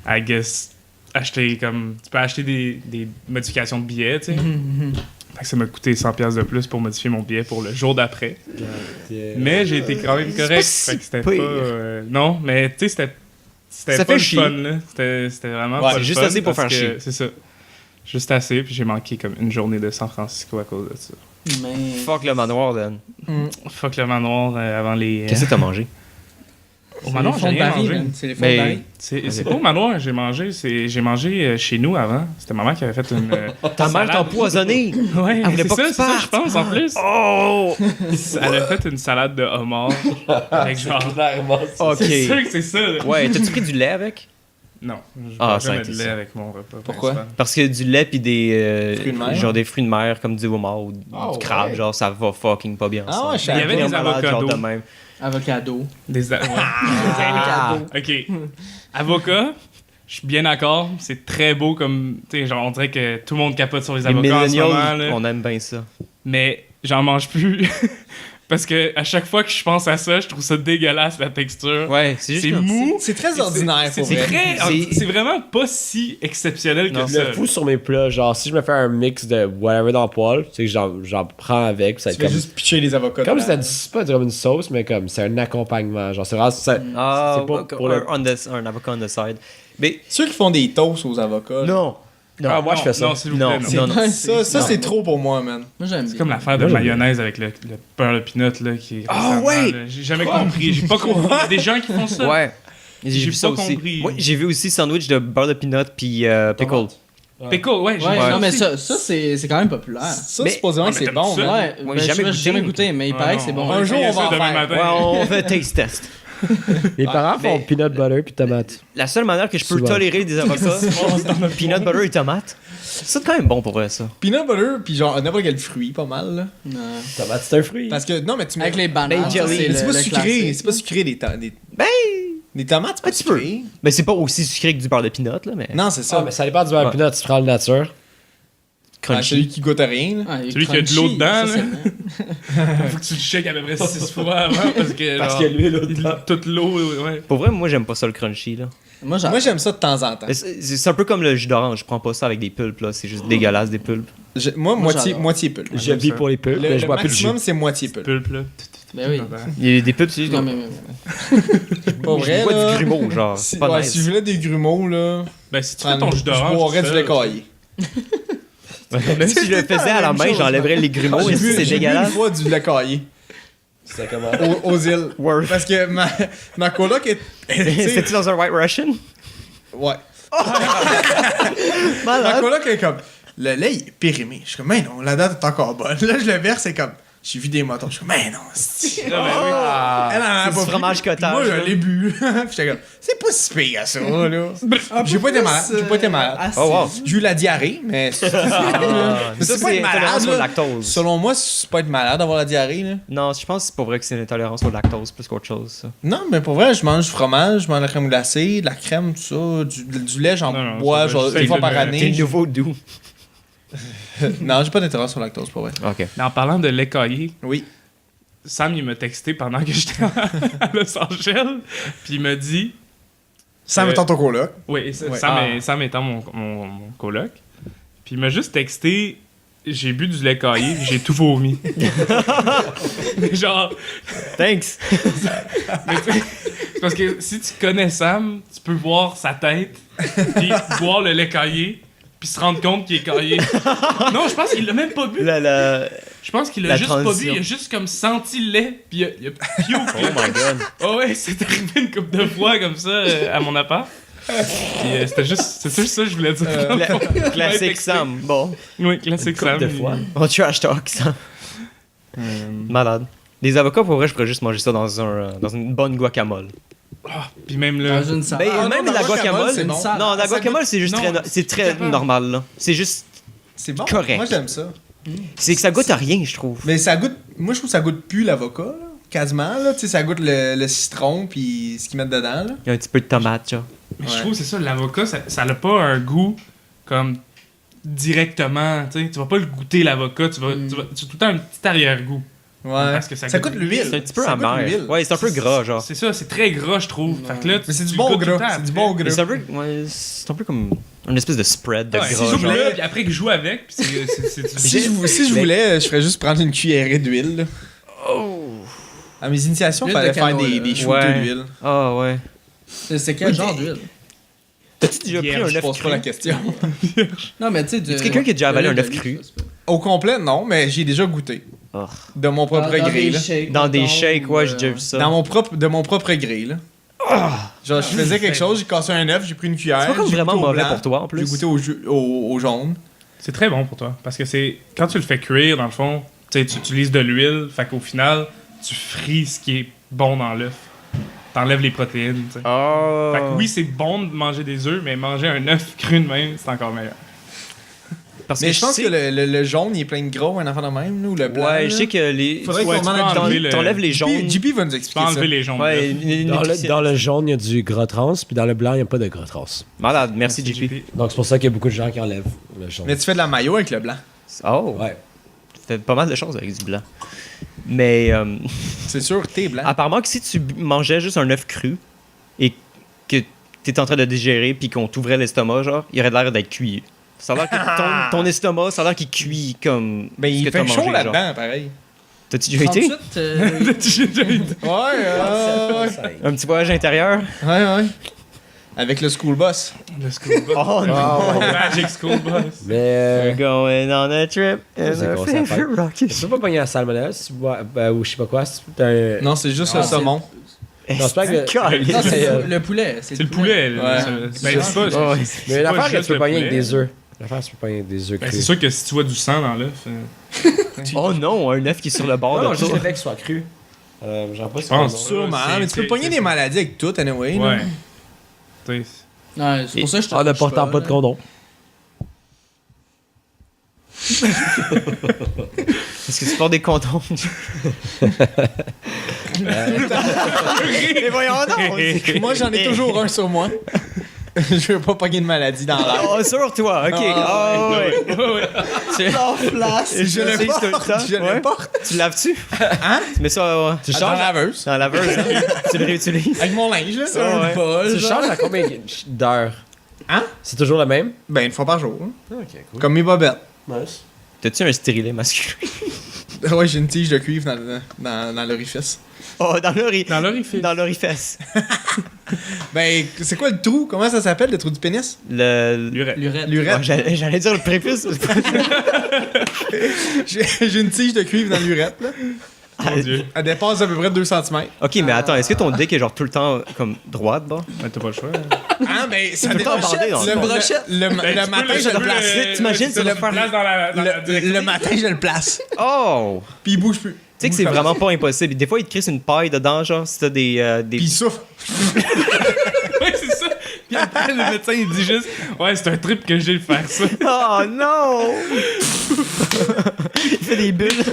Speaker 4: I guess, acheter comme. Tu peux acheter des modifications de billets, tu sais. Fait que ça m'a coûté 100$ de plus pour modifier mon billet pour le jour d'après. Mais j'ai été quand même correct.
Speaker 1: si
Speaker 4: Fait que c'était
Speaker 1: pire.
Speaker 4: pas. Non, mais tu sais, c'était
Speaker 1: Ça
Speaker 4: pas
Speaker 1: fait
Speaker 4: le
Speaker 1: chier.
Speaker 4: fun, là. C'était vraiment
Speaker 3: Ouais,
Speaker 4: pas
Speaker 3: c'est
Speaker 4: le
Speaker 1: juste
Speaker 4: fun
Speaker 1: assez pour
Speaker 4: parce
Speaker 1: faire
Speaker 4: que-
Speaker 1: chier.
Speaker 4: C'est ça. Juste assez, puis j'ai manqué comme une journée de San Francisco à cause de ça.
Speaker 5: Mais.
Speaker 1: Fuck le manoir, Dan.
Speaker 4: Fuck le manoir avant les.
Speaker 1: Qu'est-ce que t'as mangé?
Speaker 4: Au manoir, j'ai
Speaker 5: fonds de
Speaker 4: rien
Speaker 5: Paris,
Speaker 4: mangé.
Speaker 5: man. C'est les fonds
Speaker 1: Mais-
Speaker 5: de Paris.
Speaker 4: C'est pas au manoir, j'ai mangé. J'ai mangé chez nous avant. C'était ma mère qui avait fait une.
Speaker 1: Ta mère t'a empoisonné!
Speaker 4: Ouais,
Speaker 1: Elle voulait
Speaker 4: c'est
Speaker 1: pas
Speaker 4: ça,
Speaker 1: que
Speaker 4: c'est
Speaker 1: tu
Speaker 4: ça,
Speaker 1: partes.
Speaker 4: je pense, en plus.
Speaker 1: Oh!
Speaker 4: Elle a fait une salade de homard. Avec genre.
Speaker 2: Clairement,
Speaker 1: Ok.
Speaker 4: C'est sûr que c'est ça. là.
Speaker 1: Ouais, t'as-tu pris du lait avec?
Speaker 4: Non, je
Speaker 1: Ah,
Speaker 4: bois
Speaker 1: ça
Speaker 4: jamais
Speaker 1: a été
Speaker 4: de lait
Speaker 1: ça.
Speaker 4: avec mon repas.
Speaker 3: Pourquoi?
Speaker 4: principal.
Speaker 1: Parce que du lait pis des.
Speaker 3: Fruits de mer?
Speaker 1: Genre des fruits de mer comme du homard ou
Speaker 3: Ah,
Speaker 1: du crabe,
Speaker 3: ouais.
Speaker 1: genre ça va fucking pas bien.
Speaker 3: Ah
Speaker 1: ensemble.
Speaker 3: ouais, je savais
Speaker 4: Il y avait
Speaker 1: Bien
Speaker 4: des
Speaker 1: malade, genre
Speaker 4: avocados.
Speaker 1: de même.
Speaker 5: Avocado.
Speaker 4: Des ouais.
Speaker 1: Ah.
Speaker 4: Ok. Avocat, je suis bien d'accord. C'est très beau comme. Tu sais, genre, on dirait que tout le monde capote sur les
Speaker 1: Les
Speaker 4: avocats en ce moment.
Speaker 1: millennials,
Speaker 4: Là.
Speaker 1: on aime bien ça.
Speaker 4: Mais j'en mange plus. Parce que à chaque fois que je pense à ça, je trouve ça dégueulasse la texture.
Speaker 1: Ouais, c'est juste
Speaker 4: C'est
Speaker 1: comme-
Speaker 4: mou.
Speaker 3: C'est très ordinaire,
Speaker 4: C'est
Speaker 3: pour vrai.
Speaker 1: C'est-
Speaker 4: vraiment pas si exceptionnel
Speaker 1: Non.
Speaker 4: que
Speaker 2: Je
Speaker 4: ça.
Speaker 2: le fous sur mes plats. Genre, si je me fais un mix de whatever dans le poêle, tu sais que j'en prends avec. Puis ça va
Speaker 3: Tu
Speaker 2: être
Speaker 3: fais
Speaker 2: comme.
Speaker 3: juste pitcher les avocats.
Speaker 2: Comme
Speaker 3: dedans.
Speaker 2: ça dit, c'est pas comme une sauce, mais comme c'est un accompagnement. Genre, c'est vraiment.
Speaker 1: Ah,
Speaker 2: c'est pas pour le.
Speaker 1: un avocat on the side. Mais
Speaker 3: Ceux qui font des toasts aux avocats. là,
Speaker 1: non.
Speaker 2: Ah, moi, je fais ça.
Speaker 4: Non, s'il vous
Speaker 1: Non,
Speaker 4: plaît, non.
Speaker 1: non.
Speaker 3: Ça c'est trop pour moi, man.
Speaker 5: Moi, j'aime
Speaker 4: C'est
Speaker 5: bien.
Speaker 4: comme l'affaire de
Speaker 2: Moi, j'aime
Speaker 4: mayonnaise avec le beurre de peanut là, qui est récemment,
Speaker 1: ouais!
Speaker 4: là. J'ai jamais compris. J'ai pas compris. Il y a des gens qui font ça.
Speaker 1: Ouais. J'ai
Speaker 4: J'ai
Speaker 1: vu ça
Speaker 4: pas
Speaker 1: aussi.
Speaker 4: compris.
Speaker 1: Ouais, j'ai vu aussi sandwich de beurre de peanut puis pickle.
Speaker 4: Pickle, ouais, j'ai
Speaker 5: Ouais,
Speaker 4: vu
Speaker 5: non, mais
Speaker 4: aussi.
Speaker 5: ça c'est quand même populaire.
Speaker 3: Ça,
Speaker 1: Mais-
Speaker 3: supposément
Speaker 4: Ah,
Speaker 3: que
Speaker 4: mais
Speaker 3: c'est
Speaker 4: t'aimes
Speaker 3: bon,
Speaker 4: ça?
Speaker 3: man.
Speaker 5: Ouais,
Speaker 1: Moi,
Speaker 5: ben,
Speaker 1: j'ai jamais
Speaker 5: j'ai jamais
Speaker 1: goûté.
Speaker 5: goûté, mais il
Speaker 4: Ouais,
Speaker 5: paraît
Speaker 4: non,
Speaker 5: que c'est
Speaker 4: on
Speaker 5: bon.
Speaker 3: Un jour,
Speaker 4: essayer
Speaker 3: on va
Speaker 4: ça
Speaker 3: en
Speaker 4: demain
Speaker 3: faire.
Speaker 4: matin.
Speaker 1: Ouais, on fait taste test.
Speaker 2: Mes parents font
Speaker 1: mais-
Speaker 2: peanut butter puis tomate.
Speaker 1: La seule manière que je peux
Speaker 2: Souvent.
Speaker 1: tolérer des avocats, peanut butter et tomate. C'est quand même bon pour vrai ça.
Speaker 3: Peanut butter, puis genre n'importe quel fruit, pas mal. Là.
Speaker 5: Ouais.
Speaker 2: Tomate, c'est un fruit.
Speaker 3: Parce que, non, mais tu mets.
Speaker 5: Avec les bananes,
Speaker 1: Ben,
Speaker 5: ça,
Speaker 1: jelly.
Speaker 5: c'est
Speaker 3: Mais c'est
Speaker 5: le
Speaker 3: pas sucré,
Speaker 5: classique.
Speaker 3: c'est pas sucré des
Speaker 1: Ben,
Speaker 3: Des tomates, c'est pas
Speaker 1: un petit peu.
Speaker 3: sucré.
Speaker 1: Mais c'est pas aussi sucré que du beurre de peanut là, mais
Speaker 3: Non, c'est ça.
Speaker 2: Ah, mais ça dépend du beurre
Speaker 1: Ouais.
Speaker 2: peanut. Tu prends le nature.
Speaker 3: Ah, celui
Speaker 1: crunchy.
Speaker 3: qui goûte à rien. Là.
Speaker 5: Ah, il est
Speaker 4: Celui qui a de
Speaker 5: crunchy,
Speaker 4: l'eau dedans,
Speaker 5: ça,
Speaker 4: là.
Speaker 5: c'est bon.
Speaker 4: Faut que tu le checkes à peu près 6 fois avant parce que.
Speaker 2: Parce
Speaker 4: genre,
Speaker 2: que l'huile au-dedans.
Speaker 4: toute l'eau, ouais.
Speaker 1: Pour vrai, moi j'aime pas ça le crunchy là.
Speaker 5: Moi, j'adore.
Speaker 3: Moi, j'aime ça de temps en temps.
Speaker 1: Mais c'est un peu comme le jus d'orange, je prends pas ça avec des pulpes là, c'est juste dégueulasse des pulpes.
Speaker 3: Moi,
Speaker 5: Moi,
Speaker 3: moitié,
Speaker 5: j'adore.
Speaker 3: moitié pulpe.
Speaker 2: Je
Speaker 4: j'aime
Speaker 2: vis
Speaker 4: ça.
Speaker 2: pour les pulpes, mais je
Speaker 3: Le
Speaker 2: bois plus de jus.
Speaker 3: maximum, c'est moitié pulpe.
Speaker 4: Pulpe, là.
Speaker 5: Ben oui.
Speaker 1: Il y a des pulpes, c'est juste
Speaker 5: Non,
Speaker 1: comme.
Speaker 5: mais
Speaker 3: Pas
Speaker 1: Je
Speaker 3: vrai,
Speaker 1: bois
Speaker 3: là.
Speaker 1: du grumeau, genre.
Speaker 3: Si,
Speaker 1: C'est pas
Speaker 3: ouais,
Speaker 1: nice.
Speaker 3: si je voulais des grumeaux, là.
Speaker 4: Ben, si tu fais ton jus
Speaker 3: Je
Speaker 4: d'orange.
Speaker 3: boirais
Speaker 4: tout
Speaker 3: du lait
Speaker 4: seul,
Speaker 3: caillé.
Speaker 1: Même si je le faisais à la main, j'enlèverais les grumeaux
Speaker 3: J'ai
Speaker 1: et
Speaker 3: bu
Speaker 1: c'est
Speaker 3: j'ai bu une
Speaker 1: dégueulasse.
Speaker 3: fois du lait caillé
Speaker 2: C'est comment?
Speaker 3: aux îles.
Speaker 1: Word.
Speaker 3: Parce que ma coloc est. tu sais,
Speaker 1: C'était dans un White Russian?
Speaker 3: ouais. Ma
Speaker 1: Malade.
Speaker 3: coloc est comme. Le lait il est périmé. Je suis comme, mais non, la date est encore bonne. Là, je le verse, c'est comme. J'ai vu des motons. Je suis comme, mais non, c'est.
Speaker 4: Ah, ben oui.
Speaker 3: Elle en a
Speaker 1: C'est
Speaker 3: pas
Speaker 1: du
Speaker 3: pris.
Speaker 1: fromage
Speaker 3: Puis
Speaker 1: cottage,
Speaker 3: Moi,
Speaker 1: là.
Speaker 3: je l'ai bu. Puis j'étais comme, c'est pas si pire à ça, là. J'ai pas été malade. J'ai pas été malade.
Speaker 1: Oh wow.
Speaker 3: J'ai eu la diarrhée, mais c'est
Speaker 1: Ah,
Speaker 3: Mais
Speaker 1: ça,
Speaker 3: c'est pas
Speaker 1: c'est
Speaker 3: être
Speaker 1: intolérance
Speaker 3: malade,
Speaker 1: au
Speaker 3: là.
Speaker 1: lactose.
Speaker 3: Selon moi, c'est pas être malade d'avoir la diarrhée, là.
Speaker 1: Non, je pense que c'est pas vrai que c'est une intolérance au lactose plus qu'autre chose, ça.
Speaker 3: Non, mais pour vrai, je mange du fromage, je mange de la crème glacée, de la crème, tout ça. Du lait, j'en
Speaker 4: Non, non,
Speaker 3: bois
Speaker 4: ça,
Speaker 3: genre
Speaker 4: j'essaie
Speaker 3: une fois
Speaker 4: de
Speaker 3: par
Speaker 4: le-
Speaker 1: T'es
Speaker 3: année.
Speaker 1: nouveau doux.
Speaker 3: Non, j'ai pas d'intolérance au lactose, pour vrai.
Speaker 1: Ok.
Speaker 4: Mais en parlant de lait caillé,
Speaker 3: Oui.
Speaker 4: Sam, il m'a texté pendant que j'étais à Los Angeles. Puis il m'a dit.
Speaker 3: Sam
Speaker 4: Euh,
Speaker 3: étant ton coloc.
Speaker 4: Oui,
Speaker 3: Ouais.
Speaker 4: Sam étant mon coloc. Puis il m'a juste texté. J'ai bu du lait caillé, j'ai tout vomi. Mais genre,
Speaker 1: Thanks.
Speaker 4: mais tu sais, c'est parce que si tu connais Sam, tu peux voir sa tête, puis boire le lait caillé, puis se rendre compte qu'il est caillé. Non, je pense qu'il l'a même pas bu. Je pense qu'il l'a
Speaker 1: La
Speaker 4: juste pas bu,
Speaker 1: transition.
Speaker 4: il a juste comme senti le lait, puis il a pioqué.
Speaker 1: Oh my god.
Speaker 4: Oh ouais, c'est arrivé une couple de fois comme ça à mon appart. Puis c'était juste, c'est juste ça que je voulais dire.
Speaker 1: Classique Sam. Bon.
Speaker 4: Oui, classique Sam.
Speaker 2: de fois.
Speaker 1: On trash talk, Sam. Malade. Les avocats, pour vrai, je pourrais juste manger ça dans une bonne guacamole.
Speaker 4: Puis même là.
Speaker 5: Dans une salade.
Speaker 1: Ben,
Speaker 3: Ah,
Speaker 1: même
Speaker 3: non,
Speaker 1: la
Speaker 3: la guacamole,
Speaker 1: guacamole,
Speaker 3: c'est bon.
Speaker 5: Salade.
Speaker 1: non, la
Speaker 3: Ça
Speaker 1: guacamole,
Speaker 3: goûte-
Speaker 1: c'est juste
Speaker 4: non,
Speaker 1: très, c'est très
Speaker 4: capable.
Speaker 1: normal, là. C'est juste,
Speaker 3: C'est bon.
Speaker 1: Correct.
Speaker 3: Moi, j'aime ça.
Speaker 1: c'est que ça goûte à rien, je trouve.
Speaker 3: Mais ça goûte. Moi, je trouve que ça goûte plus l'avocat, là. Quasiment, là. Tu sais, ça goûte le citron, puis ce qu'ils mettent dedans, là.
Speaker 1: Il y a un petit peu de tomate, genre.
Speaker 4: Mais je
Speaker 3: Ouais.
Speaker 4: trouve que c'est ça, l'avocat, ça n'a pas un goût comme directement. Tu sais, tu vas pas le goûter l'avocat, tu as tout le temps un petit arrière-goût.
Speaker 3: Ouais.
Speaker 4: Parce que ça
Speaker 3: ça
Speaker 4: goûte
Speaker 3: goûte l'huile.
Speaker 1: C'est un petit peu
Speaker 3: Ça goûte
Speaker 1: amer.
Speaker 3: l'huile.
Speaker 1: Ouais, c'est un peu gras, genre.
Speaker 4: C'est ça, c'est très gras, je trouve. Fait que là,
Speaker 3: Mais c'est
Speaker 4: tu
Speaker 3: du
Speaker 4: le
Speaker 3: bon
Speaker 4: goûtes tout le
Speaker 3: gras.
Speaker 4: temps
Speaker 3: C'est du
Speaker 4: après.
Speaker 3: bon
Speaker 1: Mais
Speaker 3: gras.
Speaker 1: c'est un peu, ouais, c'est un peu comme une espèce de spread de
Speaker 4: Ouais,
Speaker 1: gras,
Speaker 4: si je
Speaker 1: genre.
Speaker 4: voulais, puis après que je joue avec, puis c'est
Speaker 3: Si je voulais, je ferais juste prendre une cuillerée d'huile, là.
Speaker 1: Oh!
Speaker 3: À mes initiations, il
Speaker 5: L'huile
Speaker 3: fallait
Speaker 5: de
Speaker 3: faire
Speaker 5: canola.
Speaker 3: des shooters
Speaker 1: Ouais.
Speaker 3: d'huile.
Speaker 1: Ah, ouais.
Speaker 5: C'est quel genre d'huile?
Speaker 1: T'as-tu déjà pris
Speaker 4: Vierge,
Speaker 1: un
Speaker 3: Je
Speaker 1: œuf
Speaker 3: pose pas la
Speaker 1: cru?
Speaker 3: question.
Speaker 5: Non, mais tu sais.
Speaker 1: Y a quelqu'un qui a déjà avalé un œuf cru?
Speaker 3: Au complet, non, mais j'ai déjà goûté.
Speaker 1: Oh.
Speaker 3: De mon propre gré, là.
Speaker 1: Dans des shakes, ouais, j'ai déjà vu ça.
Speaker 3: De mon propre gré, là. Genre, je faisais quelque chose, j'ai cassé un œuf, j'ai pris une cuillère.
Speaker 1: C'est pas comme
Speaker 3: j'ai
Speaker 1: vraiment
Speaker 3: goûté au
Speaker 1: mauvais
Speaker 3: blanc,
Speaker 1: pour toi, en plus.
Speaker 3: J'ai goûté au jaune.
Speaker 4: C'est très bon pour toi. Parce que c'est quand tu le fais cuire, dans le fond, tu sais, tu utilises de l'huile. Fait qu'au final, tu frises ce qui est bon dans l'œuf. T'enlèves les protéines, tu sais.
Speaker 1: Oh.
Speaker 4: Fait que oui, c'est bon de manger des œufs, mais manger un œuf cru de même, c'est encore meilleur.
Speaker 1: Parce
Speaker 3: Mais
Speaker 1: que
Speaker 3: je pense
Speaker 1: sais-
Speaker 3: que le jaune, il est plein de gras, un enfant de même, là, ou le blanc.
Speaker 1: Ouais,
Speaker 3: là.
Speaker 1: je sais que les.
Speaker 3: Faudrait
Speaker 4: Ouais,
Speaker 3: qu'on
Speaker 4: tu
Speaker 3: en
Speaker 4: peux
Speaker 3: ait
Speaker 4: enlever le-
Speaker 1: T'enlèves les jaunes.
Speaker 3: JP va nous
Speaker 4: Tu peux
Speaker 3: expliquer ça.
Speaker 4: enlever les jaunes.
Speaker 1: Ouais,
Speaker 4: d'œuf.
Speaker 2: Dans le jaune, il y a du gras trans, puis dans le blanc, il n'y a pas de gras trans.
Speaker 1: Malade, merci JP.
Speaker 2: Donc c'est pour ça qu'il y a beaucoup de gens qui enlèvent le jaune.
Speaker 3: Mais tu fais de la maillot avec le blanc.
Speaker 1: Oh,
Speaker 2: Ouais.
Speaker 1: tu fais pas mal de choses avec du blanc. Mais
Speaker 3: C'est sûr, t'es blanc.
Speaker 1: apparemment que si tu mangeais juste un œuf cru et que t'étais en train de le digérer puis qu'on t'ouvrait l'estomac, genre, il aurait l'air d'être cuit. Ça a l'air que ton estomac, ça a l'air qu'il cuit comme.
Speaker 3: Ben,
Speaker 1: ce
Speaker 3: il
Speaker 1: que
Speaker 3: fait
Speaker 1: t'as
Speaker 3: chaud
Speaker 1: mangé, genre.
Speaker 3: là-dedans, pareil.
Speaker 1: T'as-tu déjà été?
Speaker 5: Ensuite,
Speaker 3: Ouais.
Speaker 1: Un petit voyage intérieur?
Speaker 3: Ouais. Avec le school bus.
Speaker 4: Le school bus.
Speaker 1: Oh non!
Speaker 4: Magic school bus.
Speaker 2: Mais
Speaker 1: We're going on a trip in
Speaker 2: C'est
Speaker 1: a
Speaker 2: gros, ça
Speaker 1: favorite rocket.
Speaker 2: tu peux pas pogner la salmonelle si tu bois, ou je sais pas quoi. Si tu un...
Speaker 3: Non, c'est juste
Speaker 5: Non,
Speaker 3: le saumon.
Speaker 2: Non, c'est pas que-
Speaker 1: Caliste.
Speaker 5: non, c'est
Speaker 2: c'est,
Speaker 5: le poulet.
Speaker 4: C'est le poulet. là.
Speaker 3: Ouais.
Speaker 4: Ben, c'est pas.
Speaker 1: Ouais.
Speaker 4: c'est
Speaker 2: Mais
Speaker 4: pas
Speaker 2: l'affaire, c'est que
Speaker 4: juste
Speaker 2: tu peux
Speaker 4: le
Speaker 2: pogner avec
Speaker 4: poulet.
Speaker 2: des œufs. L'affaire, c'est que tu peux pogner avec des œufs
Speaker 4: Ben,
Speaker 2: crus.
Speaker 4: c'est sûr que si tu vois du sang dans l'œuf,
Speaker 1: Oh non, un œuf qui est sur le bord
Speaker 2: Non, non,
Speaker 1: de
Speaker 2: juste
Speaker 1: tout.
Speaker 2: le fait qu'il soit cru. J'en pas si
Speaker 4: pense.
Speaker 2: c'est
Speaker 3: Sûrement,
Speaker 4: c'est-
Speaker 3: mais tu peux
Speaker 4: c'est-
Speaker 3: pogner
Speaker 4: c'est
Speaker 3: des
Speaker 4: ça.
Speaker 3: maladies avec tout, anyway. là.
Speaker 4: ouais. Tu sais,
Speaker 5: Ouais, c'est pour ça que je te
Speaker 2: En ne
Speaker 5: touche
Speaker 2: portant pas de
Speaker 5: là.
Speaker 2: condom.
Speaker 1: Est-ce que tu portes des condoms? Mais voyons donc!
Speaker 3: Moi, j'en ai toujours un sur moi. Je veux pas pogner de maladie dans l'air.
Speaker 1: Oh, sur toi, ok. Ah, ouais. Tu-
Speaker 3: place. Je
Speaker 1: sais,
Speaker 3: le
Speaker 1: tout le
Speaker 3: porte.
Speaker 1: temps,
Speaker 3: Je
Speaker 1: ouais.
Speaker 3: le porte.
Speaker 1: Tu laves-tu?
Speaker 3: Hein?
Speaker 1: Tu mets ça
Speaker 2: Tu
Speaker 3: Dans la
Speaker 2: changes,
Speaker 3: laveuse.
Speaker 1: dans la laveuse, hein? Tu le réutilises?
Speaker 3: Avec mon linge, là.
Speaker 1: Ah, ouais.
Speaker 5: Bol,
Speaker 2: tu
Speaker 5: genre.
Speaker 2: changes à combien d'heures?
Speaker 3: Hein?
Speaker 2: C'est toujours le même?
Speaker 3: Ben, une fois par jour. hein.
Speaker 2: Ok, cool.
Speaker 3: Comme mes bobettes.
Speaker 2: Nice.
Speaker 1: T'as-tu un stérilet masculin?
Speaker 3: Ouais, j'ai une tige de cuivre dans l'orifice.
Speaker 1: Oh, dans l'orifice.
Speaker 4: dans l'orifice.
Speaker 1: Dans l'orifice.
Speaker 3: Ben, c'est quoi le trou? Comment ça s'appelle, le trou du pénis?
Speaker 4: L'urette.
Speaker 5: Lurette.
Speaker 3: L'urette.
Speaker 1: Oh, j'allais dire le prépuce.
Speaker 3: J'ai une tige de cuivre dans l'urette, là.
Speaker 4: Mon Dieu.
Speaker 3: Elle dépasse à peu près 2 cm.
Speaker 1: Ok, mais attends, est-ce que ton dick est genre tout le temps comme droite, bon?
Speaker 4: Ouais, t'as pas le choix.
Speaker 3: Ah, ben, ça
Speaker 1: peux pas
Speaker 3: dépend.
Speaker 1: bandé dans le
Speaker 3: Le
Speaker 1: fond.
Speaker 5: Brochette.
Speaker 3: le matin, je le place.
Speaker 1: T'imagines,
Speaker 4: tu
Speaker 1: c'est le
Speaker 4: le place dans la direction.
Speaker 3: Le matin, je le place.
Speaker 1: Oh!
Speaker 3: Puis il bouge plus.
Speaker 1: Tu sais que c'est vraiment pas impossible. Des fois, ils te crissent une paille dedans, genre, si t'as des...
Speaker 3: Puis il souffle.
Speaker 4: Ouais, c'est ça. Puis après, le médecin, il dit juste ouais, c'est un trip que j'ai de faire ça.
Speaker 1: Oh non! Il fait des bulles.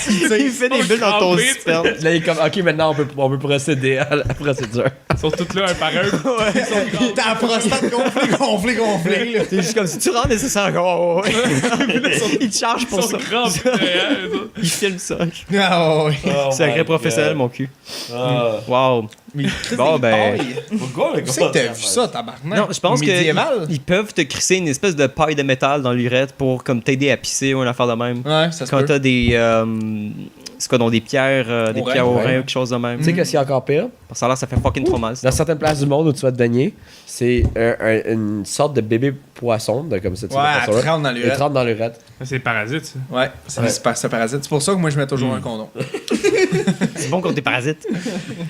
Speaker 1: Il fait des bulles dans ton
Speaker 4: crampé,
Speaker 1: sperme.
Speaker 2: Là, il est comme, ok, maintenant on peut procéder à la procédure.
Speaker 4: Ils sont tous là, un par un.
Speaker 3: T'as la prostate gonflée, là.
Speaker 1: C'est juste comme si tu rends nécessaire. Oh, ouais. Il te charge
Speaker 4: Ils
Speaker 1: pour
Speaker 4: sont
Speaker 1: ça.
Speaker 4: crampés derrière, eux autres.
Speaker 1: Il filme ça.
Speaker 3: Ah, ouais.
Speaker 1: C'est un vrai professionnel, mon cul.
Speaker 2: Ah.
Speaker 1: Wow.
Speaker 3: Mais il
Speaker 1: Bon, ben-
Speaker 2: Pourquoi le
Speaker 3: Tu sais que t'as vu ça, tabarnak?
Speaker 1: Non, je pense
Speaker 3: Médiéval?
Speaker 1: qu'ils peuvent te crisser une espèce de paille de métal dans l'urette pour comme t'aider à pisser ou une affaire de même.
Speaker 3: Ouais, ça se
Speaker 1: Quand
Speaker 3: peut.
Speaker 1: t'as des... c'est quoi, donc des pierres
Speaker 3: Au rein,
Speaker 1: au
Speaker 2: ouais.
Speaker 1: rein ou quelque chose de même.
Speaker 2: Tu sais qu'est-ce qui est encore pire?
Speaker 1: Parce que là, ça fait fucking trop mal. ça.
Speaker 2: Dans certaines places du monde où tu vas te baigner, c'est une sorte de bébé poisson, de comme ça.
Speaker 3: Ouais, elle te rentre dans
Speaker 2: Il
Speaker 3: l'urette.
Speaker 2: rentre dans l'urette.
Speaker 4: Ça, c'est parasite, ça.
Speaker 3: Ouais, c'est parasite. C'est pour ça que moi, je mets toujours un condom.
Speaker 1: C'est bon contre tes parasites.
Speaker 4: Ouais,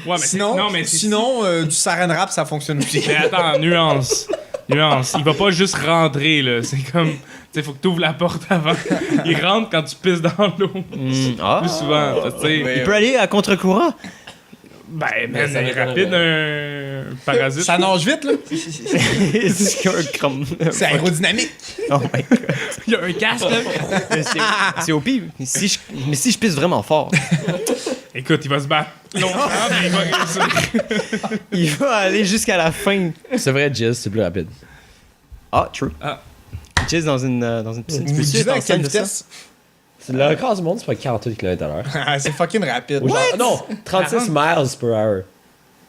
Speaker 4: mais
Speaker 3: Sinon,
Speaker 4: non, mais
Speaker 3: du saran wrap, ça fonctionne aussi.
Speaker 4: Mais attends, nuance. Nuance. Il va pas juste rentrer, là. C'est comme. Tu sais, faut que tu ouvres la porte avant. Il rentre quand tu pisses dans l'eau.
Speaker 1: Ah.
Speaker 4: Plus souvent. Tu sais.
Speaker 3: Ouais.
Speaker 1: Il peut aller à contre-courant.
Speaker 4: Ben,
Speaker 2: Mais
Speaker 4: man,
Speaker 2: ça
Speaker 4: il est
Speaker 2: m'étonnerait.
Speaker 4: rapide, un parasite.
Speaker 3: Ça nage vite, là.
Speaker 1: C'est un crumb.
Speaker 3: C'est aérodynamique.
Speaker 1: Oh my god.
Speaker 4: Il y a un casque, là.
Speaker 1: Mais c'est au pire. Mais si je pisse vraiment fort,
Speaker 4: Écoute, il va se battre longtemps, mais il va réussir.
Speaker 1: il va aller jusqu'à la fin.
Speaker 2: C'est vrai, Jizz, c'est plus rapide.
Speaker 1: Ah, true.
Speaker 4: Ah.
Speaker 1: Jizz dans une piscine. Tu
Speaker 3: Vous
Speaker 1: peux
Speaker 3: dites
Speaker 1: être
Speaker 3: avec
Speaker 1: ancienne
Speaker 3: quelle
Speaker 1: de ça?
Speaker 3: vitesse?
Speaker 2: C'est le record du monde, c'est pas 48 km/h.
Speaker 3: Ah, c'est fucking rapide.
Speaker 2: Ou genre- non, 36 miles per hour.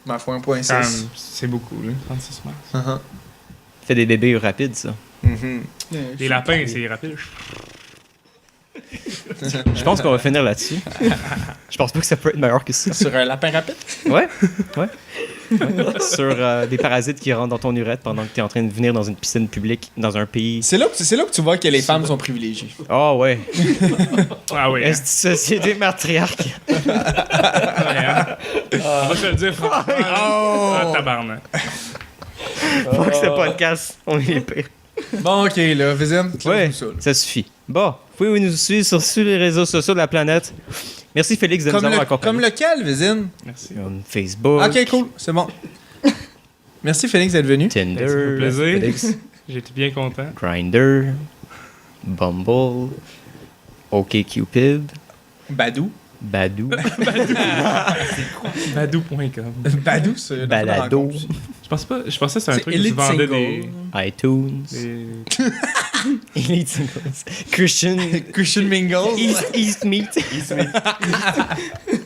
Speaker 3: Ma foi, 1.6.
Speaker 4: C'est beaucoup, là. 36 mars.
Speaker 1: Fait des bébés rapides, ça.
Speaker 4: Les lapins, c'est rapide.
Speaker 1: Je pense qu'on va finir là-dessus. Je pense pas que ça peut être meilleur que ça.
Speaker 3: Sur un lapin rapide?
Speaker 1: Ouais, ouais. sur des parasites qui rentrent dans ton urètre pendant que tu es en train de venir dans une piscine publique dans un pays.
Speaker 3: C'est là que tu vois que les femmes sont privilégiées.
Speaker 1: Ah ouais.
Speaker 4: Ah oui.
Speaker 1: Est-ce une société matriarque?
Speaker 4: On va se le dire. Ah, tabarnak.
Speaker 1: Faut que ce podcast, on est les pires.
Speaker 3: Bon, ok, là, Vizine,
Speaker 1: Ouais,
Speaker 3: ça, là.
Speaker 1: ça suffit. Bon, vous pouvez nous suivre sur les réseaux sociaux de la planète. Merci Félix de nous avoir accompagnés.
Speaker 3: Comme lequel, Vizine?
Speaker 4: Merci.
Speaker 1: Comme Facebook,
Speaker 3: Ok, cool, c'est bon. Merci, Félix, d'être venu.
Speaker 4: Ça me fait
Speaker 1: Tinder,
Speaker 4: plaisir.
Speaker 2: Félix.
Speaker 4: J'étais bien content.
Speaker 1: Grindr, Bumble, OkCupid,
Speaker 3: Badou.
Speaker 1: Badoo,
Speaker 4: Badou.com.
Speaker 3: Badou, c'est la
Speaker 1: Balado,
Speaker 3: rencontre.
Speaker 4: Je pensais que c'était un
Speaker 3: C'est
Speaker 4: truc où tu
Speaker 3: Elite
Speaker 4: vendais
Speaker 3: Single.
Speaker 1: iTunes,
Speaker 4: des...
Speaker 1: Elite Singles, Christian,
Speaker 3: Christian Mingle.
Speaker 1: East Meat.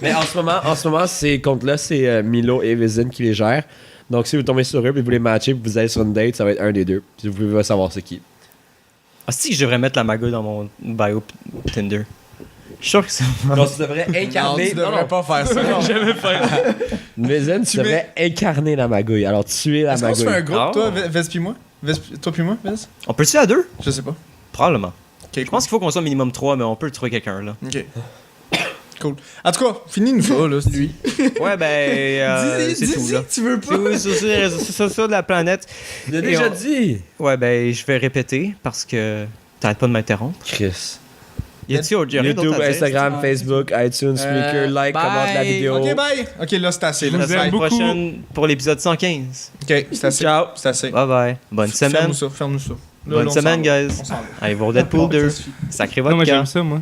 Speaker 2: Mais en ce moment, ces comptes-là, c'est Milo et Vizine qui les gèrent. Donc, si vous tombez sur eux et vous les matchez, puis vous allez sur une date, ça va être un des deux. Puis vous pouvez pas savoir c'est qui.
Speaker 1: Ah, si je devrais mettre la magouille dans mon bio Tinder. Je suis sûr que c'est.
Speaker 2: Non, tu devrais
Speaker 3: Non,
Speaker 2: incarner.
Speaker 3: tu devrais pas faire ça.
Speaker 4: Jamais faire.
Speaker 2: Vizine, tu devrais incarner la magouille. Alors, tuer la
Speaker 3: Est-ce qu'on se
Speaker 2: magouille.
Speaker 3: fait un groupe,
Speaker 1: Ah.
Speaker 3: toi, Vez puis moi? Toi puis moi, Vez?
Speaker 1: On peut-tu à deux?
Speaker 3: Je sais pas.
Speaker 1: Probablement.
Speaker 3: Ok,
Speaker 1: Je pense qu'il faut qu'on soit minimum 3, mais on peut trouver quelqu'un là.
Speaker 3: Ok. Cool. En tout cas, finis-nous ça, là, c'est lui.
Speaker 1: Ouais, ben. C'est tout là.
Speaker 3: tu veux
Speaker 1: C'est oui, sur les réseaux sociaux de la planète.
Speaker 2: Je l'ai
Speaker 1: Et
Speaker 2: déjà
Speaker 1: on-
Speaker 2: dit.
Speaker 1: Ouais, ben, je vais répéter parce que t'arrêtes pas de m'interrompre.
Speaker 2: Chris.
Speaker 1: Y a-tu autre y a rien d'autre
Speaker 2: YouTube,
Speaker 1: à dire?
Speaker 2: Instagram, Facebook, iTunes, Spreaker, like,
Speaker 5: bye.
Speaker 2: commente la vidéo.
Speaker 3: Ok, bye. Ok, là, c'est assez. Là,
Speaker 1: La
Speaker 4: vous aime
Speaker 1: semaine
Speaker 4: beaucoup.
Speaker 1: prochaine pour l'épisode 115.
Speaker 3: Ok, c'est assez.
Speaker 2: Ciao.
Speaker 3: C'est assez.
Speaker 1: Bye bye. Bonne semaine.
Speaker 3: Ferme-nous ça.
Speaker 1: Bonne
Speaker 3: là, on
Speaker 1: semaine,
Speaker 3: s'en va.
Speaker 1: guys.
Speaker 3: On s'en va.
Speaker 1: Allez voir Deadpool 2. Sacrez
Speaker 4: Non,
Speaker 1: votre
Speaker 4: moi
Speaker 1: camp.
Speaker 4: j'aime ça, moi.